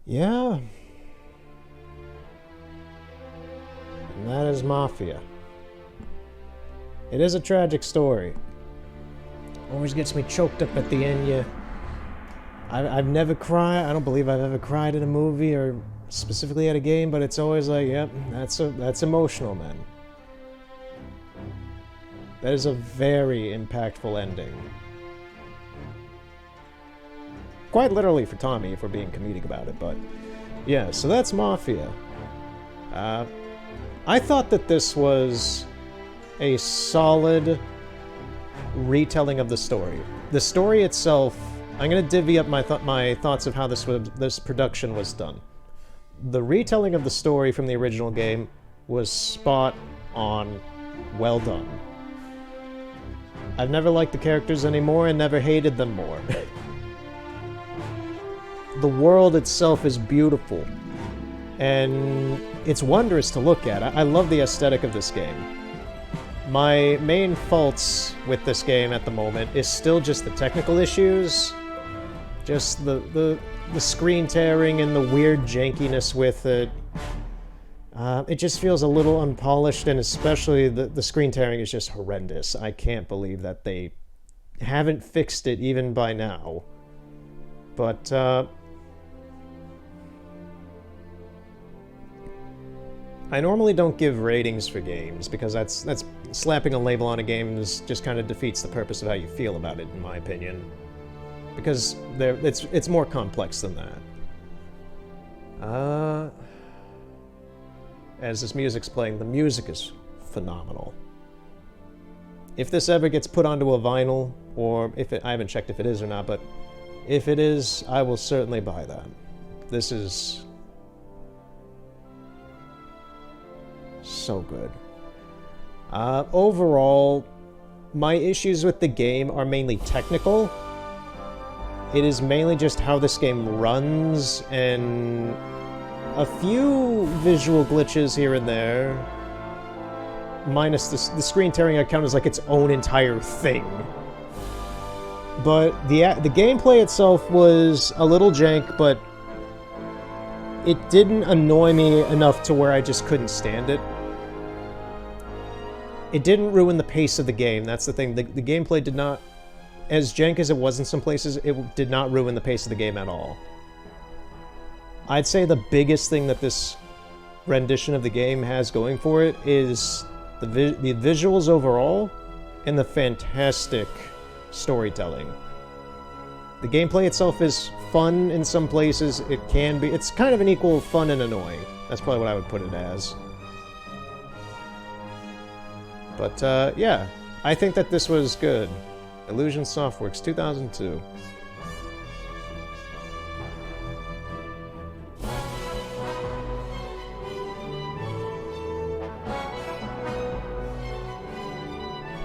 A: Yeah. And that is Mafia. It is a tragic story. Always gets me choked up at the end. I've never cried. I don't believe I've ever cried in a movie or specifically at a game, but it's always like, yep, that's emotional, man. That is a very impactful ending. Quite literally for Tommy, if we're being comedic about it, but yeah, so that's Mafia. I thought that this was a solid retelling of the story. The story itself, I'm going to divvy up my thoughts of how this production was done. The retelling of the story from the original game was spot on, well done. I've never liked the characters anymore and never hated them more. The world itself is beautiful, and it's wondrous to look at. I love the aesthetic of this game. My main faults with this game at the moment is still just the technical issues, just the screen tearing and the weird jankiness with it. It just feels a little unpolished, and especially the screen tearing is just horrendous. I can't believe that they haven't fixed it even by now. But, I normally don't give ratings for games, because that's slapping a label on a game just kind of defeats the purpose of how you feel about it, in my opinion. Because it's more complex than that. As this music's playing, the music is phenomenal. If this ever gets put onto a vinyl, or if it, I haven't checked if it is or not, but if it is, I will certainly buy that. This is so good. Overall, my issues with the game are mainly technical. It is mainly just how this game runs, and a few visual glitches here and there. Minus the screen tearing I count as like its own entire thing. But the gameplay itself was a little jank, but it didn't annoy me enough to where I just couldn't stand it. It didn't ruin the pace of the game, that's the thing. The gameplay did not, as jank as it was in some places, it did not ruin the pace of the game at all. I'd say the biggest thing that this rendition of the game has going for it is the visuals overall and the fantastic storytelling. The gameplay itself is fun in some places. It's kind of an equal fun and annoying. That's probably what I would put it as. But, yeah, I think that this was good. Illusion Softworks, 2002.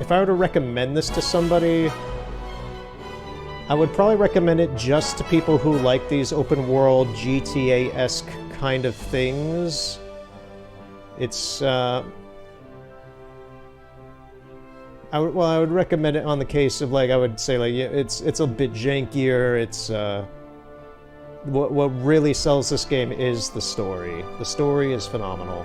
A: If I were to recommend this to somebody, I would probably recommend it just to people who like these open-world, GTA-esque kind of things. It's, I would recommend it on the case of, like, I would say, like, yeah, it's a bit jankier, it's, what really sells this game is the story. The story is phenomenal.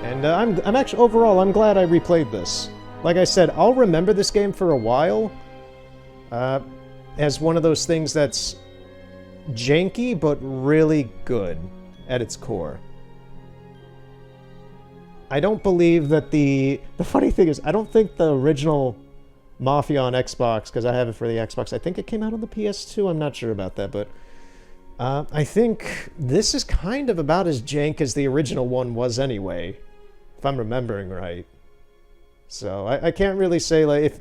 A: And I'm actually, overall, I'm glad I replayed this. Like I said, I'll remember this game for a while, as one of those things that's janky, but really good at its core. I don't believe that the funny thing is, I don't think the original Mafia on Xbox, because I have it for the Xbox, I think it came out on the PS2, I'm not sure about that, but I think this is kind of about as jank as the original one was anyway, if I'm remembering right. So I can't really say, like,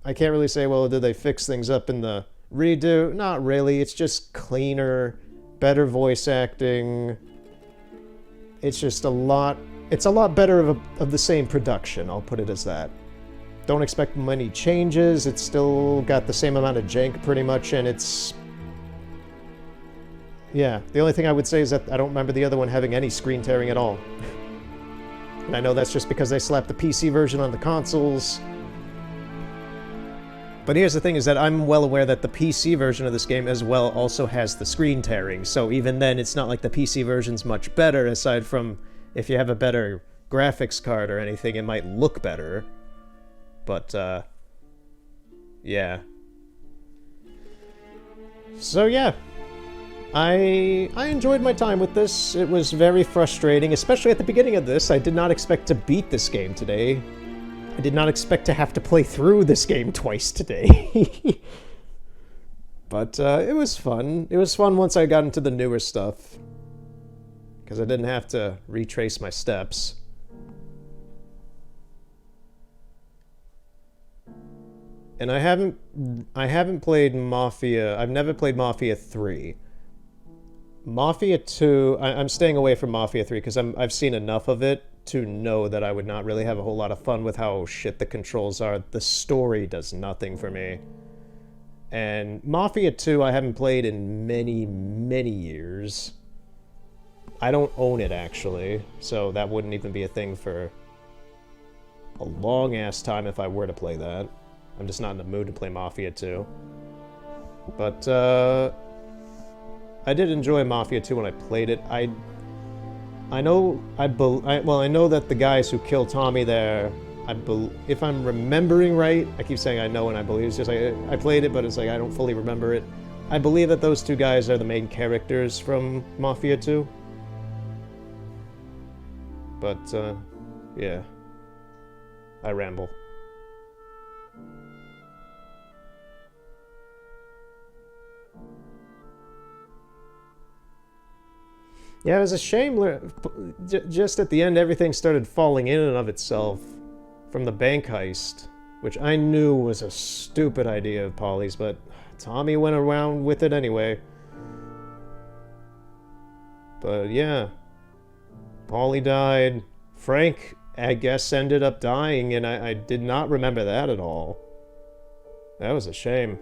A: well, did they fix things up in the redo? Not really. It's just cleaner, better voice acting. It's just a lot better of the same production, I'll put it as that. Don't expect many changes. It's still got the same amount of jank pretty much, and it's... Yeah, the only thing I would say is that I don't remember the other one having any screen tearing at all. And I know that's just because they slapped the PC version on the consoles. But here's the thing, is that I'm well aware that the PC version of this game as well also has the screen tearing, so even then it's not like the PC version's much better, aside from if you have a better graphics card or anything, it might look better. But, yeah. So yeah. I enjoyed my time with this. It was very frustrating, especially at the beginning of this. I did not expect to beat this game today. I did not expect to have to play through this game twice today. But it was fun. It was fun once I got into the newer stuff, because I didn't have to retrace my steps. And I haven't played Mafia. I've never played Mafia 3. Mafia 2, I'm staying away from Mafia 3 because I've seen enough of it to know that I would not really have a whole lot of fun with how shit the controls are. The story does nothing for me. And Mafia 2 I haven't played in many, many years. I don't own it, actually, so that wouldn't even be a thing for a long-ass time if I were to play that. I'm just not in the mood to play Mafia 2. But, I did enjoy Mafia 2 when I played it. I know that the guys who kill Tommy there, if I'm remembering right, I keep saying I know and I believe. It's just like I played it, but it's like I don't fully remember it. I believe that those two guys are the main characters from Mafia 2. But yeah, I ramble. Yeah, it was a shame. Just at the end, everything started falling in and of itself from the bank heist, which I knew was a stupid idea of Paulie's, but Tommy went around with it anyway. But yeah, Paulie died. Frank, I guess, ended up dying, and I did not remember that at all. That was a shame.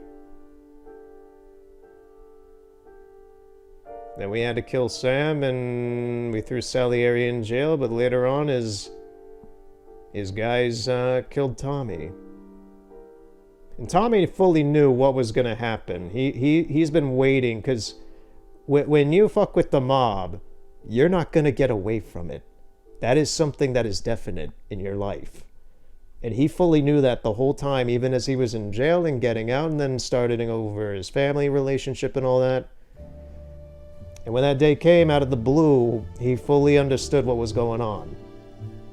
A: Then we had to kill Sam, and we threw Salieri in jail, but later on his guys killed Tommy. And Tommy fully knew what was going to happen. He's been waiting, because when you fuck with the mob, you're not going to get away from it. That is something that is definite in your life. And he fully knew that the whole time, even as he was in jail and getting out, and then starting over his family relationship and all that. And when that day came out of the blue, he fully understood what was going on.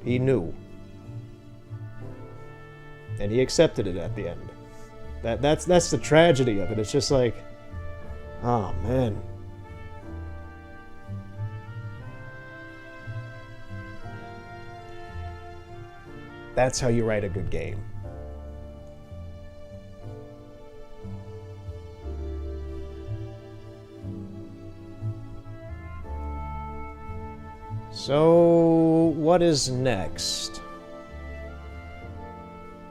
A: He knew. And he accepted it at the end. That's the tragedy of it. It's just like, oh man. That's how you write a good game. So, what is next?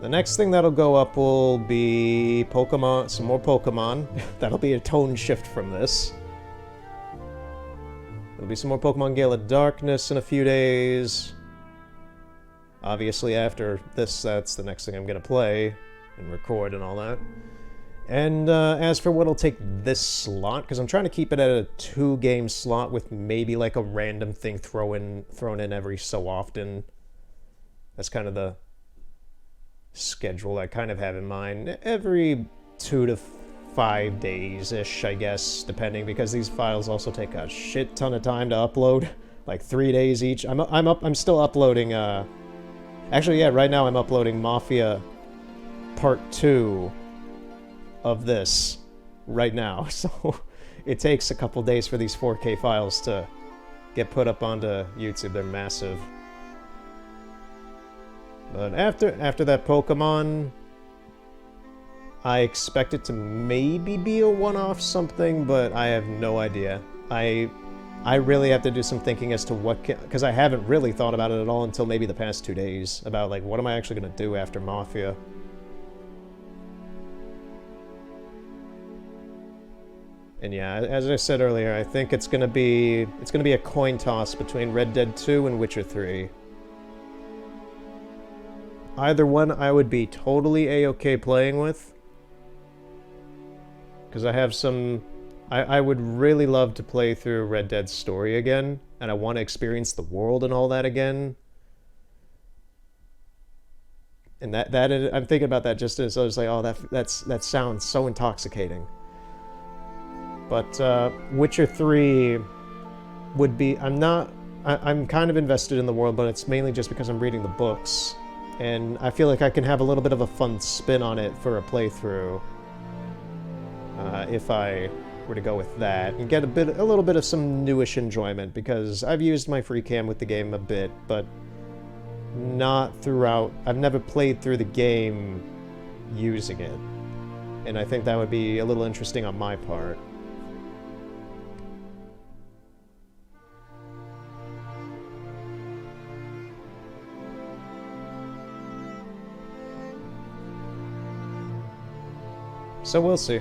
A: The next thing that'll go up will be Pokemon, some more Pokemon. That'll be a tone shift from this. There'll be some more Pokemon Gale of Darkness in a few days. Obviously, after this, that's the next thing I'm gonna play and record and all that. And as for what'll take this slot, because I'm trying to keep it at a 2-game slot with maybe like a random thing thrown in every so often. That's kind of the schedule I kind of have in mind. Every 2 to 5 days-ish, I guess, depending, because these files also take a shit ton of time to upload, like 3 days each. I'm still uploading. Actually, yeah, right now I'm uploading Mafia Part 2. Of this right now, so it takes a couple days for these 4K files to get put up onto YouTube. They're massive. But after that Pokemon, I expect it to maybe be a one-off something, but I have no idea. I really have to do some thinking as to what, because I haven't really thought about it at all until maybe the past 2 days, about like what am I actually going to do after Mafia. And yeah, as I said earlier, I think it's gonna be a coin toss between Red Dead 2 and Witcher 3. Either one I would be totally A-okay playing with. Because I have some... I would really love to play through Red Dead's story again, and I want to experience the world and all that again. And I'm thinking about that just as I was like, oh, that sounds so intoxicating. But Witcher 3 would be... I'm kind of invested in the world, but it's mainly just because I'm reading the books. And I feel like I can have a little bit of a fun spin on it for a playthrough. If I were to go with that. And get a little bit of some newish enjoyment, because I've used my free cam with the game a bit, but not throughout... I've never played through the game using it. And I think that would be a little interesting on my part. So we'll see.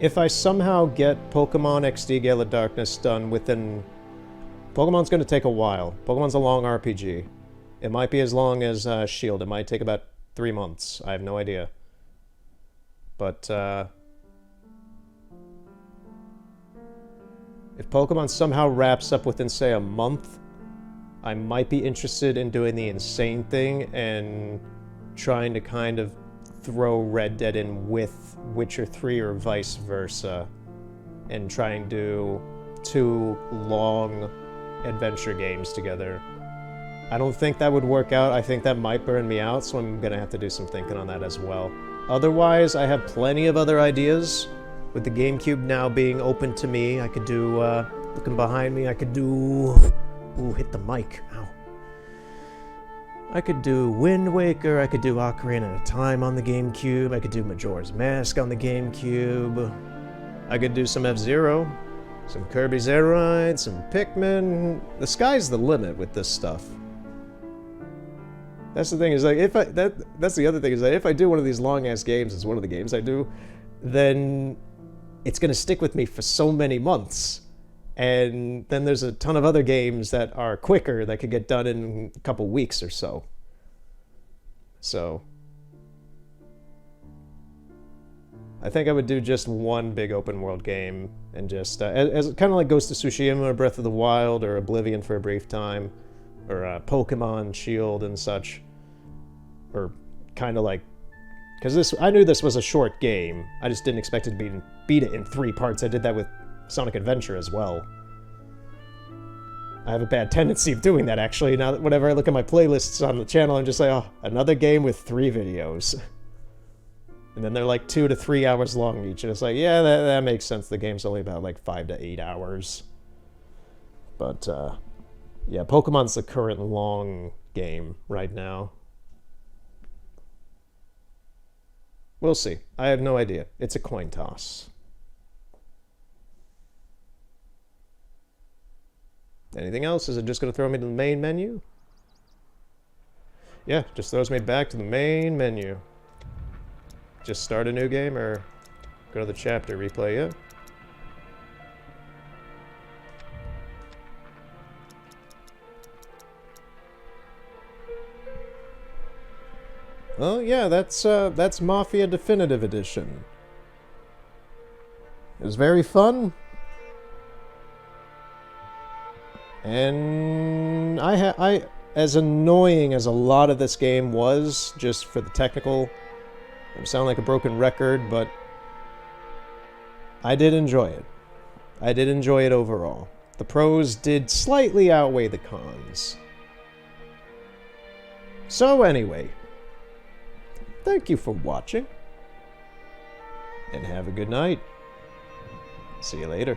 A: If I somehow get Pokemon XD Gale of Darkness done within... Pokemon's going to take a while. Pokemon's a long RPG. It might be as long as Shield. It might take about 3 months. I have no idea. But, If Pokemon somehow wraps up within, say, a month, I might be interested in doing the insane thing and trying to kind of throw Red Dead in with Witcher 3 or vice versa, and try and do 2 long adventure games together. I don't think that would work out. I think that might burn me out, so I'm gonna have to do some thinking on that as well. Otherwise, I have plenty of other ideas. With the GameCube now being open to me, I could do, looking behind me, I could do... Ooh, hit the mic. Ow. I could do Wind Waker, I could do Ocarina of Time on the GameCube, I could do Majora's Mask on the GameCube, I could do some F-Zero, some Kirby's Air Ride, some Pikmin. The sky's the limit with this stuff. That's the thing, is like, that's the other thing, is that if I do one of these long-ass games, it's one of the games I do, then it's gonna stick with me for so many months. And then there's a ton of other games that are quicker that could get done in a couple weeks or so. So I think I would do just one big open world game and just as kind of like Ghost of Tsushima or Breath of the Wild or Oblivion for a brief time, or Pokemon Shield and such, or kind of like, because I knew this was a short game. I just didn't expect it to beat it in 3 parts. I did that with Sonic Adventure as well. I have a bad tendency of doing that, actually. Now, whenever I look at my playlists on the channel, I'm just like, oh, another game with 3 videos. And then they're like 2 to 3 hours long each. And it's like, yeah, that makes sense. The game's only about like 5 to 8 hours. But, yeah, Pokemon's the current long game right now. We'll see. I have no idea. It's a coin toss. Anything else? Is it just going to throw me to the main menu? Yeah, just throws me back to the main menu. Just start a new game or go to the chapter replay, yeah. Oh yeah, that's Mafia Definitive Edition. It was very fun. And I as annoying as a lot of this game was, just for the technical, I sound like a broken record, but I did enjoy it. I did enjoy it overall. The pros did slightly outweigh the cons. So anyway, thank you for watching, and have a good night. See you later.